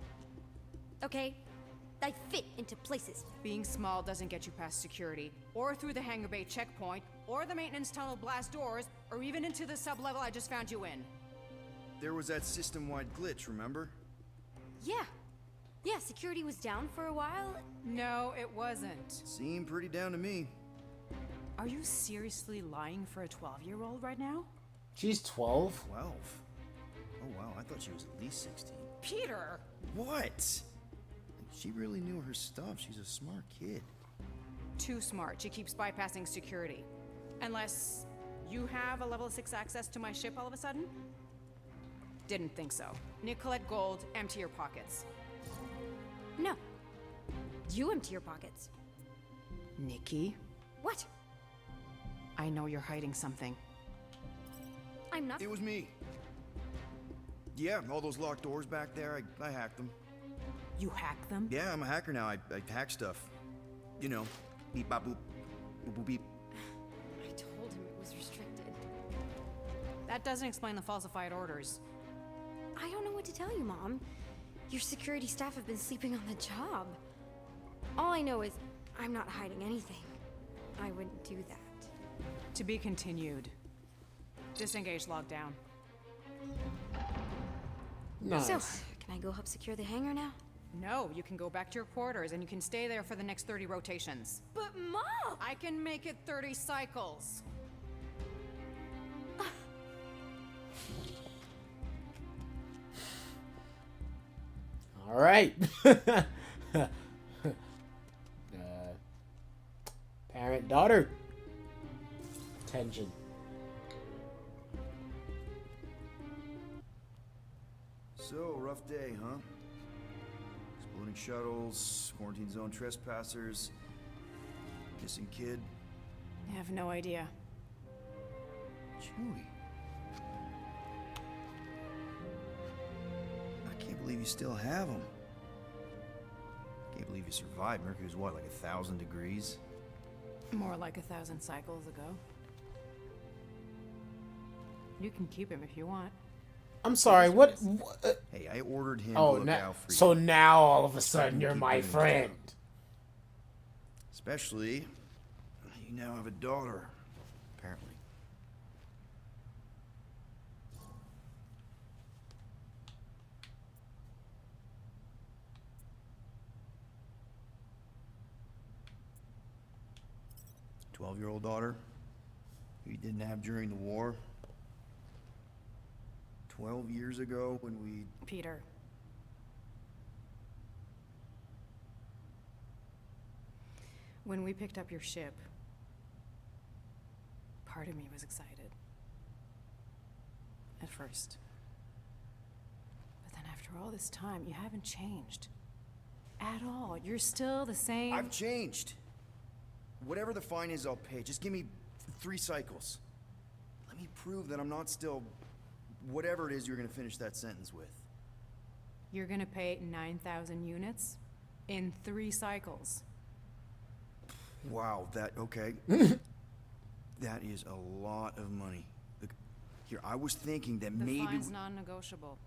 Okay? I fit into places. Being small doesn't get you past security, or through the hangar bay checkpoint, or the maintenance tunnel blast doors, or even into the sub-level I just found you in. There was that system-wide glitch, remember? Yeah. Yeah, security was down for a while. No, it wasn't. Seemed pretty down to me. Are you seriously lying for a 12-year-old right now? She's 12? 12? Oh wow, I thought she was at least 16. Peter! What? She really knew her stuff. She's a smart kid. Too smart. She keeps bypassing security. Unless you have a level 6 access to my ship all of a sudden? Didn't think so. Nicolette Gold, empty your pockets. No. You empty your pockets. Nikki? What? I know you're hiding something. I'm not. It was me. Yeah, all those locked doors back there, I hacked them. You hacked them? Yeah, I'm a hacker now. I hack stuff. You know, beep bop boop, boop boop beep. I told him it was restricted. That doesn't explain the falsified orders. I don't know what to tell you, Mom. Your security staff have been sleeping on the job. All I know is I'm not hiding anything. I wouldn't do that. To be continued. Disengage lockdown. Nice. So, can I go help secure the hangar now? No, you can go back to your quarters and you can stay there for the next 30 rotations. But Mom! I can make it 30 cycles. All right. Parent-daughter tension. So, rough day, huh? Exploding shuttles, quarantine zone trespassers, missing kid. I have no idea. Chewie. believe you still have them. Can't believe you survived. Mercury was what, like 1,000 degrees? More like 1,000 cycles ago. You can keep him if you want. I'm sorry, what? Hey, I ordered him Oh, to look out for you. so now all of a sudden you're my Keep doing friend. Especially, you now have a daughter, apparently. A 12-year-old daughter who you didn't have during the war. 12 years ago when we... Peter. When we picked up your ship, part of me was excited. At first. But then after all this time, you haven't changed. At all. You're still the same... I've changed. Whatever the fine is, I'll pay. Just give me 3 cycles. Let me prove that I'm not still... whatever it is you're gonna finish that sentence with. You're gonna pay 9,000 units in 3 cycles. Wow, okay. That is a lot of money. Look, here, I was thinking that The maybe... fine's non-negotiable.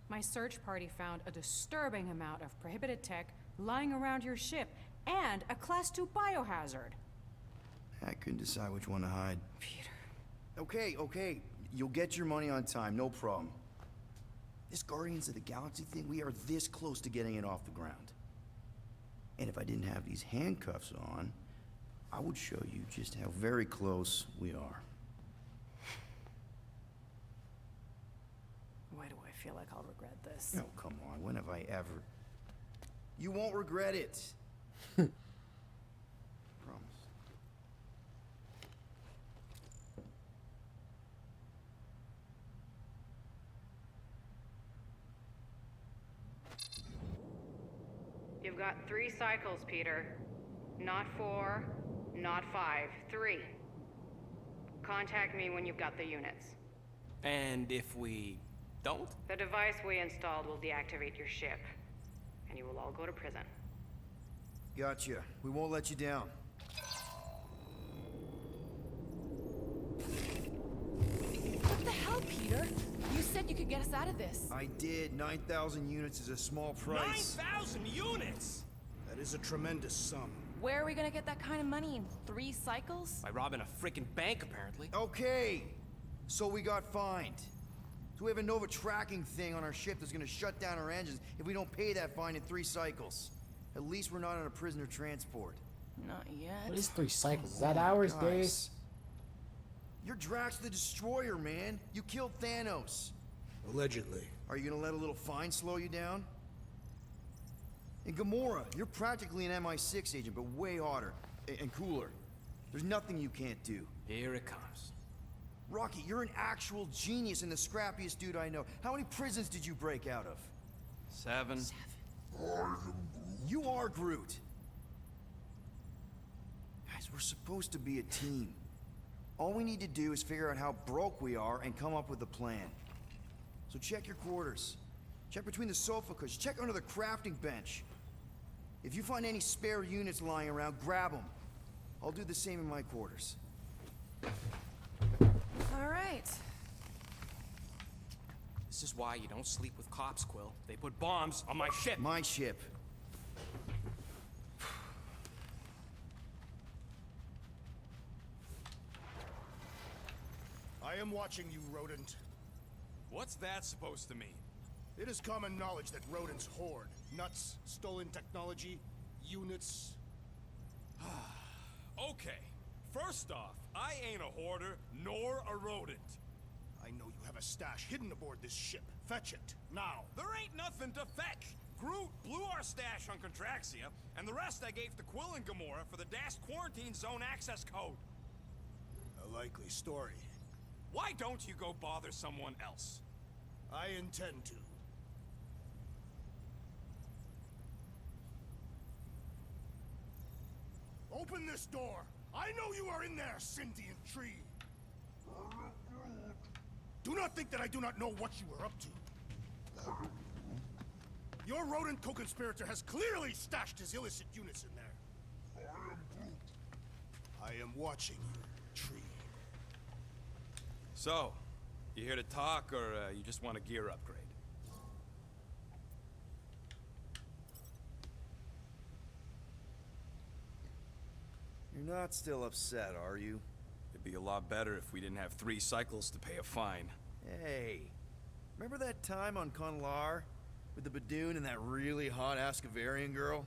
My search party found a disturbing amount of prohibited tech lying around your ship, and a Class 2 biohazard. I couldn't decide which one to hide. Peter. Okay. You'll get your money on time, no problem. This Guardians of the Galaxy thing, we are this close to getting it off the ground. And if I didn't have these handcuffs on, I would show you just how very close we are. Why do I feel like I'll regret this? Oh, come on, when have I ever... You won't regret it. Promise. You've got 3 cycles, Peter. Not 4, not 5, 3. Contact me when you've got the units. And if we don't? The device we installed will deactivate your ship, and you will all go to prison. Gotcha. We won't let you down. What the hell, Peter? You said you could get us out of this. I did. 9,000 units is a small price. 9,000 units? That is a tremendous sum. Where are we gonna get that kind of money in 3 cycles? By robbing a freaking bank, apparently. Okay. So we got fined. So we have a Nova tracking thing on our ship that's gonna shut down our engines if we don't pay that fine in 3 cycles. At least we're not on a prisoner transport. Not yet. What is 3 cycles? Is that hours, Guys, days? You're Drax the Destroyer, man. You killed Thanos. Allegedly. Are you gonna let a little fine slow you down? And Gamora, you're practically an MI6 agent, but way hotter and cooler. There's nothing you can't do. Here it comes. Rocky, you're an actual genius and the scrappiest dude I know. How many prisons did you break out of? 7. You are Groot. Guys, we're supposed to be a team. All we need to do is figure out how broke we are and come up with a plan. So check your quarters. Check between the sofa cushions. Check under the crafting bench. If you find any spare units lying around, grab them. I'll do the same in my quarters. All right. This is why you don't sleep with cops, Quill. They put bombs on my ship. My ship. I am watching you, rodent. What's that supposed to mean? It is common knowledge that rodents hoard nuts, stolen technology, units. Okay, first off, I ain't a hoarder nor a rodent. I know you have a stash hidden aboard this ship. Fetch it, now. There ain't nothing to fetch. Groot blew our stash on Contraxia, and the rest I gave to Quill and Gamora for the DAS quarantine zone access code. A likely story. Why don't you go bother someone else? I intend to. Open this door! I know you are in there, sentient tree! Do not think that I do not know what you are up to. Your rodent co-conspirator has clearly stashed his illicit units in there. I am watching you, Tree. So, you here to talk, or you just want a gear upgrade? You're not still upset, are you? It'd be a lot better if we didn't have 3 cycles to pay a fine. Hey, remember that time on Conlar? With the Badoon and that really hot Ascavarian girl?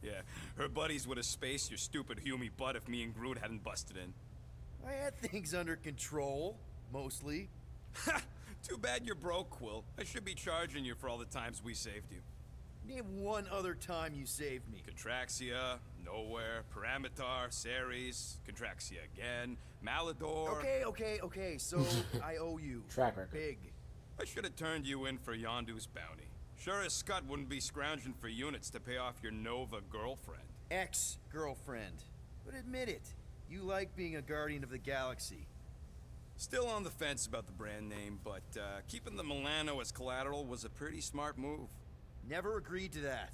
Yeah, her buddies would have spaced your stupid Hume butt if me and Groot hadn't busted in. I had things under control, mostly. Ha! Too bad you're broke, Quill. I should be charging you for all the times we saved you. Name one other time you saved me. Contraxia, Nowhere, Paramitar, Ceres, Contraxia again, Malador... Okay, so I owe you. Track record. Big. I should have turned you in for Yondu's bounty. Sure as Scott wouldn't be scrounging for units to pay off your Nova girlfriend. Ex-girlfriend. But admit it, you like being a Guardian of the Galaxy. Still on the fence about the brand name, but keeping the Milano as collateral was a pretty smart move. Never agreed to that.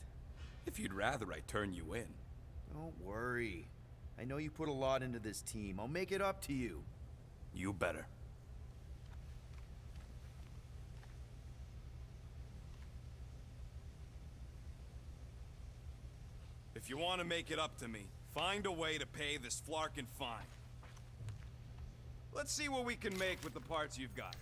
If you'd rather I turn you in. Don't worry. I know you put a lot into this team. I'll make it up to you. You better. If you want to make it up to me, find a way to pay this Flarkin fine. Let's see what we can make with the parts you've got.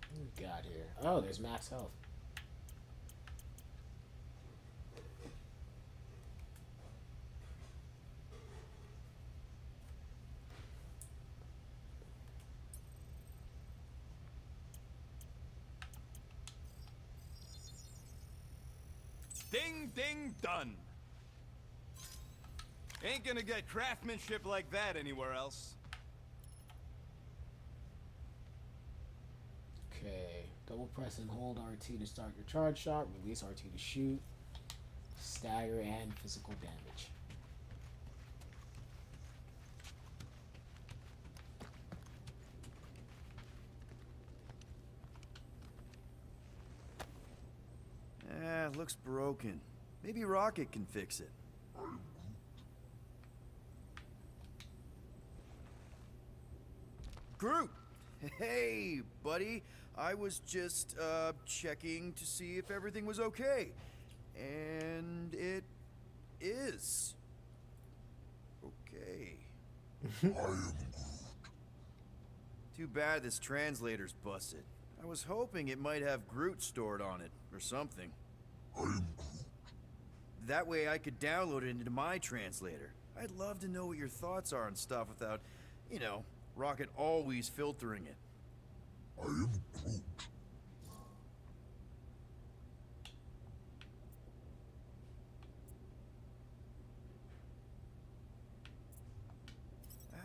What we got here? Oh, there's max health. Ding, ding, done. Ain't gonna get craftsmanship like that anywhere else. Okay, double press and hold RT to start your charge shot, release RT to shoot, stagger, and physical damage. Looks broken. Maybe Rocket can fix it. Groot! Hey, buddy. I was just, checking to see if everything was okay. And it is. Okay. I am Groot. Too bad this translator's busted. I was hoping it might have Groot stored on it, or something. I am Groot. That way I could download it into my translator. I'd love to know what your thoughts are on stuff without, you know, Rocket always filtering it. I am Groot.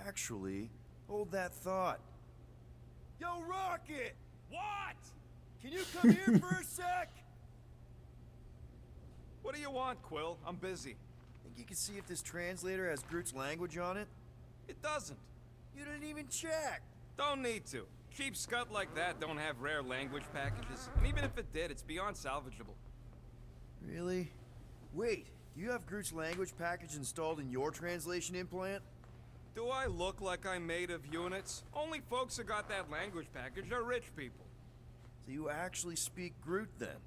Actually, hold that thought. Yo, Rocket! What? Can you come here for a sec? What do you want, Quill? I'm busy. Think you can see if this translator has Groot's language on it? It doesn't. You didn't even check. Don't need to. Cheap scut like that don't have rare language packages. And even if it did, it's beyond salvageable. Really? Wait, do you have Groot's language package installed in your translation implant? Do I look like I'm made of units? Only folks who got that language package are rich people. So you actually speak Groot then?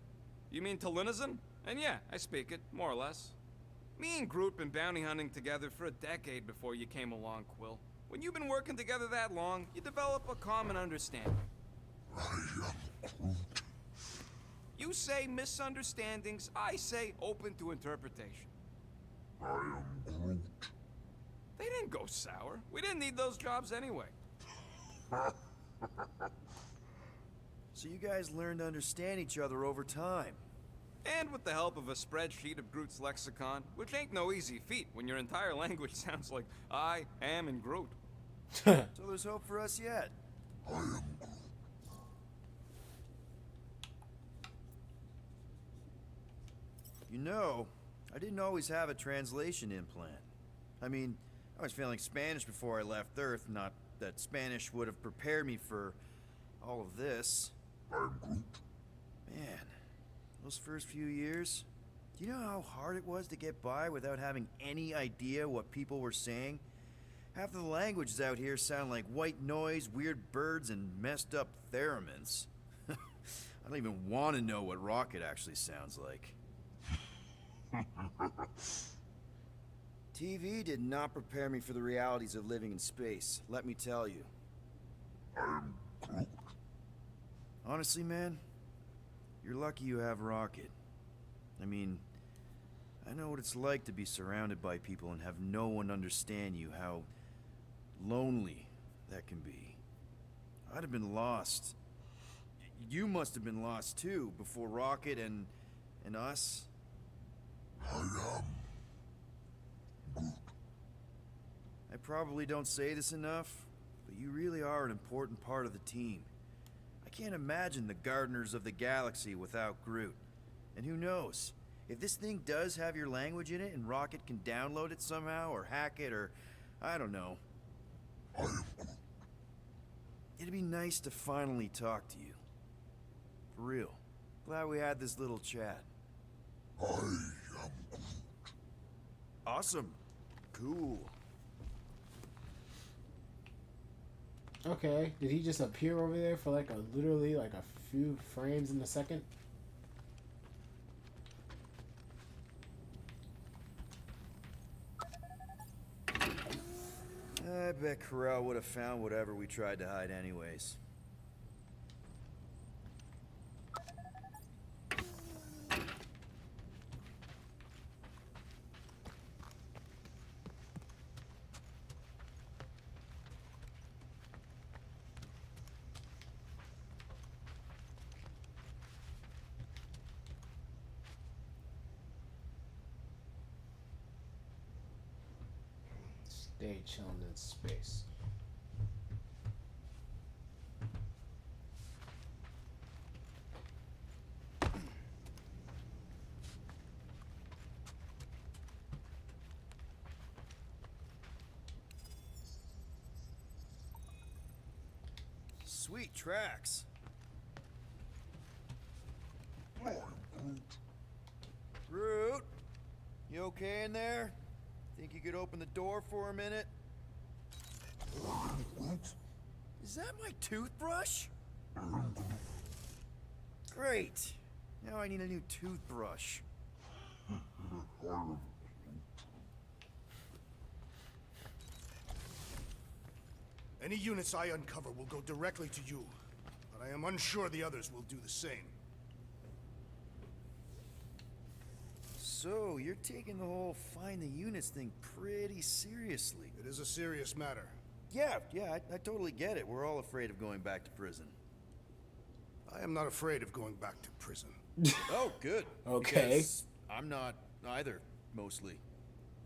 You mean Talinisan? And yeah, I speak it, more or less. Me and Groot been bounty hunting together for a decade before you came along, Quill. When you've been working together that long, you develop a common understanding. I am Groot. You say misunderstandings, I say open to interpretation. I am Groot. They didn't go sour. We didn't need those jobs anyway. So you guys learned to understand each other over time. And with the help of a spreadsheet of Groot's lexicon, which ain't no easy feat when your entire language sounds like I am and Groot. So there's hope for us yet. You know, I didn't always have a translation implant. I mean, I was failing Spanish before I left Earth, not that Spanish would have prepared me for all of this. Man, those first few years, do you know how hard it was to get by without having any idea what people were saying? Half of the languages out here sound like white noise, weird birds, and messed up theremins. I don't even want to know what Rocket actually sounds like. TV did not prepare me for the realities of living in space, let me tell you. Honestly, man, you're lucky you have Rocket. I mean, I know what it's like to be surrounded by people and have no one understand you, how lonely that can be. I'd have been lost. You must have been lost too, before Rocket and us. I probably don't say this enough, but you really are an important part of the team. I can't imagine the Gardeners of the Galaxy without Groot. And who knows, if this thing does have your language in it and Rocket can download it somehow or hack it or I don't know. It'd be nice to finally talk to you. For real. Glad we had this little chat. Awesome. Cool. Okay, did he just appear over there for like literally like a few frames in a second? I bet Corral would have found whatever we tried to hide anyways. Stay chilling in space. Sweet tracks. Groot, you okay in there? Think you could open the door for a minute? Is that my toothbrush? Great. Now I need a new toothbrush. Any units I uncover will go directly to you, but I am unsure the others will do the same. So, you're taking the whole find the units thing pretty seriously. It is a serious matter. Yeah, I totally get it. We're all afraid of going back to prison. I am not afraid of going back to prison. Oh, good. Okay. Because I'm not either, mostly.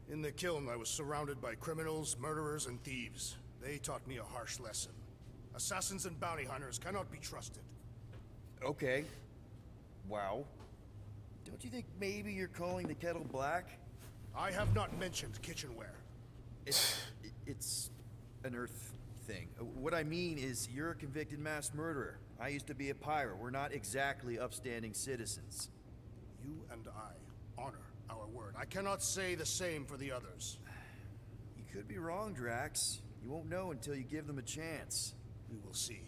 In the kiln, I was surrounded by criminals, murderers, and thieves. They taught me a harsh lesson. Assassins and bounty hunters cannot be trusted. Okay. Wow. Don't you think maybe you're calling the kettle black? I have not mentioned kitchenware. It's an Earth thing. What I mean is you're a convicted mass murderer. I used to be a pirate. We're not exactly upstanding citizens. You and I honor our word. I cannot say the same for the others. You could be wrong, Drax. You won't know until you give them a chance. We will see.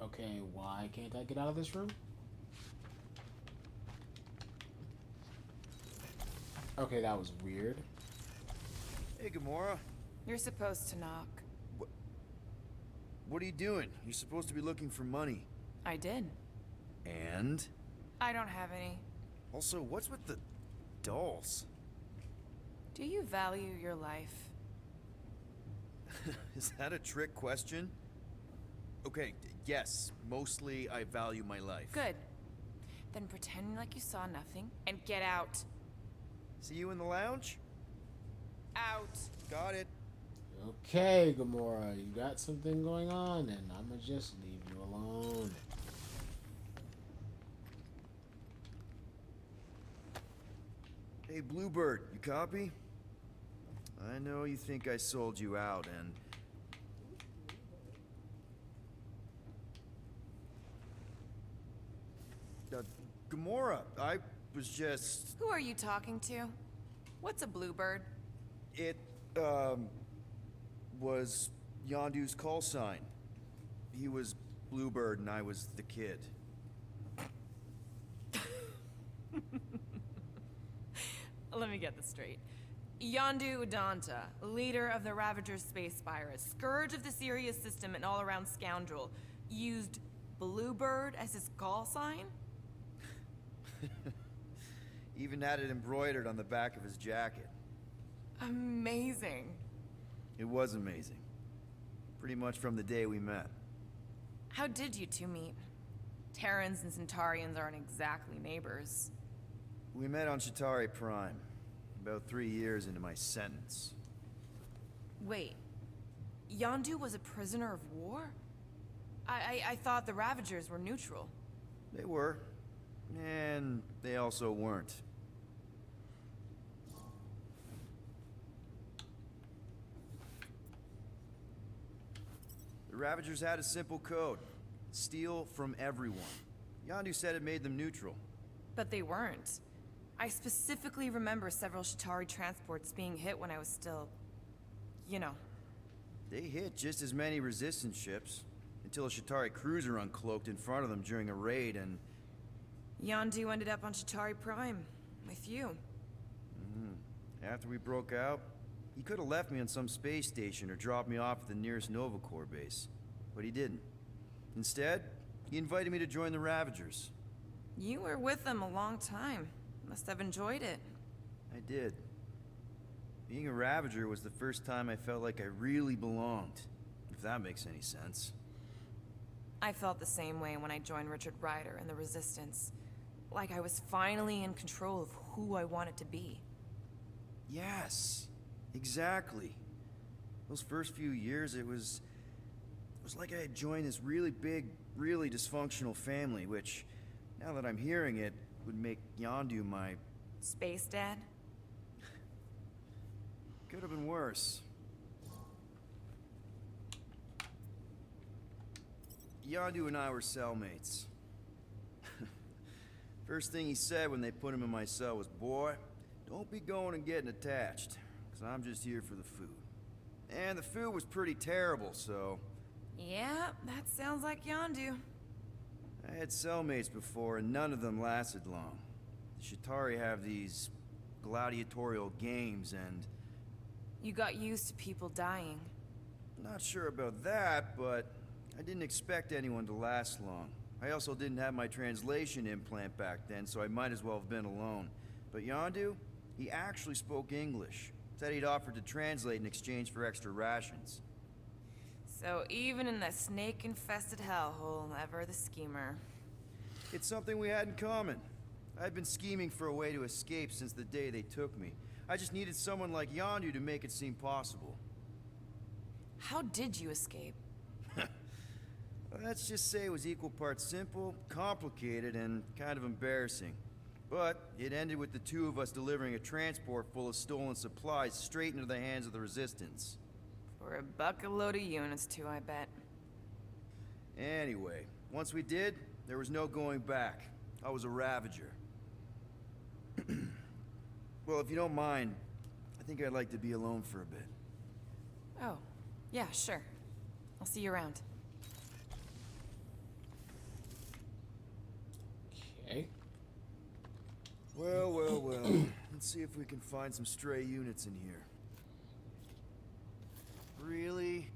Okay, why can't I get out of this room? Okay, that was weird. Hey, Gamora. You're supposed to knock. What are you doing? You're supposed to be looking for money. I did. And? I don't have any. Also, what's with the dolls? Do you value your life? Is that a trick question? Okay, yes, mostly I value my life. Good. Then pretend like you saw nothing and get out. See you in the lounge? Out. Got it. Okay, Gamora, you got something going on, and I'ma just leave you alone. Hey, Bluebird, you copy? I know you think I sold you out, and... Gamora, I was just... Who are you talking to? What's a bluebird? It, was Yondu's call sign. He was Bluebird and I was the kid. Let me get this straight. Yondu Udanta, leader of the Ravager's space virus, scourge of the Sirius system and all-around scoundrel, used Bluebird as his call sign? Even had it embroidered on the back of his jacket. Amazing. It was amazing. Pretty much from the day we met. How did you two meet? Terrans and Centaurians aren't exactly neighbors. We met on Chitauri Prime, about 3 years into my sentence. Wait, Yondu was a prisoner of war? I thought the Ravagers were neutral. They were. And they also weren't. The Ravagers had a simple code. Steal from everyone. Yondu said it made them neutral. But they weren't. I specifically remember several Chitauri transports being hit when I was still... you know. They hit just as many resistance ships, until a Chitauri cruiser uncloaked in front of them during a raid and... Yondu ended up on Chitauri Prime, with you. After we broke out, he could have left me on some space station or dropped me off at the nearest Nova Corps base. But he didn't. Instead, he invited me to join the Ravagers. You were with them a long time. Must have enjoyed it. I did. Being a Ravager was the first time I felt like I really belonged, if that makes any sense. I felt the same way when I joined Richard Ryder and the Resistance. Like I was finally in control of who I wanted to be. Yes, exactly. Those first few years, it was like I had joined this really big, really dysfunctional family, which, now that I'm hearing it, would make Yondu my... Space Dad? Could have been worse. Yondu and I were cellmates. First thing he said when they put him in my cell was, "Boy, don't be going and getting attached, because I'm just here for the food." And the food was pretty terrible, so... Yeah, that sounds like Yondu. I had cellmates before, and none of them lasted long. The Chitauri have these gladiatorial games, and... You got used to people dying. Not sure about that, but I didn't expect anyone to last long. I also didn't have my translation implant back then, so I might as well have been alone. But Yondu, he actually spoke English. Said he'd offered to translate in exchange for extra rations. So even in that snake-infested hellhole, ever the schemer. It's something we had in common. I'd been scheming for a way to escape since the day they took me. I just needed someone like Yondu to make it seem possible. How did you escape? Let's just say it was equal parts simple, complicated, and kind of embarrassing. But it ended with the two of us delivering a transport full of stolen supplies straight into the hands of the Resistance. For a bucket load of units too, I bet. Anyway, once we did, there was no going back. I was a Ravager. Well, if you don't mind, I think I'd like to be alone for a bit. Oh, yeah, sure. I'll see you around. Okay. Well, let's see if we can find some stray units in here. Really?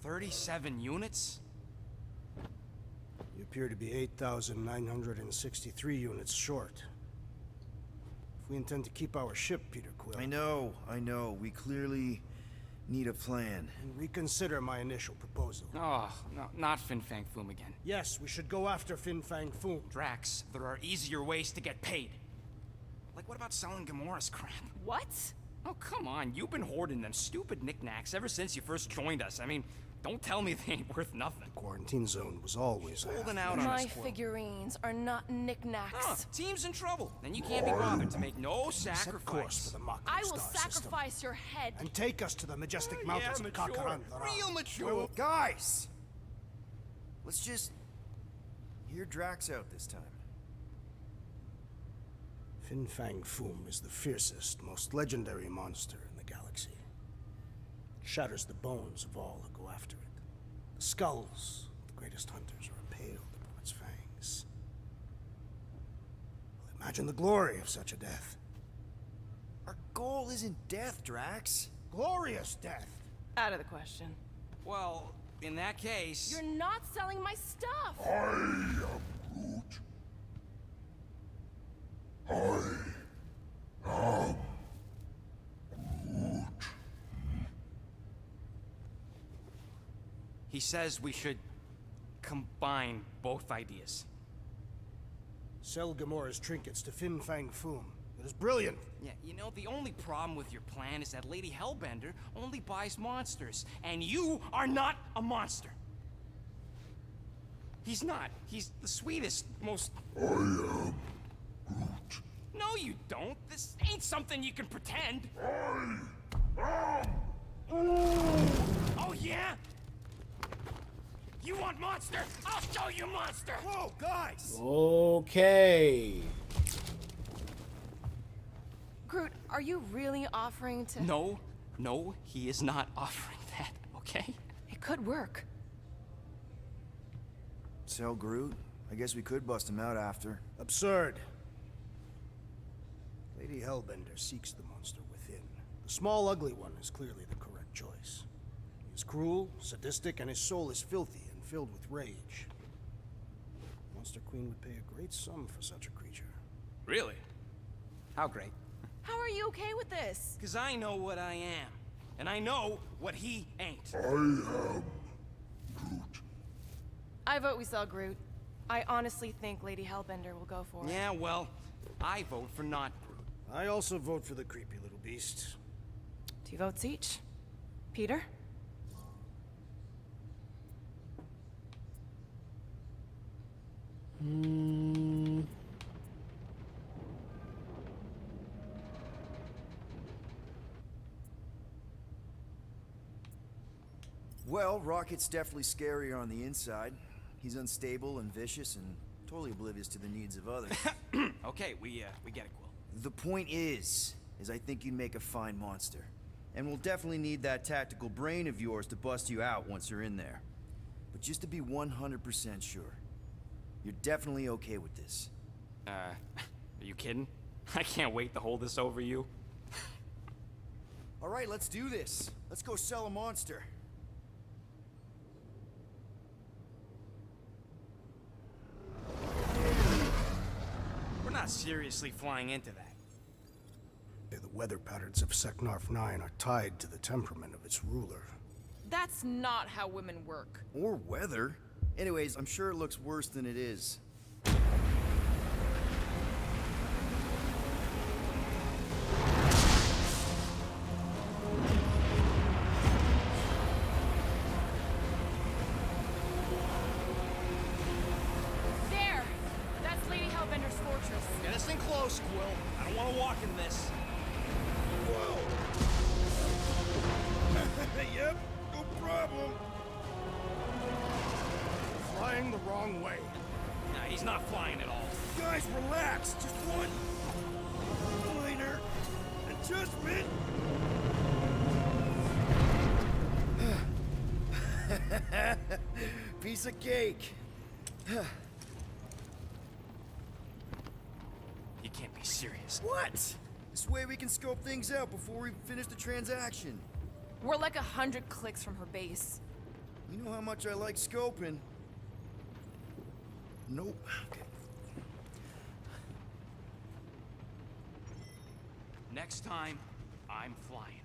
$37 units? It appear to be 8,963 units short. If we intend to keep our ship, Peter Quill... I know. We clearly need a plan. And reconsider my initial proposal. Oh, no, not Fin Fang Foom again. Yes, we should go after Fin Fang Foom. Drax, there are easier ways to get paid. Like, what about selling Gamora's crap? What? Oh, come on. You've been hoarding them stupid knickknacks ever since you first joined us. I mean, don't tell me they ain't worth nothing. The quarantine zone was always holding out on My us, Quill. figurines are not knickknacks. Team's in trouble. Then you can't be bothered to make no Set course sacrifice. for the Mach I will Star sacrifice system. your head. And take us to the majestic mountains of mature. Kakarandara. Real mature. Guys! Let's just hear Drax out this time. Fin Fang Foom is the fiercest, most legendary monster in the galaxy. It shatters the bones of all who go after it. The skulls of the greatest hunters are impaled upon its fangs. Well, imagine the glory of such a death. Our goal isn't death, Drax. Glorious death! Out of the question. Well, in that case... You're not selling my stuff! He says we should combine both ideas. Sell Gamora's trinkets to Fin Fang Foom. It is brilliant. Yeah, you know, the only problem with your plan is that Lady Hellbender only buys monsters, and you are not a monster. He's not. He's the sweetest, most... I am Groot. No, you don't. This ain't something you can pretend. Oh, yeah? You want monster? I'll show you monster! Whoa, guys! Okay. Groot, are you really offering to... No, he is not offering that, okay? It could work. Sell Groot? I guess we could bust him out after. Absurd. Lady Hellbender seeks the monster within. The small, ugly one is clearly the correct choice. He is cruel, sadistic, and his soul is filthy and filled with rage. Monster Queen would pay a great sum for such a creature. Really? How great? How are you okay with this? Because I know what I am. And I know what he ain't. I vote we sell Groot. I honestly think Lady Hellbender will go for it. Yeah, well, I vote for not Groot. I also vote for the creepy little beast. 2 votes each. Peter? Well, Rocket's definitely scarier on the inside. He's unstable and vicious and totally oblivious to the needs of others. Okay, we get it, Quill. The point is I think you'd make a fine monster. And we'll definitely need that tactical brain of yours to bust you out once you're in there. But just to be 100% sure, you're definitely okay with this. Are you kidding? I can't wait to hold this over you. All right, let's do this. Let's go sell a monster. We're not seriously flying into that. The weather patterns of Seknarf 9 are tied to the temperament of its ruler. That's not how women work. Or weather. Anyways, I'm sure it looks worse than it is. There! That's Lady Hellbender's fortress. Get us in close, Quill. I don't want to walk in this. Yep, no problem. Flying the wrong way. Nah, he's not flying at all. Guys, relax. Just one minor adjustment. Piece of cake. You can't be serious. What? This way we can scope things out before we finish the transaction. We're like 100 clicks from her base. You know how much I like scoping. Nope. Okay. Next time, I'm flying.